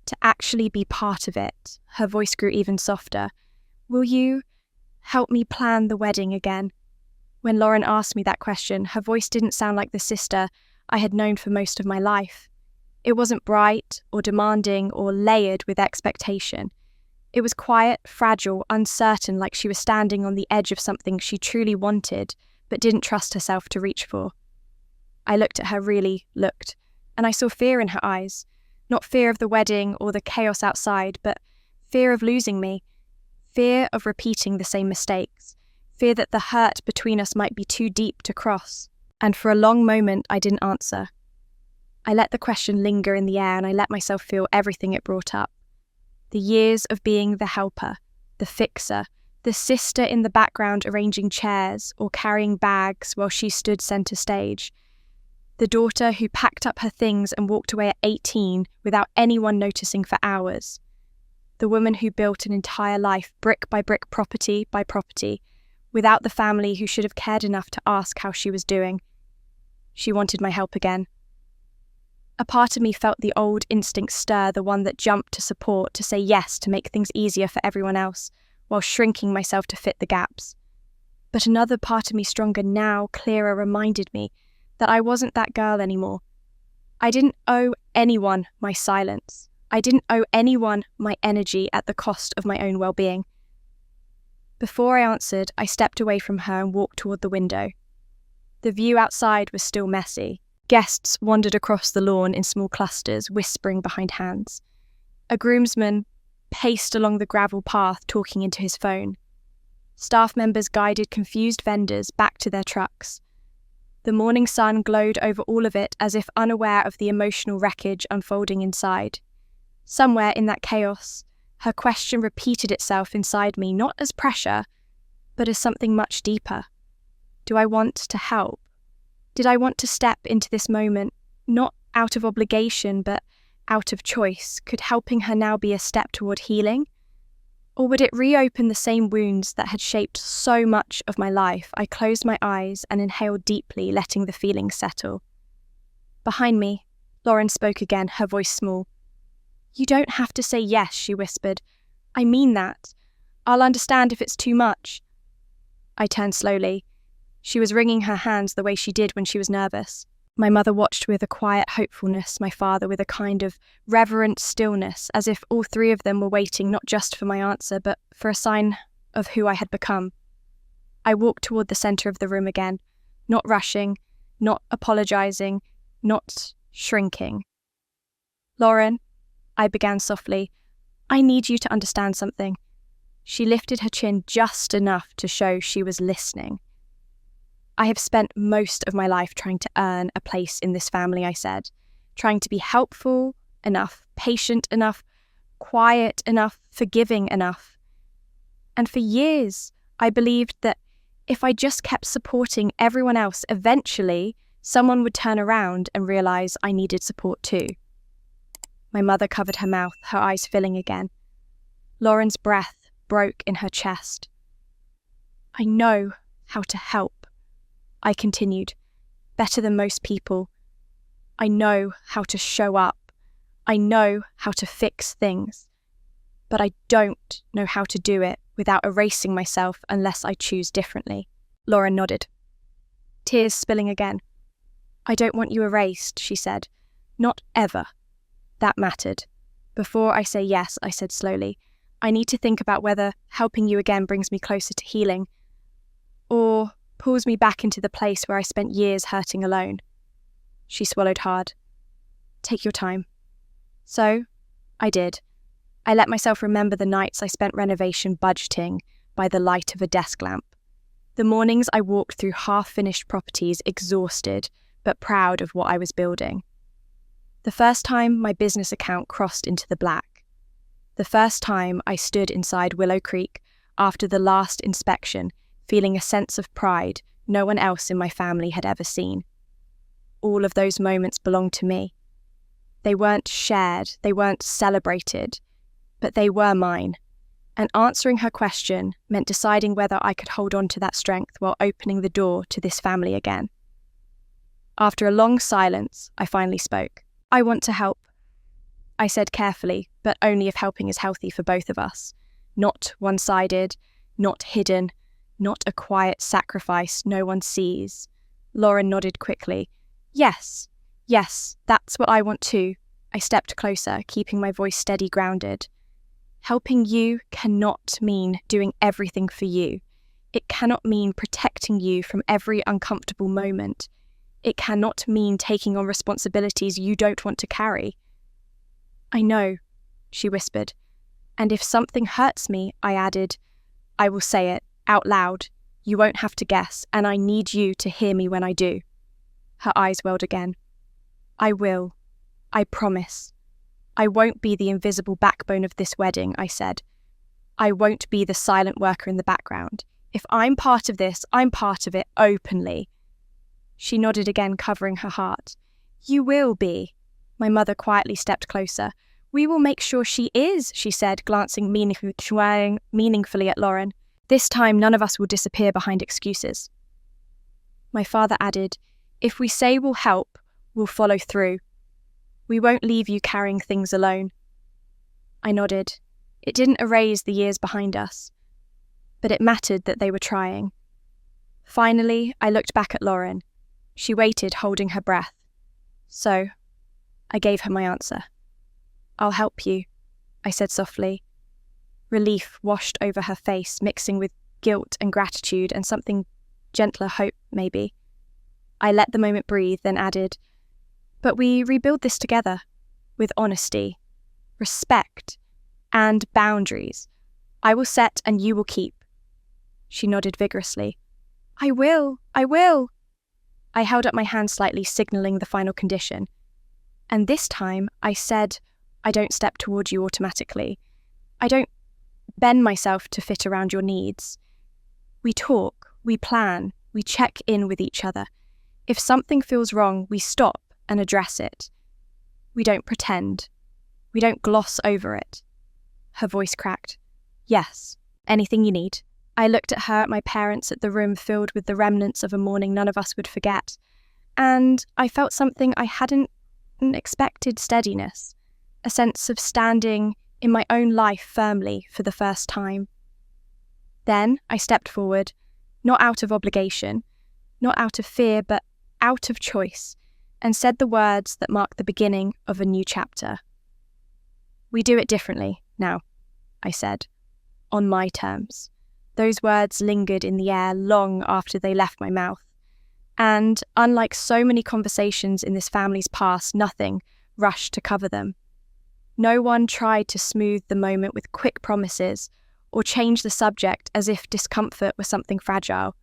to actually be part of it. Her voice grew even softer. Will you help me plan the wedding again? When Lauren asked me that question, her voice didn't sound like the sister I had known for most of my life. It wasn't bright or demanding or layered with expectation. It was quiet, fragile, uncertain, like she was standing on the edge of something she truly wanted but didn't trust herself to reach for. I looked at her, really looked, and I saw fear in her eyes. Not fear of the wedding or the chaos outside, but fear of losing me, fear of repeating the same mistakes, fear that the hurt between us might be too deep to cross. And for a long moment, I didn't answer. I let the question linger in the air, and I let myself feel everything it brought up. The years of being the helper, the fixer, the sister in the background arranging chairs or carrying bags while she stood centre stage. The daughter who packed up her things and walked away at 18 without anyone noticing for hours. The woman who built an entire life, brick by brick, property by property, without the family who should have cared enough to ask how she was doing. She wanted my help again. A part of me felt the old instinct stir, the one that jumped to support, to say yes, to make things easier for everyone else, while shrinking myself to fit the gaps. But another part of me, stronger now, clearer, reminded me that I wasn't that girl anymore. I didn't owe anyone my silence. I didn't owe anyone my energy at the cost of my own well-being. Before I answered, I stepped away from her and walked toward the window. The view outside was still messy. Guests wandered across the lawn in small clusters, whispering behind hands. A groomsman paced along the gravel path, talking into his phone. Staff members guided confused vendors back to their trucks. The morning sun glowed over all of it, as if unaware of the emotional wreckage unfolding inside. Somewhere in that chaos, her question repeated itself inside me, not as pressure, but as something much deeper. Do I want to help? Did I want to step into this moment, not out of obligation, but out of choice? Could helping her now be a step toward healing? Or would it reopen the same wounds that had shaped so much of my life? I closed my eyes and inhaled deeply, letting the feelings settle. Behind me, Lauren spoke again, her voice small. You don't have to say yes, she whispered. I mean that. I'll understand if it's too much. I turned slowly. She was wringing her hands the way she did when she was nervous. My mother watched with a quiet hopefulness, my father with a kind of reverent stillness, as if all three of them were waiting not just for my answer, but for a sign of who I had become. I walked toward the centre of the room again, not rushing, not apologising, not shrinking. Lauren, I began softly, I need you to understand something. She lifted her chin just enough to show she was listening. I have spent most of my life trying to earn a place in this family, I said, trying to be helpful enough, patient enough, quiet enough, forgiving enough. And for years, I believed that if I just kept supporting everyone else, eventually someone would turn around and realise I needed support too. My mother covered her mouth, her eyes filling again. Lauren's breath broke in her chest. I know how to help, I continued, better than most people. I know how to show up. I know how to fix things. But I don't know how to do it without erasing myself unless I choose differently. Lauren nodded. Tears spilling again. I don't want you erased, she said. Not ever. That mattered. Before I say yes, I said slowly, I need to think about whether helping you again brings me closer to healing, or pulls me back into the place where I spent years hurting alone. She swallowed hard. Take your time. So, I did. I let myself remember the nights I spent renovation budgeting by the light of a desk lamp. The mornings I walked through half-finished properties, exhausted, but proud of what I was building. The first time my business account crossed into the black. The first time I stood inside Willow Creek after the last inspection, feeling a sense of pride no one else in my family had ever seen. All of those moments belonged to me. They weren't shared, they weren't celebrated, but they were mine. And answering her question meant deciding whether I could hold on to that strength while opening the door to this family again. After a long silence, I finally spoke. I want to help, I said carefully, but only if helping is healthy for both of us. Not one-sided, not hidden, not a quiet sacrifice no one sees. Lauren nodded quickly. Yes, that's what I want too. I stepped closer, keeping my voice steady, grounded. Helping you cannot mean doing everything for you. It cannot mean protecting you from every uncomfortable moment. It cannot mean taking on responsibilities you don't want to carry. I know, she whispered. And if something hurts me, I added, I will say it, out loud. You won't have to guess, and I need you to hear me when I do. Her eyes welled again. I will. I promise. I won't be the invisible backbone of this wedding, I said. I won't be the silent worker in the background. If I'm part of this, I'm part of it openly. She nodded again, covering her heart. You will be. My mother quietly stepped closer. We will make sure she is, she said, glancing meaningfully at Lauren. This time, none of us will disappear behind excuses. My father added, if we say we'll help, we'll follow through. We won't leave you carrying things alone. I nodded. It didn't erase the years behind us, but it mattered that they were trying. Finally, I looked back at Lauren. She waited, holding her breath. So, I gave her my answer. I'll help you, I said softly. Relief washed over her face, mixing with guilt and gratitude and something gentler hope, maybe. I let the moment breathe, then added, but we rebuild this together, with honesty, respect, and boundaries. I will set and you will keep. She nodded vigorously. I will. I held up my hand slightly, signalling the final condition. And this time, I said, I don't step toward you automatically. I don't bend myself to fit around your needs. We talk, we plan, we check in with each other. If something feels wrong, we stop and address it. We don't pretend. We don't gloss over it. Her voice cracked. Yes, anything you need. I looked at her, at my parents, at the room filled with the remnants of a morning none of us would forget, and I felt something I hadn't expected: steadiness, a sense of standing in my own life firmly for the first time. Then I stepped forward, not out of obligation, not out of fear, but out of choice, and said the words that marked the beginning of a new chapter. We do it differently now, I said, on my terms. Those words lingered in the air long after they left my mouth. And, unlike so many conversations in this family's past, nothing rushed to cover them. No one tried to smooth the moment with quick promises or change the subject as if discomfort was something fragile.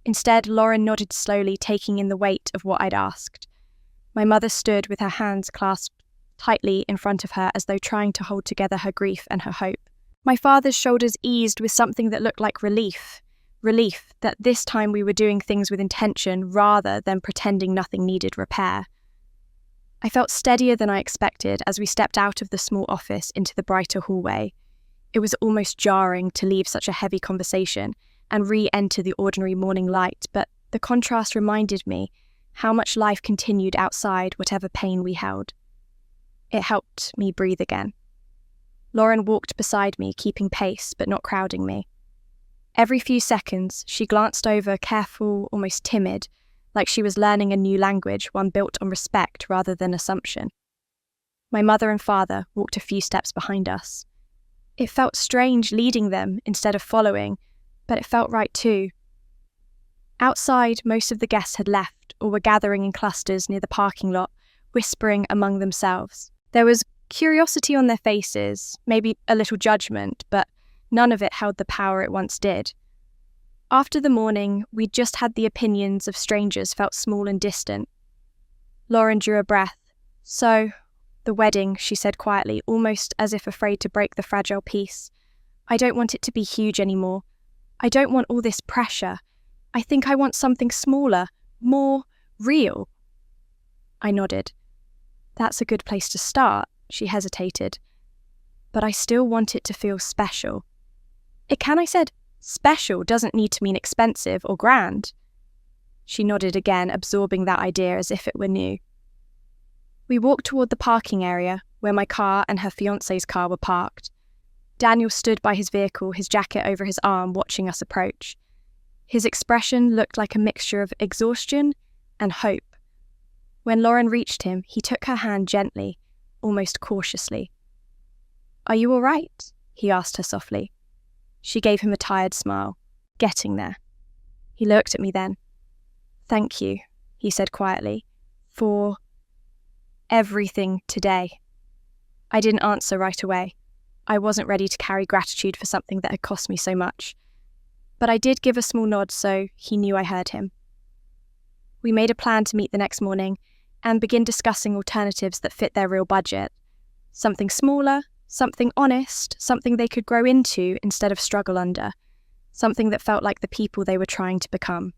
Instead, Lauren nodded slowly, taking in the weight of what I'd asked. My mother stood with her hands clasped tightly in front of her as though trying to hold together her grief and her hope. My father's shoulders eased with something that looked like relief that this time we were doing things with intention rather than pretending nothing needed repair. I felt steadier than I expected as we stepped out of the small office into the brighter hallway. It was almost jarring to leave such a heavy conversation and re-enter the ordinary morning light, but the contrast reminded me how much life continued outside whatever pain we held. It helped me breathe again. Lauren walked beside me, keeping pace but not crowding me. Every few seconds, she glanced over, careful, almost timid, like she was learning a new language, one built on respect rather than assumption. My mother and father walked a few steps behind us. It felt strange leading them instead of following, but it felt right too. Outside, most of the guests had left or were gathering in clusters near the parking lot, whispering among themselves. There was curiosity on their faces, maybe a little judgment, but none of it held the power it once did. After the morning, we'd just had the opinions of strangers felt small and distant. Lauren drew a breath. So, the wedding, she said quietly, almost as if afraid to break the fragile peace. I don't want it to be huge anymore. I don't want all this pressure. I think I want something smaller, more real. I nodded. That's a good place to start. She hesitated. But I still want it to feel special. It can, I said. Special doesn't need to mean expensive or grand. She nodded again, absorbing that idea as if it were new. We walked toward the parking area, where my car and her fiancé's car were parked. Daniel stood by his vehicle, his jacket over his arm, watching us approach. His expression looked like a mixture of exhaustion and hope. When Lauren reached him, he took her hand gently, almost cautiously. "Are you all right?" he asked her softly. She gave him a tired smile. "Getting there." He looked at me then. "Thank you," he said quietly, "for everything today." I didn't answer right away. I wasn't ready to carry gratitude for something that had cost me so much. But I did give a small nod so he knew I heard him. We made a plan to meet the next morning and begin discussing alternatives that fit their real budget. Something smaller, something honest, something they could grow into instead of struggle under. Something that felt like the people they were trying to become.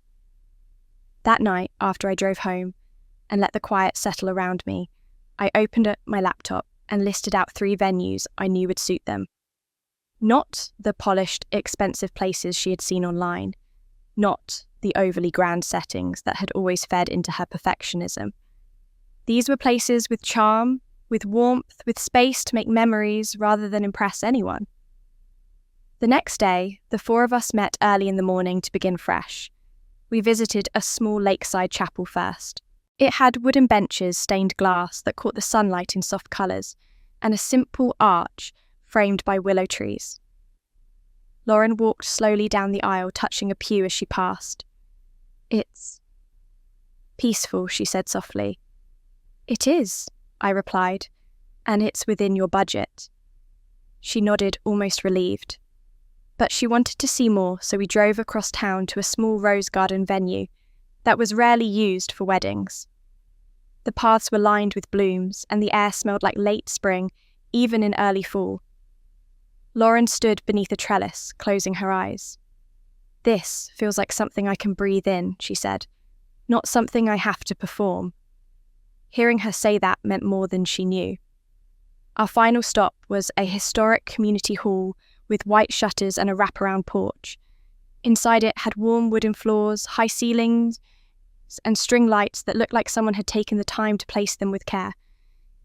That night, after I drove home and let the quiet settle around me, I opened up my laptop and listed out 3 venues I knew would suit them. Not the polished, expensive places she had seen online. Not the overly grand settings that had always fed into her perfectionism. These were places with charm, with warmth, with space to make memories rather than impress anyone. The next day, the 4 of us met early in the morning to begin fresh. We visited a small lakeside chapel first. It had wooden benches, stained glass that caught the sunlight in soft colours, and a simple arch framed by willow trees. Lauren walked slowly down the aisle, touching a pew as she passed. "It's peaceful," she said softly. "It is," I replied, "and it's within your budget." She nodded, almost relieved. But she wanted to see more, so we drove across town to a small rose garden venue that was rarely used for weddings. The paths were lined with blooms, and the air smelled like late spring, even in early fall. Lauren stood beneath a trellis, closing her eyes. "This feels like something I can breathe in," she said, "not something I have to perform." Hearing her say that meant more than she knew. Our final stop was a historic community hall with white shutters and a wraparound porch. Inside it had warm wooden floors, high ceilings, and string lights that looked like someone had taken the time to place them with care.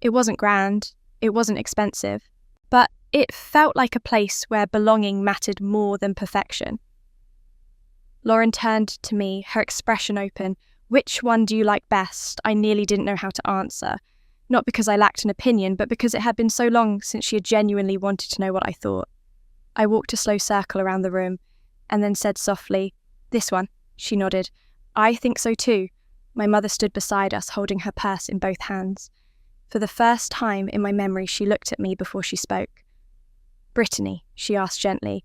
It wasn't grand, it wasn't expensive, but it felt like a place where belonging mattered more than perfection. Lauren turned to me, her expression open. "Which one do you like best?" I nearly didn't know how to answer, not because I lacked an opinion, but because it had been so long since she had genuinely wanted to know what I thought. I walked a slow circle around the room, and then said softly, "This one." She nodded. "I think so too." My mother stood beside us, holding her purse in both hands. For the first time in my memory, she looked at me before she spoke. "Brittany," she asked gently,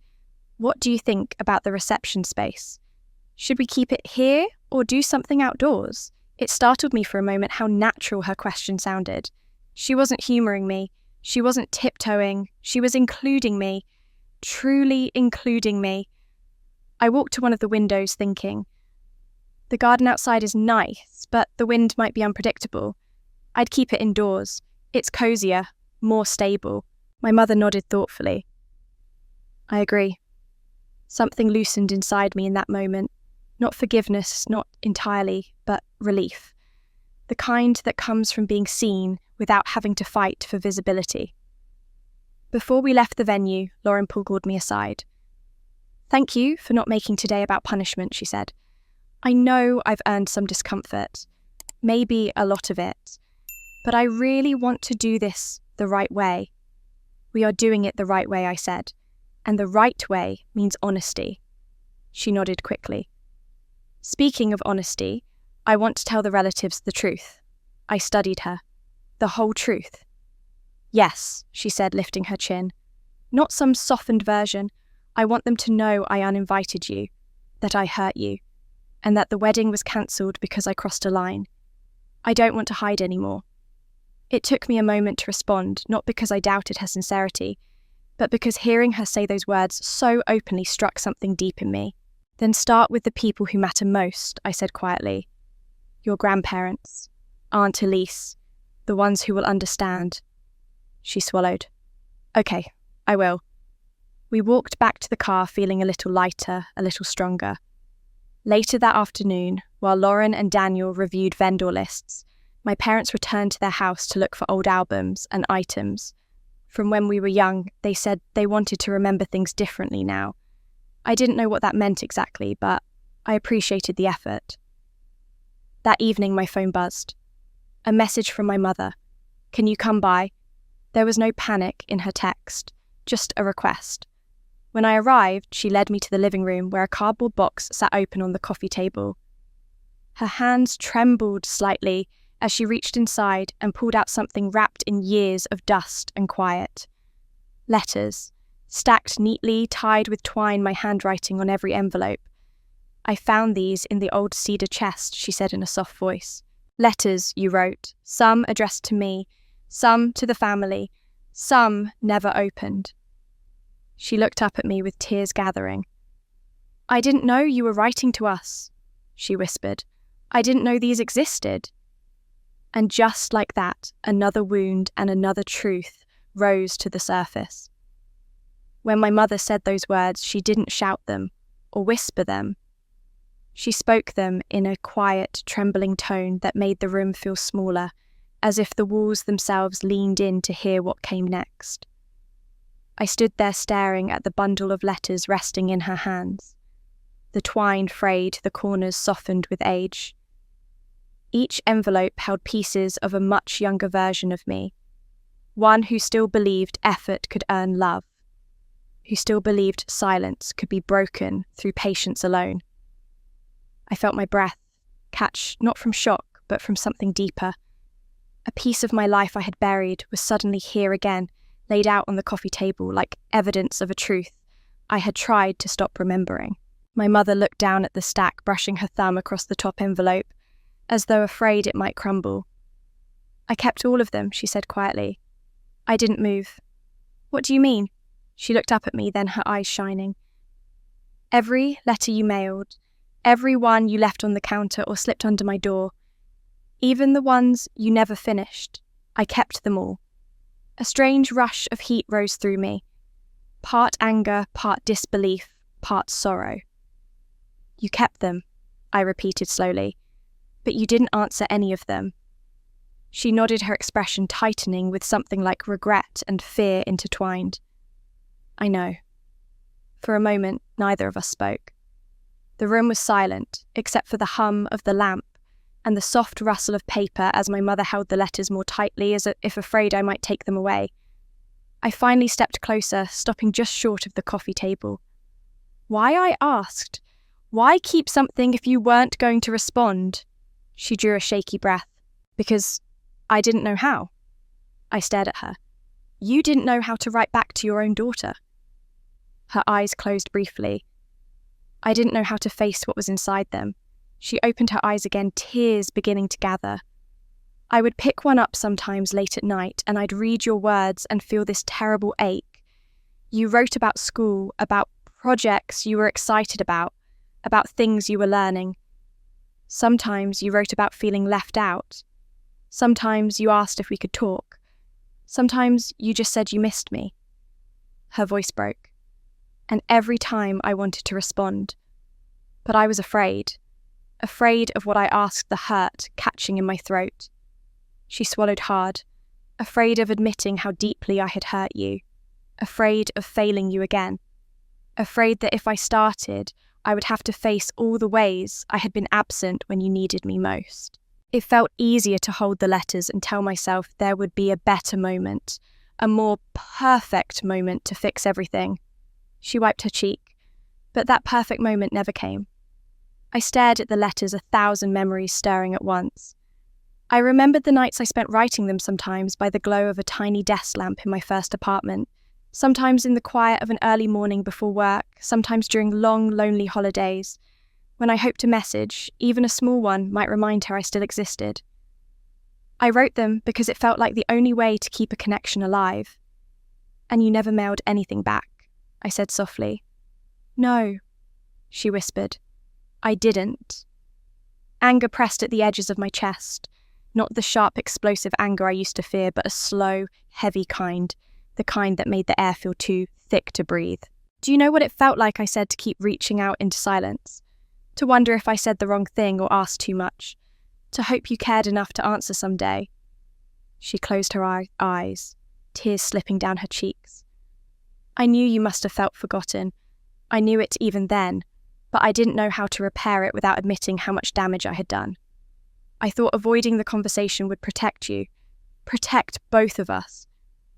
"what do you think about the reception space? Should we keep it here or do something outdoors?" It startled me for a moment how natural her question sounded. She wasn't humouring me. She wasn't tiptoeing. She was including me. Truly including me. I walked to one of the windows thinking, the garden outside is nice, but the wind might be unpredictable. I'd keep it indoors. It's cosier, more stable. My mother nodded thoughtfully. I agree. Something loosened inside me in that moment. Not forgiveness, not entirely, but relief. The kind that comes from being seen without having to fight for visibility. Before we left the venue, Lauren pulled me aside. "Thank you for not making today about punishment," she said. "I know I've earned some discomfort, maybe a lot of it, but I really want to do this the right way." "We are doing it the right way," I said, "and the right way means honesty." She nodded quickly. "Speaking of honesty, I want to tell the relatives the truth." I studied her. "The whole truth?" "Yes," she said, lifting her chin. "Not some softened version. I want them to know I uninvited you, that I hurt you, and that the wedding was cancelled because I crossed a line. I don't want to hide anymore." It took me a moment to respond, not because I doubted her sincerity, but because hearing her say those words so openly struck something deep in me. "Then start with the people who matter most," I said quietly. "Your grandparents, Aunt Elise, the ones who will understand." She swallowed. "Okay, I will." We walked back to the car feeling a little lighter, a little stronger. Later that afternoon, while Lauren and Daniel reviewed vendor lists, my parents returned to their house to look for old albums and items. From when we were young, they said they wanted to remember things differently now. I didn't know what that meant exactly, but I appreciated the effort. That evening, my phone buzzed. A message from my mother. "Can you come by?" There was no panic in her text, just a request. When I arrived, she led me to the living room where a cardboard box sat open on the coffee table. Her hands trembled slightly as she reached inside and pulled out something wrapped in years of dust and quiet. Letters, stacked neatly, tied with twine, my handwriting on every envelope. "I found these in the old cedar chest," she said in a soft voice. "Letters you wrote, some addressed to me, some to the family, some never opened." She looked up at me with tears gathering. "I didn't know you were writing to us," she whispered. "I didn't know these existed." And just like that, another wound and another truth rose to the surface. When my mother said those words, she didn't shout them or whisper them. She spoke them in a quiet, trembling tone that made the room feel smaller, as if the walls themselves leaned in to hear what came next. I stood there staring at the bundle of letters resting in her hands. The twine frayed, the corners softened with age. Each envelope held pieces of a much younger version of me, one who still believed effort could earn love, who still believed silence could be broken through patience alone. I felt my breath catch not from shock, but from something deeper. A piece of my life I had buried was suddenly here again, laid out on the coffee table like evidence of a truth I had tried to stop remembering. My mother looked down at the stack, brushing her thumb across the top envelope, as though afraid it might crumble. "I kept all of them," she said quietly. I didn't move. "What do you mean?" She looked up at me, then her eyes shining. "Every letter you mailed, every one you left on the counter or slipped under my door, even the ones you never finished, I kept them all." A strange rush of heat rose through me, part anger, part disbelief, part sorrow. "You kept them," I repeated slowly, "but you didn't answer any of them." She nodded, her expression tightening with something like regret and fear intertwined. "I know." For a moment, neither of us spoke. The room was silent, except for the hum of the lamp and the soft rustle of paper as my mother held the letters more tightly, as if afraid I might take them away. I finally stepped closer, stopping just short of the coffee table. "Why?" I asked. "Why keep something if you weren't going to respond?" She drew a shaky breath. "Because I didn't know how." I stared at her. "You didn't know how to write back to your own daughter." Her eyes closed briefly. I didn't know how to face what was inside them. She opened her eyes again, tears beginning to gather. "I would pick one up sometimes late at night, and I'd read your words and feel this terrible ache. You wrote about school, about projects you were excited about things you were learning. Sometimes you wrote about feeling left out. Sometimes you asked if we could talk. Sometimes you just said you missed me." Her voice broke, and every time I wanted to respond. But I was afraid of what I asked, the hurt catching in my throat. She swallowed hard, afraid of admitting how deeply I had hurt you, afraid of failing you again, afraid that if I started, I would have to face all the ways I had been absent when you needed me most. It felt easier to hold the letters and tell myself there would be a better moment, a more perfect moment to fix everything. She wiped her cheek, but that perfect moment never came. I stared at the letters, 1,000 memories stirring at once. I remembered the nights I spent writing them, sometimes by the glow of a tiny desk lamp in my first apartment, sometimes in the quiet of an early morning before work, sometimes during long, lonely holidays, when I hoped a message, even a small one, might remind her I still existed. I wrote them because it felt like the only way to keep a connection alive. "And you never mailed anything back," I said softly. "No," she whispered. "I didn't." Anger pressed at the edges of my chest, not the sharp, explosive anger I used to fear, but a slow, heavy kind, the kind that made the air feel too thick to breathe. "Do you know what it felt like," I said, "to keep reaching out into silence? to wonder if I said the wrong thing or asked too much, to hope you cared enough to answer someday. She closed her eyes, tears slipping down her cheeks. I knew you must have felt forgotten. I knew it even then, but I didn't know how to repair it without admitting how much damage I had done. I thought avoiding the conversation would protect you, protect both of us,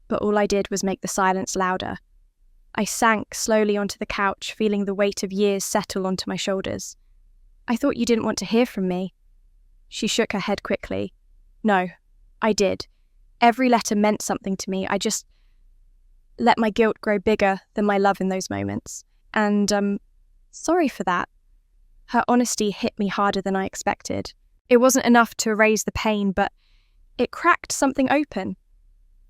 but all I did was make the silence louder. I sank slowly onto the couch, feeling the weight of years settle onto my shoulders. I thought you didn't want to hear from me. She shook her head quickly. No, I did. Every letter meant something to me. I just let my guilt grow bigger than my love in those moments. And, sorry for that. Her honesty hit me harder than I expected. It wasn't enough to erase the pain, but it cracked something open.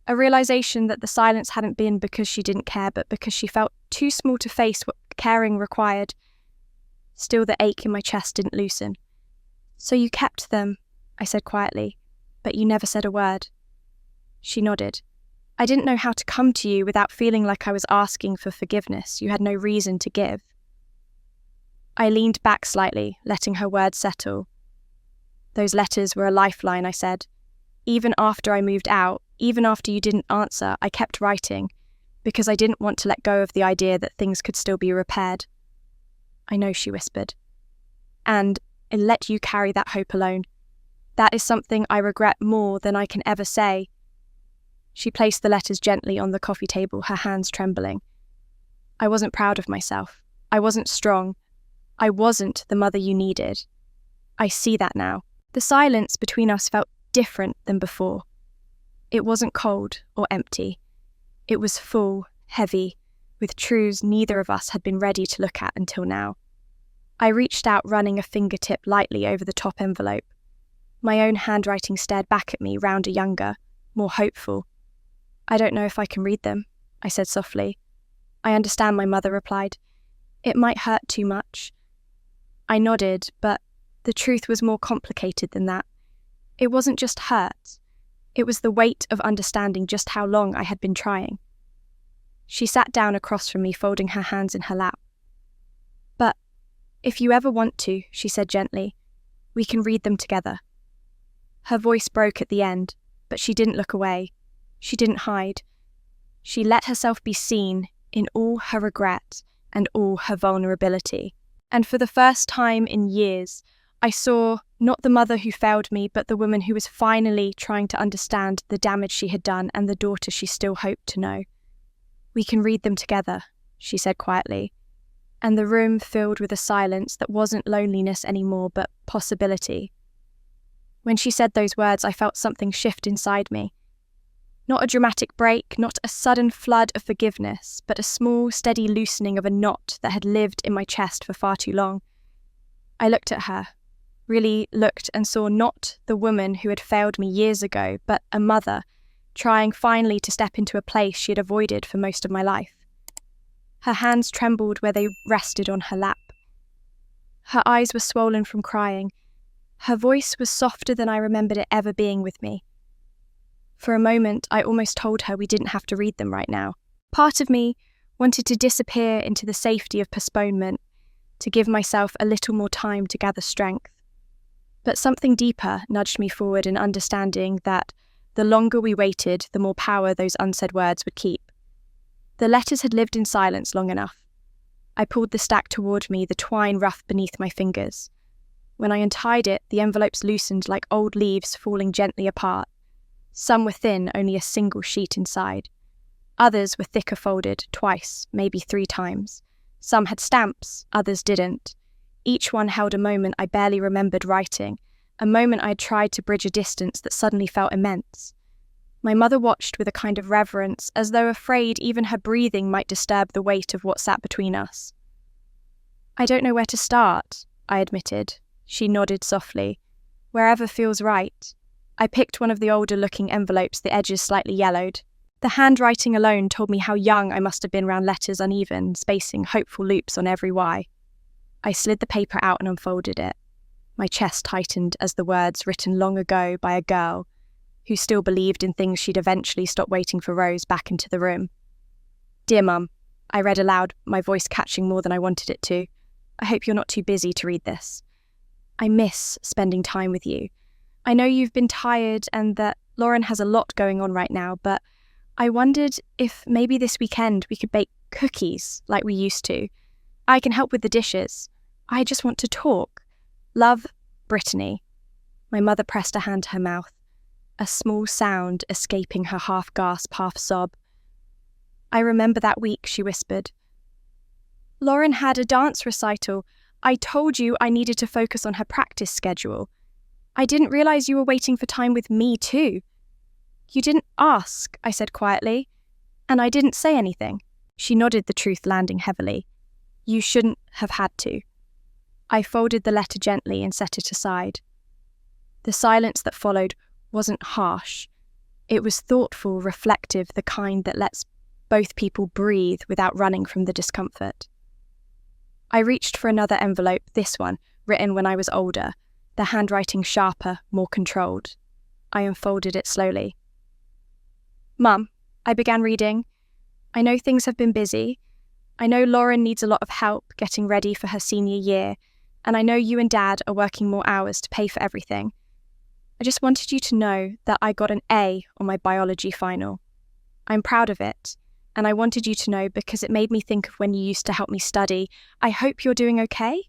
A realization that the silence hadn't been because she didn't care, but because she felt too small to face what caring required. Still, the ache in my chest didn't loosen. So you kept them, I said quietly, but you never said a word. She nodded. I didn't know how to come to you without feeling like I was asking for forgiveness you had no reason to give. I leaned back slightly, letting her words settle. Those letters were a lifeline, I said. Even after I moved out, even after you didn't answer, I kept writing, because I didn't want to let go of the idea that things could still be repaired. I know, she whispered. And I let you carry that hope alone. That is something I regret more than I can ever say. She placed the letters gently on the coffee table, her hands trembling. I wasn't proud of myself. I wasn't strong. I wasn't the mother you needed. I see that now. The silence between us felt different than before. It wasn't cold or empty. It was full, heavy, with truths neither of us had been ready to look at until now. I reached out, running a fingertip lightly over the top envelope. My own handwriting stared back at me, rounder, younger, more hopeful. I don't know if I can read them, I said softly. I understand, my mother replied. It might hurt too much. I nodded, but the truth was more complicated than that. It wasn't just hurt. It was the weight of understanding just how long I had been trying. She sat down across from me, folding her hands in her lap. But if you ever want to, she said gently, we can read them together. Her voice broke at the end, but she didn't look away. She didn't hide. She let herself be seen in all her regret and all her vulnerability. And for the first time in years, I saw not the mother who failed me, but the woman who was finally trying to understand the damage she had done and the daughter she still hoped to know. We can read them together, she said quietly, and the room filled with a silence that wasn't loneliness anymore, but possibility. When she said those words, I felt something shift inside me. Not a dramatic break, not a sudden flood of forgiveness, but a small, steady loosening of a knot that had lived in my chest for far too long. I looked at her, really looked, and saw not the woman who had failed me years ago, but a mother, trying finally to step into a place she had avoided for most of my life. Her hands trembled where they rested on her lap. Her eyes were swollen from crying. Her voice was softer than I remembered it ever being with me. For a moment, I almost told her we didn't have to read them right now. Part of me wanted to disappear into the safety of postponement, to give myself a little more time to gather strength. But something deeper nudged me forward in understanding that the longer we waited, the more power those unsaid words would keep. The letters had lived in silence long enough. I pulled the stack toward me, the twine rough beneath my fingers. When I untied it, the envelopes loosened like old leaves falling gently apart. Some were thin, only a single sheet inside. Others were thicker folded, twice, maybe 3 times. Some had stamps, others didn't. Each one held a moment I barely remembered writing, a moment I had tried to bridge a distance that suddenly felt immense. My mother watched with a kind of reverence, as though afraid even her breathing might disturb the weight of what sat between us. I don't know where to start, I admitted. She nodded softly. Wherever feels right. I picked one of the older-looking envelopes, the edges slightly yellowed. The handwriting alone told me how young I must have been round letters uneven, spacing hopeful loops on every Y. I slid the paper out and unfolded it. My chest tightened as the words, written long ago by a girl who still believed in things she'd eventually stop waiting for Rose back into the room. Dear Mum, I read aloud, my voice catching more than I wanted it to. I hope you're not too busy to read this. I miss spending time with you. I know you've been tired and that Lauren has a lot going on right now, but I wondered if maybe this weekend we could bake cookies like we used to. I can help with the dishes. I just want to talk. Love, Brittany. My mother pressed a hand to her mouth, a small sound escaping her half-gasp, half-sob. I remember that week, she whispered. Lauren had a dance recital. I told you I needed to focus on her practice schedule. I didn't realize you were waiting for time with me too. You didn't ask, I said quietly, and I didn't say anything. She nodded, the truth landing heavily. You shouldn't have had to. I folded the letter gently and set it aside. The silence that followed wasn't harsh. It was thoughtful, reflective, the kind that lets both people breathe without running from the discomfort. I reached for another envelope, this one, written when I was older, the handwriting sharper, more controlled. I unfolded it slowly. Mum, I began reading. I know things have been busy. I know Lauren needs a lot of help getting ready for her senior year, and I know you and Dad are working more hours to pay for everything. I just wanted you to know that I got an A on my biology final. I'm proud of it, and I wanted you to know because it made me think of when you used to help me study. I hope you're doing okay.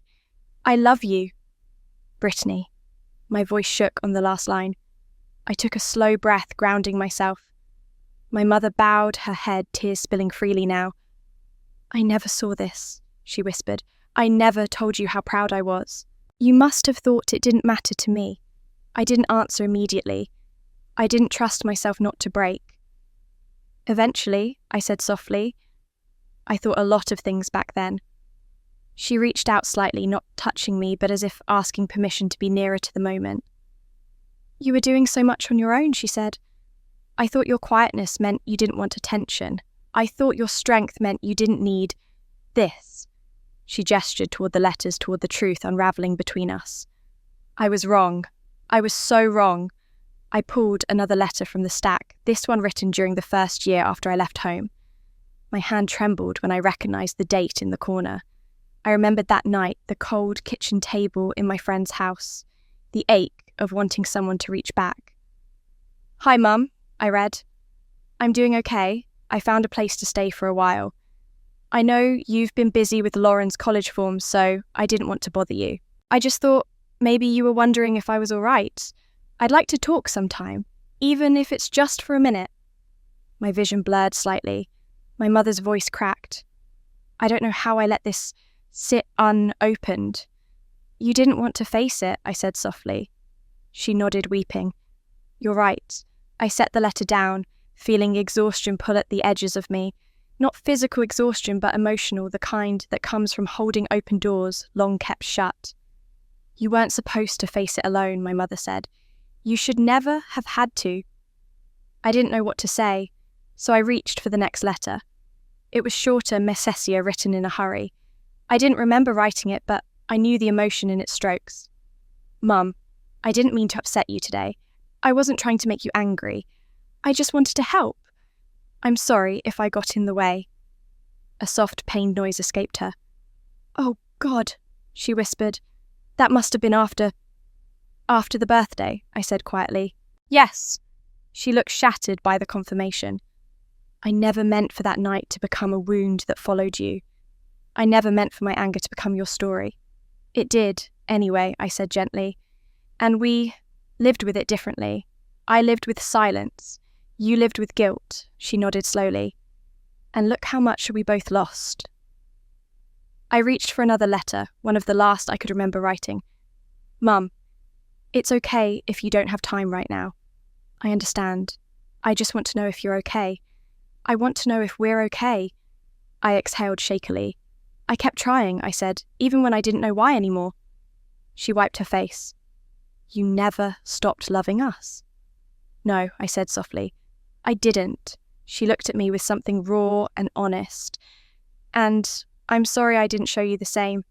I love you. Brittany. My voice shook on the last line. I took a slow breath, grounding myself. My mother bowed her head, tears spilling freely now. I never saw this, she whispered. I never told you how proud I was. You must have thought it didn't matter to me. I didn't answer immediately. I didn't trust myself not to break. Eventually, I said softly, I thought a lot of things back then. She reached out slightly, not touching me, but as if asking permission to be nearer to the moment. You were doing so much on your own, she said. I thought your quietness meant you didn't want attention. I thought your strength meant you didn't need this. She gestured toward the letters, toward the truth unraveling between us. I was wrong. I was so wrong. I pulled another letter from the stack, this one written during the first year after I left home. My hand trembled when I recognized the date in the corner. I remembered that night, the cold kitchen table in my friend's house, the ache of wanting someone to reach back. Hi, Mum, I read. I'm doing okay. I found a place to stay for a while. I know you've been busy with Lauren's college forms, so I didn't want to bother you. I just thought maybe you were wondering if I was all right. I'd like to talk sometime, even if it's just for a minute. My vision blurred slightly. My mother's voice cracked. I don't know how I let this sit unopened. You didn't want to face it, I said softly. She nodded, weeping. You're right. I set the letter down, feeling exhaustion pull at the edges of me. Not physical exhaustion, but emotional, the kind that comes from holding open doors long kept shut. You weren't supposed to face it alone, my mother said. You should never have had to. I didn't know what to say, so I reached for the next letter. It was shorter, messier, written in a hurry. I didn't remember writing it, but I knew the emotion in its strokes. Mum, I didn't mean to upset you today. I wasn't trying to make you angry. I just wanted to help. I'm sorry if I got in the way. A soft, pained noise escaped her. Oh, God, she whispered. That must have been after the birthday, I said quietly. Yes. She looked shattered by the confirmation. I never meant for that night to become a wound that followed you. I never meant for my anger to become your story. It did, anyway, I said gently. And we lived with it differently. I lived with silence. You lived with guilt, she nodded slowly. And look how much we both lost. I reached for another letter, one of the last I could remember writing. Mum, it's okay if you don't have time right now. I understand. I just want to know if you're okay. I want to know if we're okay. I exhaled shakily. I kept trying, I said, even when I didn't know why anymore. She wiped her face. You never stopped loving us. No, I said softly. I didn't. She looked at me with something raw and honest. And I'm sorry I didn't show you the same.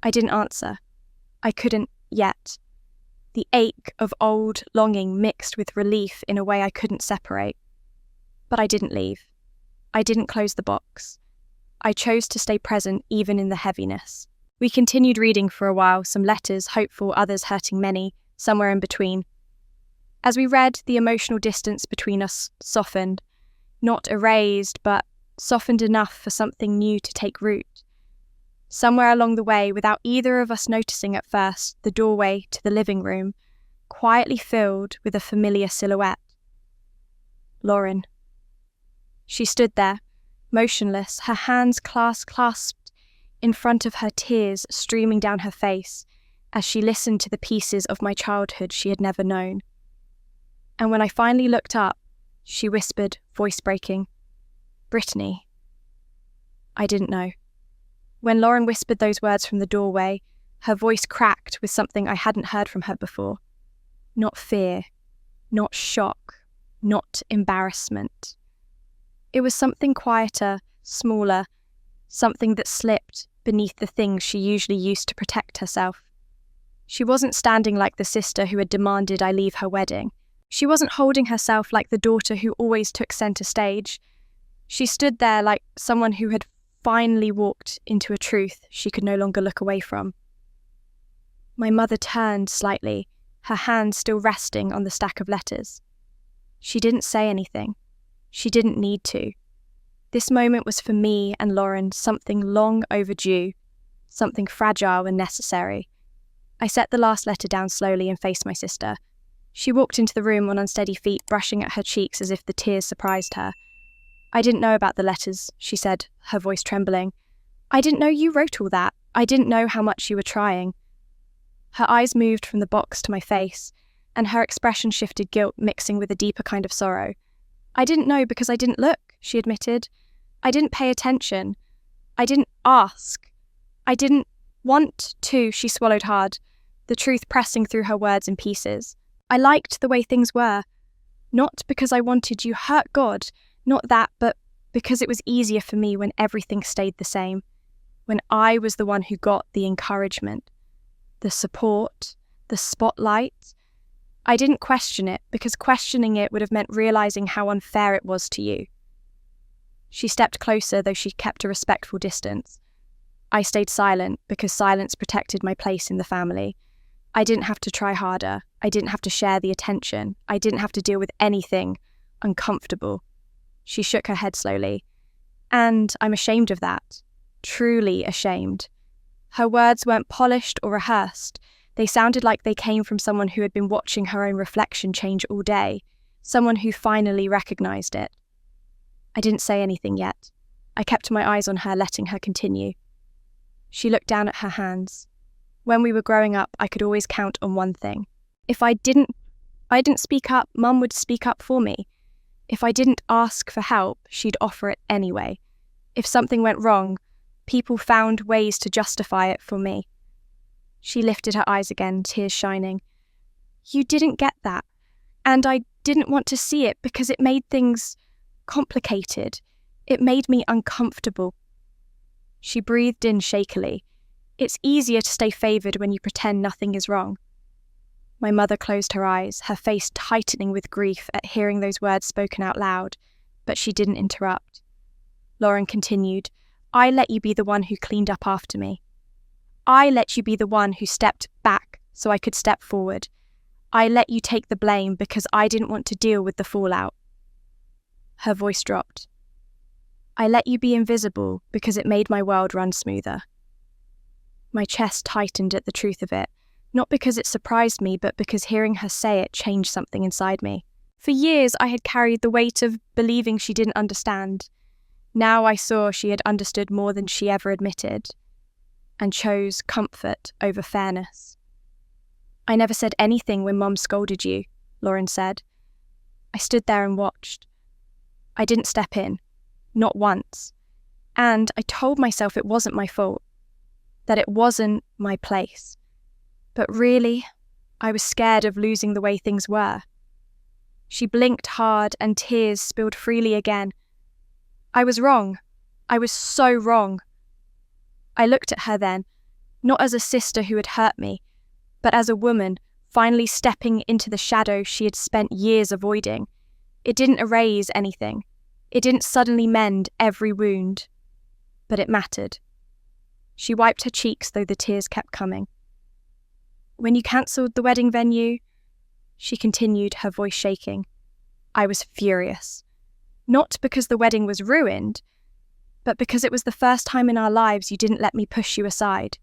I didn't answer. I couldn't yet. The ache of old longing mixed with relief in a way I couldn't separate. But I didn't leave. I didn't close the box. I chose to stay present even in the heaviness. We continued reading for a while, some letters, hopeful, others hurting many, somewhere in between. As we read, the emotional distance between us softened, not erased, but softened enough for something new to take root. Somewhere along the way, without either of us noticing at first, the doorway to the living room quietly filled with a familiar silhouette. Lauren. She stood there, motionless, her hands clasped in front of her, tears streaming down her face as she listened to the pieces of my childhood she had never known. And when I finally looked up, she whispered, voice breaking, "Brittany." I didn't know. When Lauren whispered those words from the doorway, her voice cracked with something I hadn't heard from her before. Not fear, not shock, not embarrassment. It was something quieter, smaller, something that slipped beneath the things she usually used to protect herself. She wasn't standing like the sister who had demanded I leave her wedding. She wasn't holding herself like the daughter who always took center stage. She stood there like someone who had finally walked into a truth she could no longer look away from. My mother turned slightly, her hand still resting on the stack of letters. She didn't say anything. She didn't need to. This moment was for me and Lauren something long overdue, something fragile and necessary. I set the last letter down slowly and faced my sister. She walked into the room on unsteady feet, brushing at her cheeks as if the tears surprised her. "I didn't know about the letters," she said, her voice trembling. "I didn't know you wrote all that. I didn't know how much you were trying." Her eyes moved from the box to my face, and her expression shifted, guilt mixing with a deeper kind of sorrow. "I didn't know because I didn't look," she admitted. "I didn't pay attention. I didn't ask. I didn't want to," she swallowed hard, the truth pressing through her words in pieces. "I liked the way things were. Not because I wanted you hurt, God, not that, but because it was easier for me when everything stayed the same, when I was the one who got the encouragement, the support, the spotlight. I didn't question it because questioning it would have meant realizing how unfair it was to you." She stepped closer, though she kept a respectful distance. I stayed silent because silence protected my place in the family. I didn't have to try harder. I didn't have to share the attention. I didn't have to deal with anything uncomfortable. She shook her head slowly. And I'm ashamed of that. Truly ashamed. Her words weren't polished or rehearsed. They sounded like they came from someone who had been watching her own reflection change all day, someone who finally recognized it. I didn't say anything yet. I kept my eyes on her, letting her continue. She looked down at her hands. When we were growing up, I could always count on one thing. If I didn't speak up, Mum would speak up for me. If I didn't ask for help, she'd offer it anyway. If something went wrong, people found ways to justify it for me. She lifted her eyes again, tears shining. "You didn't get that. And I didn't want to see it because it made things complicated. It made me uncomfortable." She breathed in shakily. It's easier to stay favoured when you pretend nothing is wrong. My mother closed her eyes, her face tightening with grief at hearing those words spoken out loud, but she didn't interrupt. Lauren continued, "I let you be the one who cleaned up after me. I let you be the one who stepped back so I could step forward. I let you take the blame because I didn't want to deal with the fallout." Her voice dropped. "I let you be invisible because it made my world run smoother." My chest tightened at the truth of it, not because it surprised me, but because hearing her say it changed something inside me. For years, I had carried the weight of believing she didn't understand. Now I saw she had understood more than she ever admitted, and chose comfort over fairness. "I never said anything when Mum scolded you," Lauren said. I stood there and watched. I didn't step in, not once, and I told myself it wasn't my fault, that it wasn't my place. But really, I was scared of losing the way things were. She blinked hard and tears spilled freely again. I was wrong. I was so wrong. I looked at her then, not as a sister who had hurt me, but as a woman finally stepping into the shadow she had spent years avoiding. It didn't erase anything. It didn't suddenly mend every wound. But it mattered. She wiped her cheeks, though the tears kept coming. When you cancelled the wedding venue, she continued, her voice shaking, I was furious. Not because the wedding was ruined, but because it was the first time in our lives you didn't let me push you aside.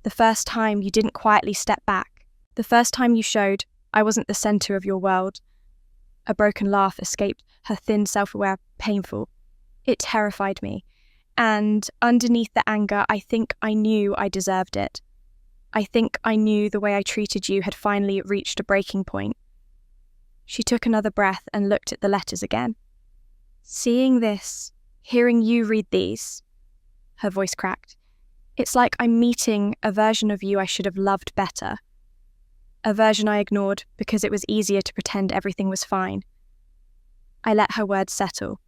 The first time you didn't quietly step back. The first time you showed I wasn't the centre of your world. A broken laugh escaped her thin, self-aware, painful. It terrified me. And underneath the anger, I think I knew I deserved it. I think I knew the way I treated you had finally reached a breaking point. She took another breath and looked at the letters again. Seeing this, hearing you read these, her voice cracked. It's like I'm meeting a version of you I should have loved better. A version I ignored because it was easier to pretend everything was fine. I let her words settle.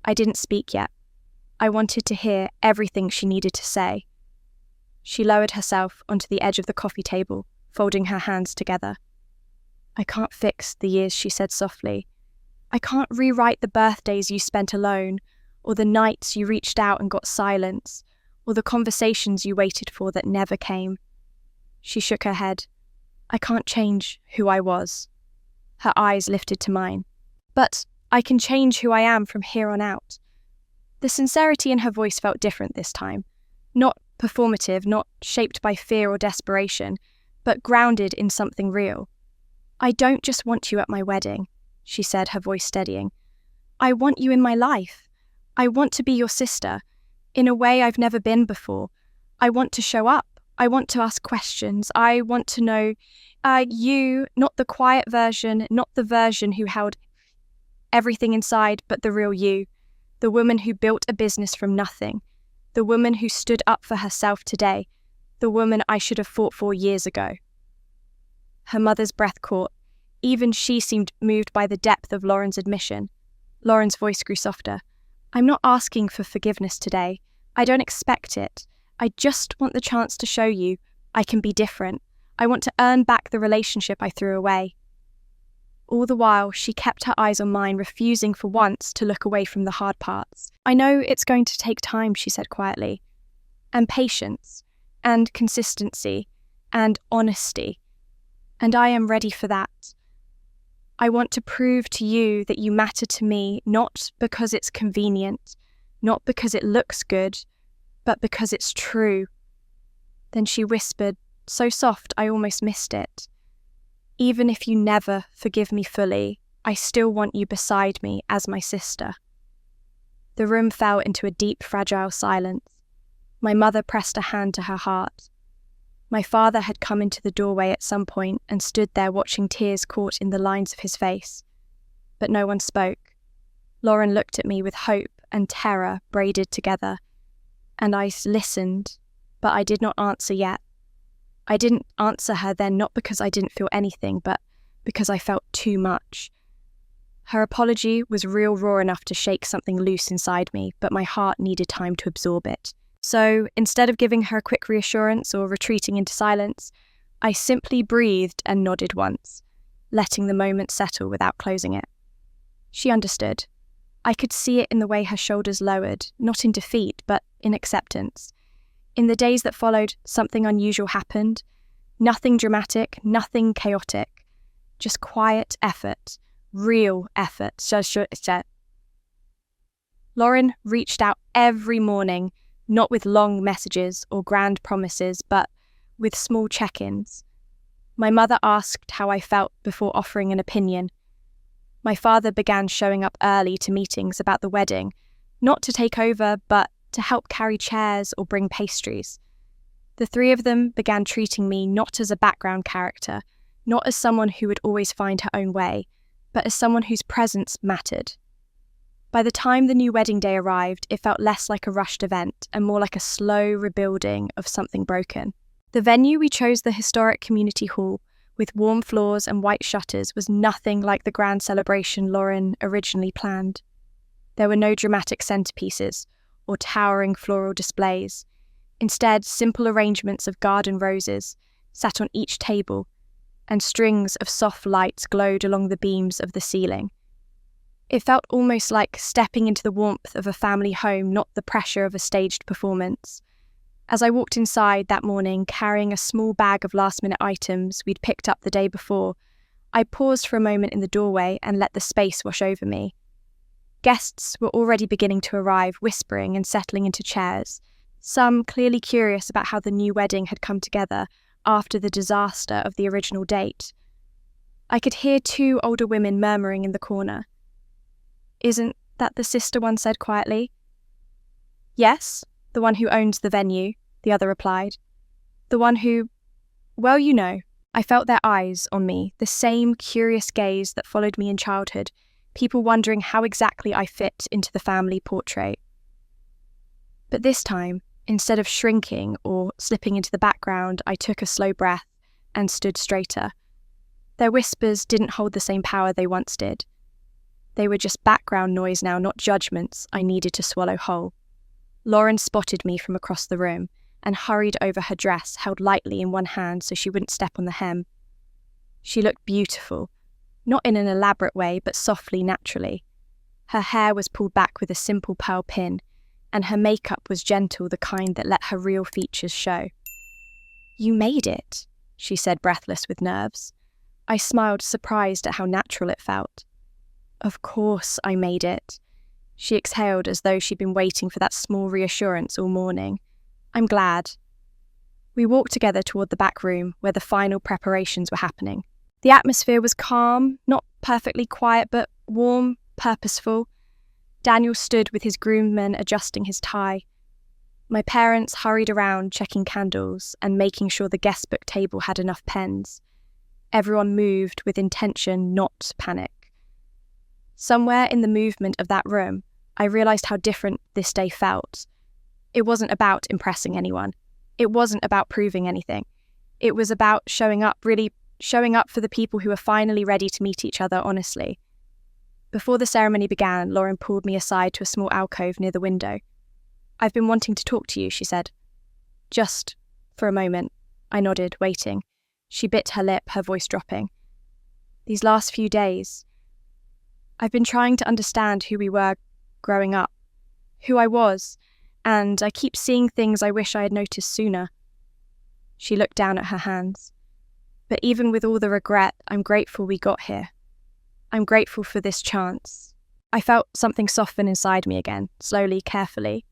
I didn't speak yet. I wanted to hear everything she needed to say. She lowered herself onto the edge of the coffee table, folding her hands together. I can't fix the years, she said softly. I can't rewrite the birthdays you spent alone, or the nights you reached out and got silence, or the conversations you waited for that never came. She shook her head. I can't change who I was. Her eyes lifted to mine. But I can change who I am from here on out. The sincerity in her voice felt different this time. Not performative, not shaped by fear or desperation, but grounded in something real. I don't just want you at my wedding, she said, her voice steadying. I want you in my life. I want to be your sister, in a way I've never been before. I want to show up. I want to ask questions. I want to know you, not the quiet version, not the version who held everything inside, but the real you, the woman who built a business from nothing, the woman who stood up for herself today, the woman I should have fought for years ago. Her mother's breath caught. Even she seemed moved by the depth of Lauren's admission. Lauren's voice grew softer. I'm not asking for forgiveness today. I don't expect it. I just want the chance to show you I can be different. I want to earn back the relationship I threw away. All the while, she kept her eyes on mine, refusing for once to look away from the hard parts. I know it's going to take time, she said quietly, and patience, and consistency, and honesty. And I am ready for that. I want to prove to you that you matter to me, not because it's convenient, not because it looks good, but because it's true. Then she whispered, so soft I almost missed it. Even if you never forgive me fully, I still want you beside me as my sister. The room fell into a deep, fragile silence. My mother pressed a hand to her heart. My father had come into the doorway at some point and stood there watching tears caught in the lines of his face. But no one spoke. Lauren looked at me with hope and terror braided together, and I listened, but I did not answer yet. I didn't answer her then not because I didn't feel anything, but because I felt too much. Her apology was real raw enough to shake something loose inside me, but my heart needed time to absorb it. So, instead of giving her a quick reassurance or retreating into silence, I simply breathed and nodded once, letting the moment settle without closing it. She understood. I could see it in the way her shoulders lowered, not in defeat, but in acceptance. In the days that followed, something unusual happened. Nothing dramatic, nothing chaotic. Just quiet effort, real effort. Lauren reached out every morning, not with long messages or grand promises, but with small check-ins. My mother asked how I felt before offering an opinion. My father began showing up early to meetings about the wedding, not to take over, but to help carry chairs or bring pastries. The three of them began treating me not as a background character, not as someone who would always find her own way, but as someone whose presence mattered. By the time the new wedding day arrived, it felt less like a rushed event and more like a slow rebuilding of something broken. The venue we chose, the historic community hall, with warm floors and white shutters, was nothing like the grand celebration Lauren originally planned. There were no dramatic centerpieces or towering floral displays. Instead, simple arrangements of garden roses sat on each table, and strings of soft lights glowed along the beams of the ceiling. It felt almost like stepping into the warmth of a family home, not the pressure of a staged performance. As I walked inside that morning, carrying a small bag of last-minute items we'd picked up the day before, I paused for a moment in the doorway and let the space wash over me. Guests were already beginning to arrive, whispering and settling into chairs, some clearly curious about how the new wedding had come together after the disaster of the original date. I could hear two older women murmuring in the corner. "Isn't that the sister?" one said quietly. "Yes, the one who owns the venue," the other replied. "The one who, well, you know." I felt their eyes on me, the same curious gaze that followed me in childhood, people wondering how exactly I fit into the family portrait. But this time, instead of shrinking or slipping into the background, I took a slow breath and stood straighter. Their whispers didn't hold the same power they once did. They were just background noise now, not judgments I needed to swallow whole. Lauren spotted me from across the room and hurried over her dress, held lightly in one hand so she wouldn't step on the hem. She looked beautiful, not in an elaborate way, but softly, naturally. Her hair was pulled back with a simple pearl pin, and her makeup was gentle, the kind that let her real features show. "You made it," she said, breathless with nerves. I smiled, surprised at how natural it felt. "Of course I made it." She exhaled as though she'd been waiting for that small reassurance all morning. "I'm glad." We walked together toward the back room where the final preparations were happening. The atmosphere was calm, not perfectly quiet, but warm, purposeful. Daniel stood with his groomsmen adjusting his tie. My parents hurried around checking candles and making sure the guest book table had enough pens. Everyone moved with intention, not panic. Somewhere in the movement of that room, I realized how different this day felt. It wasn't about impressing anyone. It wasn't about proving anything. It was about showing up, really showing up for the people who were finally ready to meet each other honestly. Before the ceremony began, Lauren pulled me aside to a small alcove near the window. "I've been wanting to talk to you," she said. "Just for a moment." I nodded, waiting. She bit her lip, her voice dropping. "These last few days, I've been trying to understand who we were growing up, who I was, and I keep seeing things I wish I had noticed sooner." She looked down at her hands. "But even with all the regret, I'm grateful we got here. I'm grateful for this chance." I felt something soften inside me again, slowly, carefully.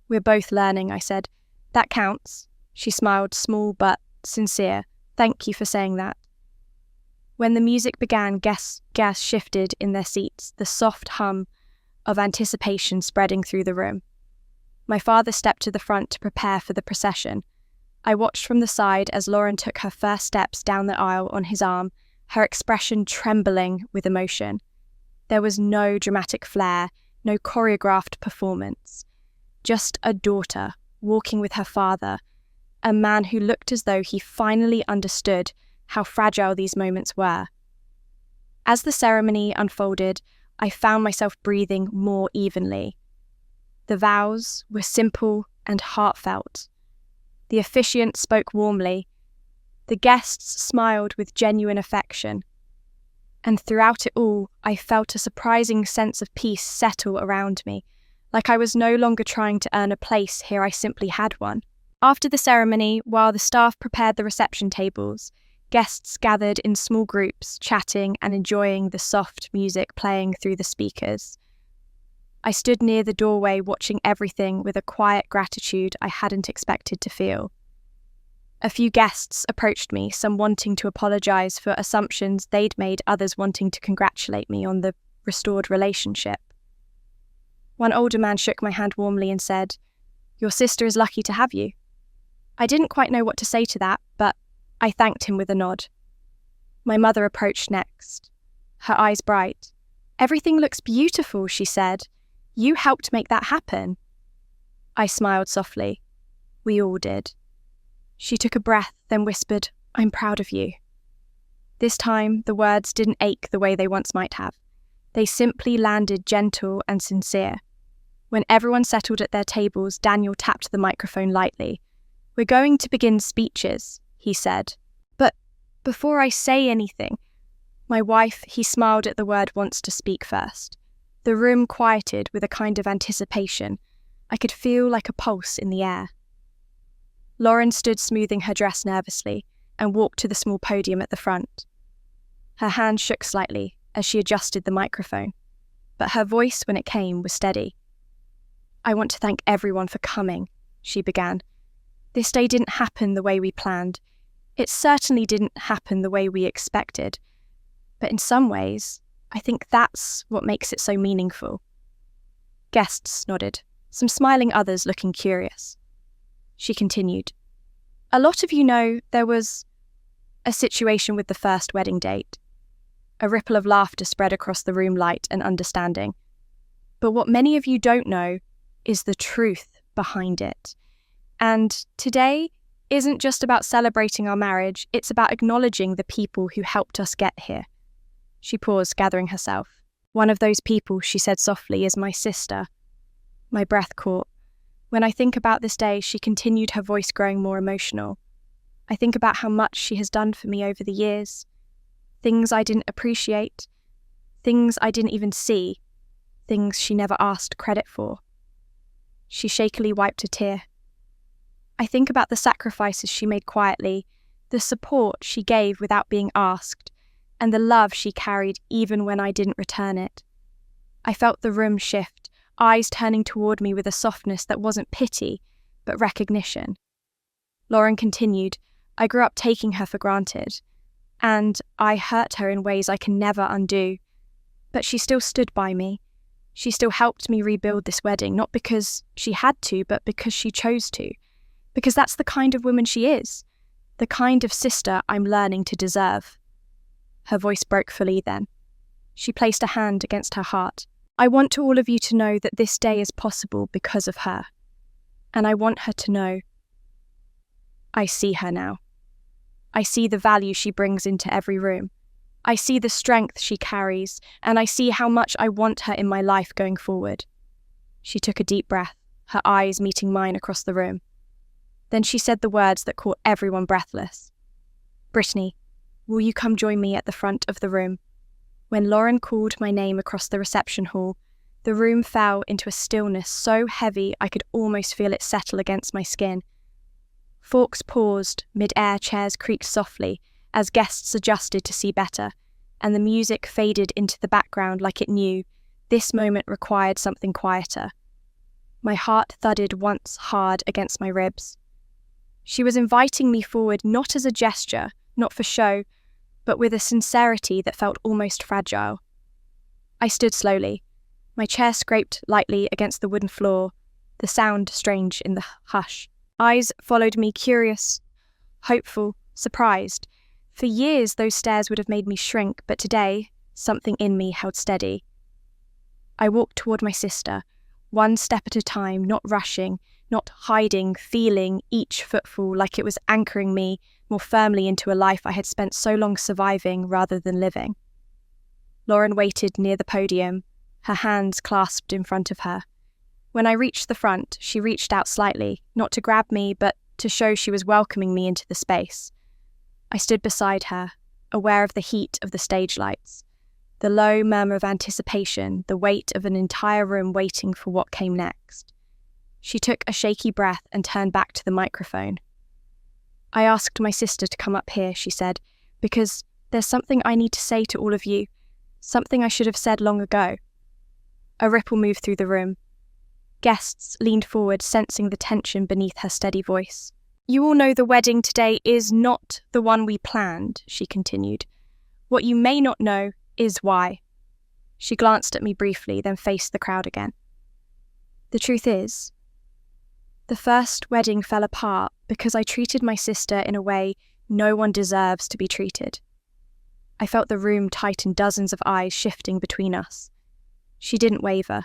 "We're both learning," I said. "That counts." She smiled, small but sincere. "Thank you for saying that." When the music began, guests shifted in their seats, the soft hum of anticipation spreading through the room. My father stepped to the front to prepare for the procession. I watched from the side as Lauren took her first steps down the aisle on his arm, her expression trembling with emotion. There was no dramatic flair, no choreographed performance. Just a daughter walking with her father, a man who looked as though he finally understood how fragile these moments were. As the ceremony unfolded, I found myself breathing more evenly. The vows were simple and heartfelt. The officiant spoke warmly. The guests smiled with genuine affection. And throughout it all, I felt a surprising sense of peace settle around me, like I was no longer trying to earn a place here, I simply had one. After the ceremony, while the staff prepared the reception tables, guests gathered in small groups, chatting and enjoying the soft music playing through the speakers. I stood near the doorway watching everything with a quiet gratitude I hadn't expected to feel. A few guests approached me, some wanting to apologize for assumptions they'd made, others wanting to congratulate me on the restored relationship. One older man shook my hand warmly and said, "Your sister is lucky to have you." I didn't quite know what to say to that, but I thanked him with a nod. My mother approached next, her eyes bright. "Everything looks beautiful," she said. "You helped make that happen." I smiled softly. We all did. She took a breath, then whispered, "I'm proud of you." This time, the words didn't ache the way they once might have. They simply landed gentle and sincere. When everyone settled at their tables, Daniel tapped the microphone lightly. "We're going to begin speeches," he said. "But before I say anything," my wife, he smiled at the word, "wants to speak first." The room quieted with a kind of anticipation. I could feel like a pulse in the air. Lauren stood smoothing her dress nervously and walked to the small podium at the front. Her hand shook slightly as she adjusted the microphone, but her voice, when it came, was steady. "I want to thank everyone for coming," she began. "This day didn't happen the way we planned. It certainly didn't happen the way we expected. But in some ways, I think that's what makes it so meaningful." Guests nodded, some smiling, others looking curious. She continued, "A lot of you know there was a situation with the first wedding date." A ripple of laughter spread across the room, light and understanding. "But what many of you don't know is the truth behind it. And today isn't just about celebrating our marriage, it's about acknowledging the people who helped us get here." She paused, gathering herself. "One of those people," she said softly, "is my sister." My breath caught. When I think about this day, she continued, her voice growing more emotional. I think about how much she has done for me over the years. Things I didn't appreciate, things I didn't even see, things she never asked credit for. She shakily wiped a tear. I think about the sacrifices she made quietly, the support she gave without being asked, and the love she carried even when I didn't return it. I felt the room shift, eyes turning toward me with a softness that wasn't pity, but recognition. Lauren continued, "I grew up taking her for granted, and I hurt her in ways I can never undo. But she still stood by me. She still helped me rebuild this wedding, not because she had to, but because she chose to. Because that's the kind of woman she is, the kind of sister I'm learning to deserve." Her voice broke fully then. She placed a hand against her heart. "I want to all of you to know that this day is possible because of her. And I want her to know I see her now. I see the value she brings into every room. I see the strength she carries, and I see how much I want her in my life going forward." She took a deep breath, her eyes meeting mine across the room. Then she said the words that caught everyone breathless. "Brittany, will you come join me at the front of the room?" When Lauren called my name across the reception hall, the room fell into a stillness so heavy I could almost feel it settle against my skin. Forks paused, mid-air, chairs creaked softly as guests adjusted to see better, and the music faded into the background like it knew this moment required something quieter. My heart thudded once hard against my ribs. She was inviting me forward not as a gesture, not for show, but with a sincerity that felt almost fragile. I stood slowly. My chair scraped lightly against the wooden floor, the sound strange in the hush. Eyes followed me, curious, hopeful, surprised. For years those stares would have made me shrink, but today something in me held steady. I walked toward my sister, one step at a time, not rushing, not hiding, feeling each footfall like it was anchoring me more firmly into a life I had spent so long surviving rather than living. Lauren waited near the podium, her hands clasped in front of her. When I reached the front, she reached out slightly, not to grab me, but to show she was welcoming me into the space. I stood beside her, aware of the heat of the stage lights, the low murmur of anticipation, the weight of an entire room waiting for what came next. She took a shaky breath and turned back to the microphone. "I asked my sister to come up here," she said, "because there's something I need to say to all of you, something I should have said long ago." A ripple moved through the room. Guests leaned forward, sensing the tension beneath her steady voice. "You all know the wedding today is not the one we planned," she continued. "What you may not know is why." She glanced at me briefly, then faced the crowd again. "The truth is, the first wedding fell apart because I treated my sister in a way no one deserves to be treated." I felt the room tighten, dozens of eyes shifting between us. She didn't waver.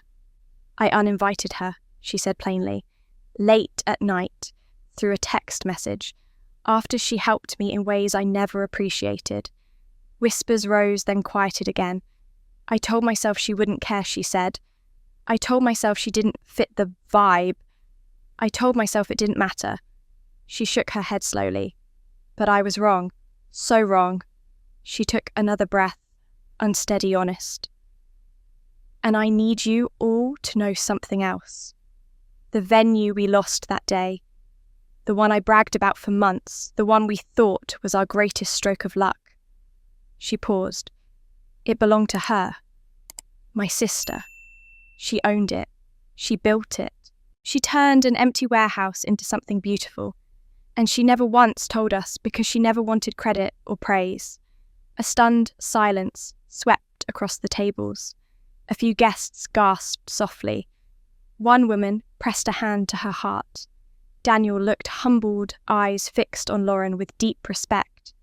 "I uninvited her," she said plainly, late at night, through a text message, after she helped me in ways I never appreciated. Whispers rose, then quieted again. "I told myself she wouldn't care," she said. "I told myself she didn't fit the vibe. I told myself it didn't matter." She shook her head slowly. But I was wrong. So wrong. She took another breath, unsteady, honest. "And I need you all to know something else. The venue we lost that day, the one I bragged about for months, the one we thought was our greatest stroke of luck. She paused. It belonged to her. My sister. She owned it. She built it. She turned an empty warehouse into something beautiful. And she never once told us because she never wanted credit or praise. A stunned silence swept across the tables. A few guests gasped softly. One woman pressed a hand to her heart. Daniel looked humbled, eyes fixed on Lauren with deep respect.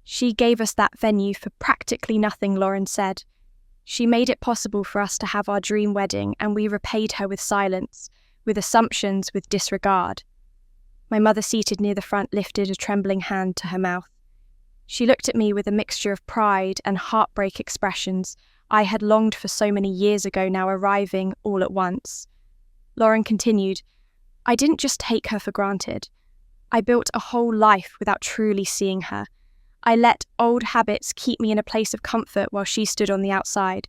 She gave us that venue for practically nothing, Lauren said. She made it possible for us to have our dream wedding, and we repaid her with silence, with assumptions, with disregard. My mother, seated near the front, lifted a trembling hand to her mouth. She looked at me with a mixture of pride and heartbreak expressions I had longed for so many years ago, now arriving all at once. Lauren continued, I didn't just take her for granted. I built a whole life without truly seeing her. I let old habits keep me in a place of comfort while she stood on the outside.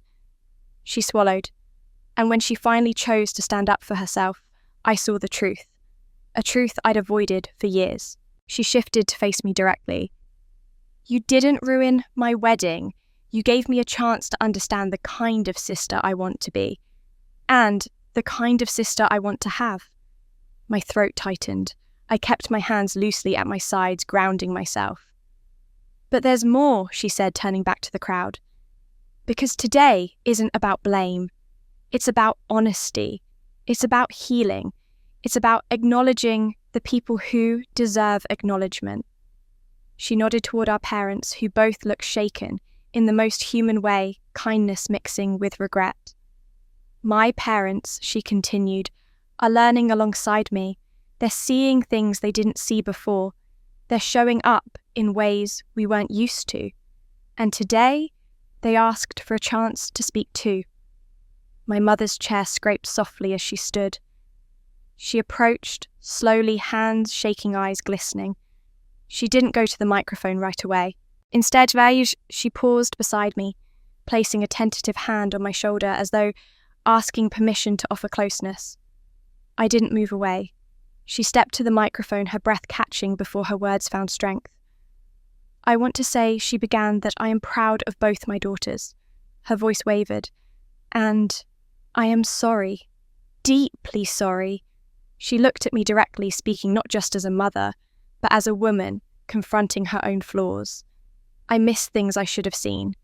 She swallowed, and when she finally chose to stand up for herself, I saw the truth. A truth I'd avoided for years. She shifted to face me directly. You didn't ruin my wedding. You gave me a chance to understand the kind of sister I want to be, and the kind of sister I want to have. My throat tightened. I kept my hands loosely at my sides, grounding myself. But there's more, she said, turning back to the crowd. Because today isn't about blame. It's about honesty. It's about healing. It's about acknowledging the people who deserve acknowledgement. She nodded toward our parents, who both looked shaken, in the most human way, kindness mixing with regret. My parents, she continued, are learning alongside me. They're seeing things they didn't see before. They're showing up in ways we weren't used to. And today, they asked for a chance to speak too. My mother's chair scraped softly as she stood. She approached, slowly, hands shaking, eyes glistening. She didn't go to the microphone right away. Instead, she paused beside me, placing a tentative hand on my shoulder as though asking permission to offer closeness. I didn't move away. She stepped to the microphone, her breath catching before her words found strength. I want to say, she began, that I am proud of both my daughters. Her voice wavered. And I am sorry. Deeply sorry. She looked at me directly, speaking not just as a mother, but as a woman confronting her own flaws. I missed things I should have seen.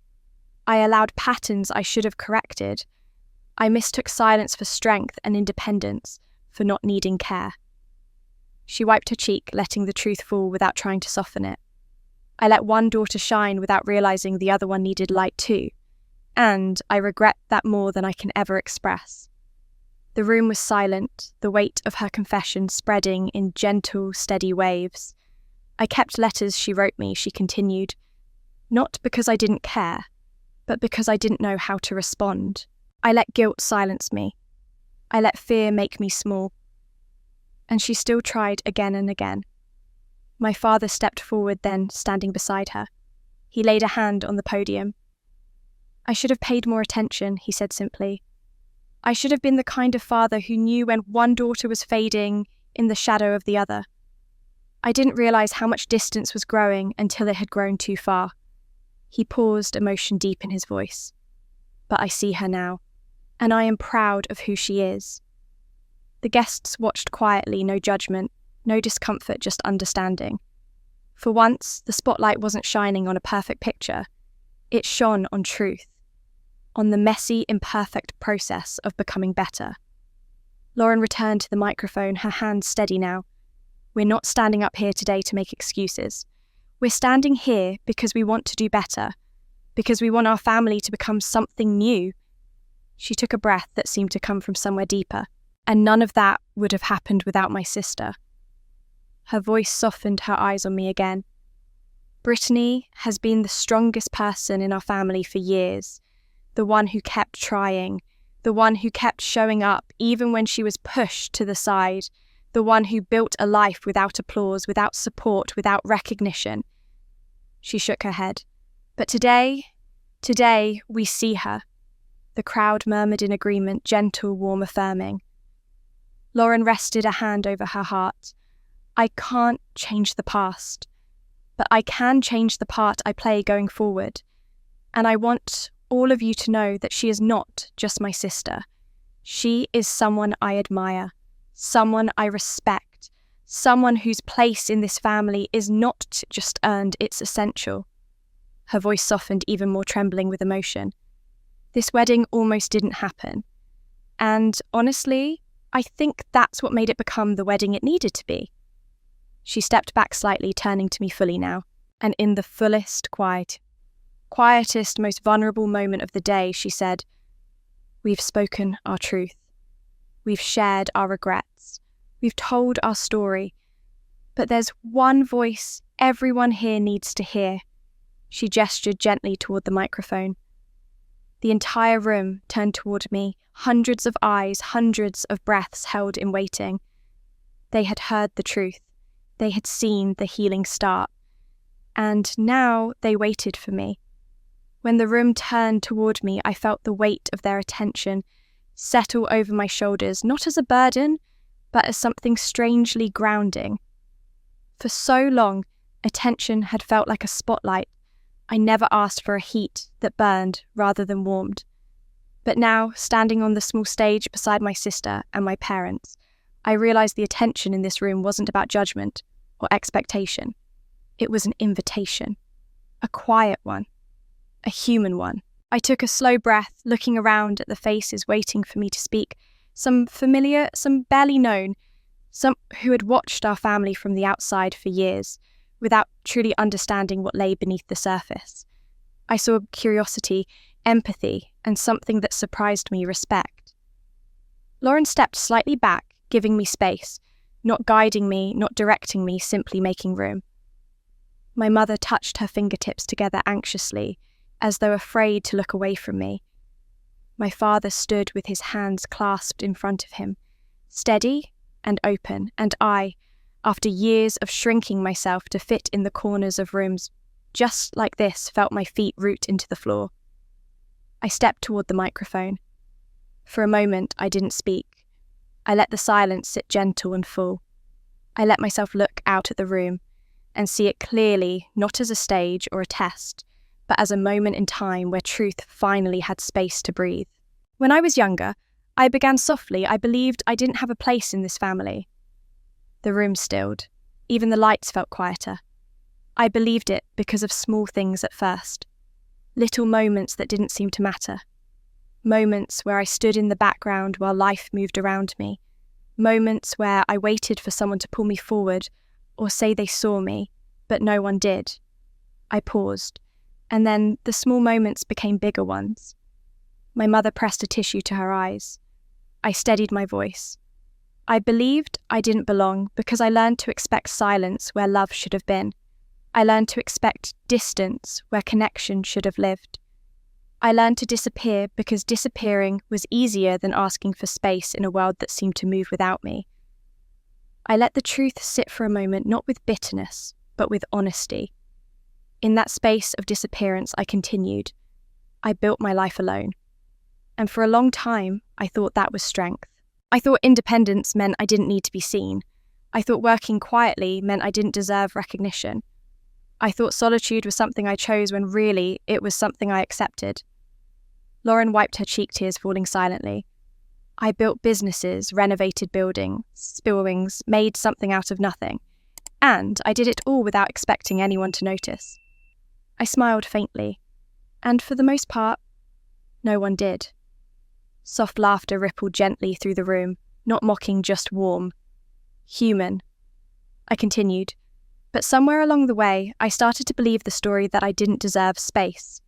I allowed patterns I should have corrected. I mistook silence for strength and independence, for not needing care. She wiped her cheek, letting the truth fall without trying to soften it. I let one daughter shine without realizing the other one needed light too, and I regret that more than I can ever express. The room was silent, the weight of her confession spreading in gentle, steady waves. I kept letters she wrote me, she continued, not because I didn't care, but because I didn't know how to respond. I let guilt silence me. I let fear make me small. And she still tried again and again. My father stepped forward then, standing beside her. He laid a hand on the podium. I should have paid more attention, he said simply. I should have been the kind of father who knew when one daughter was fading in the shadow of the other. I didn't realize how much distance was growing until it had grown too far. He paused, emotion deep in his voice. But I see her now, and I am proud of who she is. The guests watched quietly, no judgment, no discomfort, just understanding. For once, the spotlight wasn't shining on a perfect picture. It shone on truth, on the messy, imperfect process of becoming better. Lauren returned to the microphone, her hands steady now. We're not standing up here today to make excuses. We're standing here because we want to do better, because we want our family to become something new. She took a breath that seemed to come from somewhere deeper, and none of that would have happened without my sister. Her voice softened, her eyes on me again. Brittany has been the strongest person in our family for years, the one who kept trying, the one who kept showing up even when she was pushed to the side, the one who built a life without applause, without support, without recognition. She shook her head. But today we see her. The crowd murmured in agreement, gentle, warm, affirming. Lauren rested a hand over her heart. I can't change the past, but I can change the part I play going forward. And I want all of you to know that she is not just my sister. She is someone I admire, someone I respect, someone whose place in this family is not just earned, it's essential. Her voice softened, even more trembling with emotion. This wedding almost didn't happen. And honestly, I think that's what made it become the wedding it needed to be. She stepped back slightly, turning to me fully now, and in the fullest, quietest, most vulnerable moment of the day, she said, "We've spoken our truth. We've shared our regrets. We've told our story. But there's one voice everyone here needs to hear." She gestured gently toward the microphone. The entire room turned toward me, hundreds of eyes, hundreds of breaths held in waiting. They had heard the truth. They had seen the healing start. And now they waited for me. When the room turned toward me, I felt the weight of their attention settle over my shoulders, not as a burden, but as something strangely grounding. For so long, attention had felt like a spotlight. I never asked for a heat that burned rather than warmed. But now, standing on the small stage beside my sister and my parents, I realized the attention in this room wasn't about judgment or expectation. It was an invitation, a quiet one, a human one. I took a slow breath, looking around at the faces waiting for me to speak, some familiar, some barely known, some who had watched our family from the outside for years, without truly understanding what lay beneath the surface. I saw curiosity, empathy, and something that surprised me, respect. Lauren stepped slightly back, giving me space, not guiding me, not directing me, simply making room. My mother touched her fingertips together anxiously, as though afraid to look away from me. My father stood with his hands clasped in front of him, steady and open, and I, after years of shrinking myself to fit in the corners of rooms just like this, felt my feet root into the floor. I stepped toward the microphone. For a moment, I didn't speak. I let the silence sit gentle and full. I let myself look out at the room and see it clearly, not as a stage or a test, but as a moment in time where truth finally had space to breathe. When I was younger, I began softly. I believed I didn't have a place in this family. The room stilled. Even the lights felt quieter. I believed it because of small things at first. Little moments that didn't seem to matter. Moments where I stood in the background while life moved around me. Moments where I waited for someone to pull me forward or say they saw me, but no one did. I paused, and then the small moments became bigger ones. My mother pressed a tissue to her eyes. I steadied my voice. I believed I didn't belong because I learned to expect silence where love should have been. I learned to expect distance where connection should have lived. I learned to disappear because disappearing was easier than asking for space in a world that seemed to move without me. I let the truth sit for a moment, not with bitterness, but with honesty. In that space of disappearance, I continued. I built my life alone. And for a long time, I thought that was strength. I thought independence meant I didn't need to be seen. I thought working quietly meant I didn't deserve recognition. I thought solitude was something I chose when really it was something I accepted. Lauren wiped her cheek tears falling silently. I built businesses, renovated buildings, made something out of nothing. And I did it all without expecting anyone to notice. I smiled faintly. And for the most part, no one did. Soft laughter rippled gently through the room, not mocking, just warm. Human. I continued. But somewhere along the way, I started to believe the story that I didn't deserve space,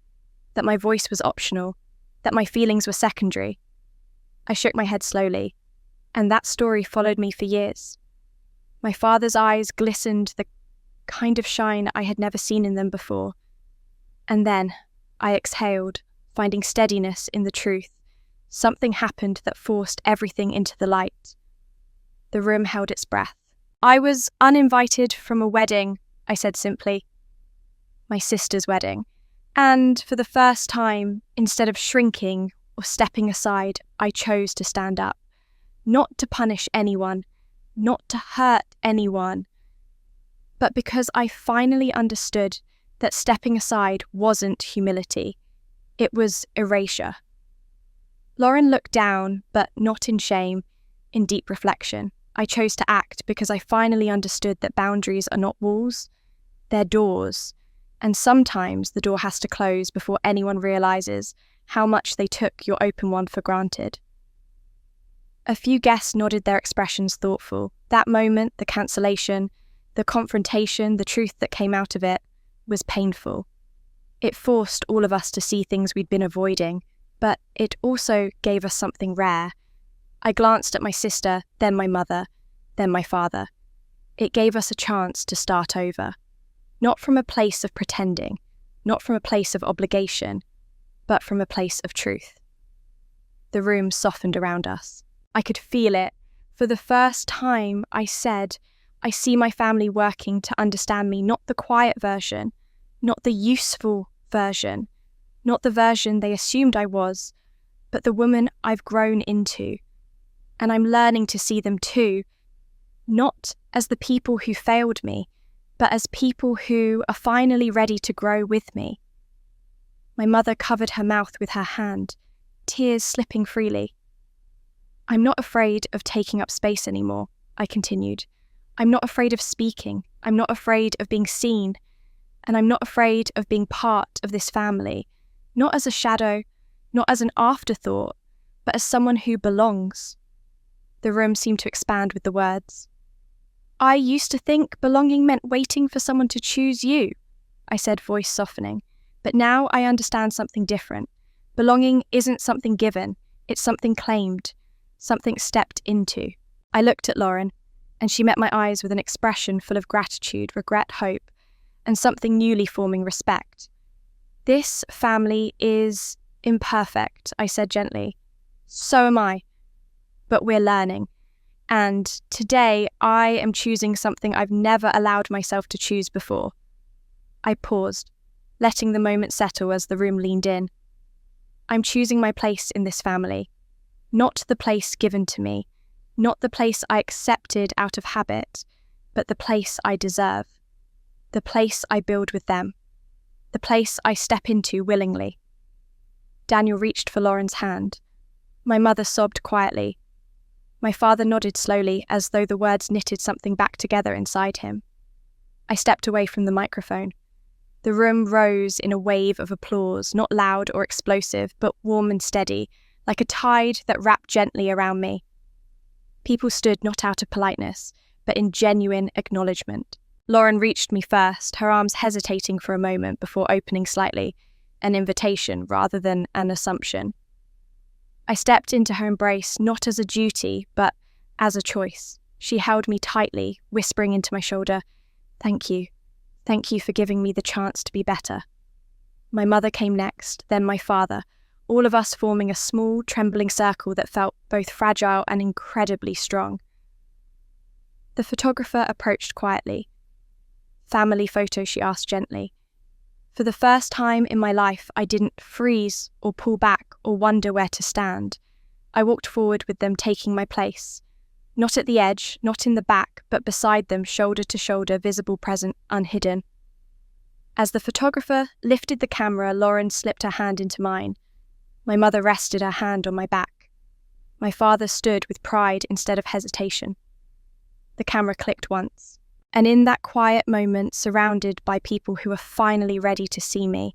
that my voice was optional, that my feelings were secondary. I shook my head slowly, and that story followed me for years. My father's eyes glistened, the kind of shine I had never seen in them before. And then I exhaled, finding steadiness in the truth. Something happened that forced everything into the light. The room held its breath. I was uninvited from a wedding, I said simply. My sister's wedding. And for the first time, instead of shrinking or stepping aside, I chose to stand up. Not to punish anyone, not to hurt anyone, but because I finally understood that stepping aside wasn't humility, it was erasure. Lauren looked down, but not in shame, in deep reflection. I chose to act because I finally understood that boundaries are not walls, they're doors, and sometimes the door has to close before anyone realizes how much they took your open one for granted. A few guests nodded their expressions thoughtful. That moment, the cancellation, the confrontation, the truth that came out of it, was painful. It forced all of us to see things we'd been avoiding, but it also gave us something rare. I glanced at my sister, then my mother, then my father. It gave us a chance to start over. Not from a place of pretending, not from a place of obligation, but from a place of truth. The room softened around us. I could feel it. For the first time, I said, I see my family working to understand me, not the quiet version, not the useful version, not the version they assumed I was, but the woman I've grown into. And I'm learning to see them too, not as the people who failed me, but as people who are finally ready to grow with me. My mother covered her mouth with her hand, tears slipping freely. I'm not afraid of taking up space anymore, I continued. I'm not afraid of speaking. I'm not afraid of being seen. And I'm not afraid of being part of this family, not as a shadow, not as an afterthought, but as someone who belongs. The room seemed to expand with the words. I used to think belonging meant waiting for someone to choose you, I said, voice softening. But now I understand something different. Belonging isn't something given, it's something claimed, something stepped into. I looked at Lauren, and she met my eyes with an expression full of gratitude, regret, hope, and something newly forming respect. This family is imperfect, I said gently. So am I. But we're learning. And today I am choosing something I've never allowed myself to choose before. I paused, letting the moment settle as the room leaned in. I'm choosing my place in this family. Not the place given to me, not the place I accepted out of habit, but the place I deserve, the place I build with them, the place I step into willingly. Daniel reached for Lauren's hand. My mother sobbed quietly. My father nodded slowly as though the words knitted something back together inside him. I stepped away from the microphone. The room rose in a wave of applause, not loud or explosive, but warm and steady, like a tide that wrapped gently around me. People stood not out of politeness, but in genuine acknowledgement. Lauren reached me first, her arms hesitating for a moment before opening slightly, an invitation rather than an assumption. I stepped into her embrace not as a duty, but as a choice. She held me tightly, whispering into my shoulder, "Thank you. Thank you for giving me the chance to be better." My mother came next, then my father, all of us forming a small, trembling circle that felt both fragile and incredibly strong. The photographer approached quietly. "Family photo," she asked gently. For the first time in my life, I didn't freeze or pull back or wonder where to stand. I walked forward with them taking my place. Not at the edge, not in the back, but beside them, shoulder to shoulder, visible, present, unhidden. As the photographer lifted the camera, Lauren slipped her hand into mine. My mother rested her hand on my back. My father stood with pride instead of hesitation. The camera clicked once, and in that quiet moment, surrounded by people who were finally ready to see me,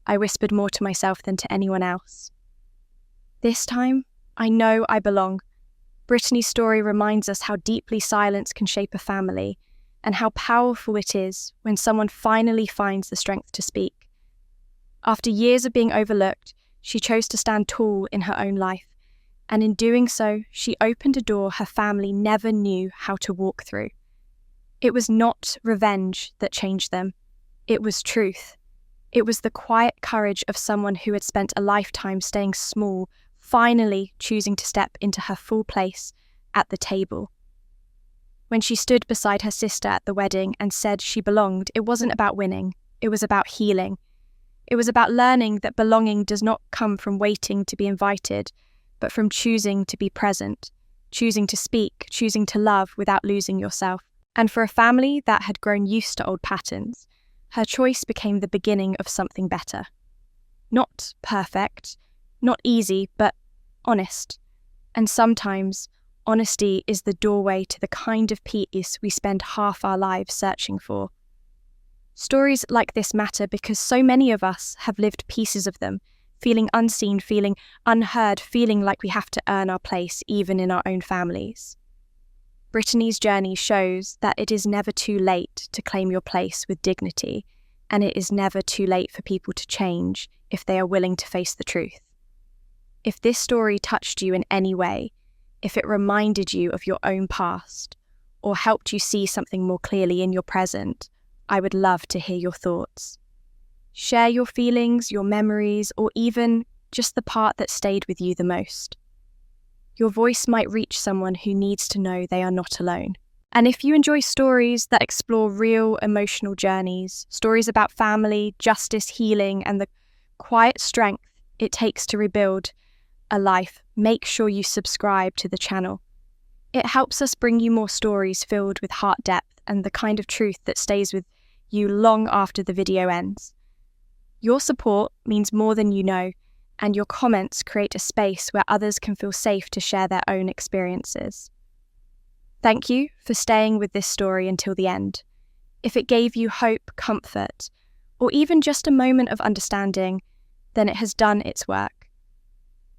I whispered more to myself than to anyone else. This time, I know I belong. Brittany's story reminds us how deeply silence can shape a family, and how powerful it is when someone finally finds the strength to speak. After years of being overlooked, she chose to stand tall in her own life, and in doing so, she opened a door her family never knew how to walk through. It was not revenge that changed them. It was truth. It was the quiet courage of someone who had spent a lifetime staying small, finally choosing to step into her full place at the table. When she stood beside her sister at the wedding and said she belonged, it wasn't about winning. It was about healing. It was about learning that belonging does not come from waiting to be invited, but from choosing to be present, choosing to speak, choosing to love without losing yourself. And for a family that had grown used to old patterns, her choice became the beginning of something better. Not perfect, not easy, but honest. And sometimes, honesty is the doorway to the kind of peace we spend half our lives searching for. Stories like this matter because so many of us have lived pieces of them, feeling unseen, feeling unheard, feeling like we have to earn our place even in our own families. Brittany's journey shows that it is never too late to claim your place with dignity, and it is never too late for people to change if they are willing to face the truth. If this story touched you in any way, if it reminded you of your own past, or helped you see something more clearly in your present, I would love to hear your thoughts. Share your feelings, your memories, or even just the part that stayed with you the most. Your voice might reach someone who needs to know they are not alone. And if you enjoy stories that explore real emotional journeys, stories about family, justice, healing, and the quiet strength it takes to rebuild a life, make sure you subscribe to the channel. It helps us bring you more stories filled with heart depth and the kind of truth that stays with you long after the video ends. Your support means more than you know, and your comments create a space where others can feel safe to share their own experiences. Thank you for staying with this story until the end. If it gave you hope, comfort, or even just a moment of understanding, then it has done its work.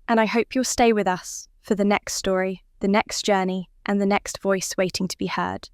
And I hope you'll stay with us for the next story, the next journey, and the next voice waiting to be heard.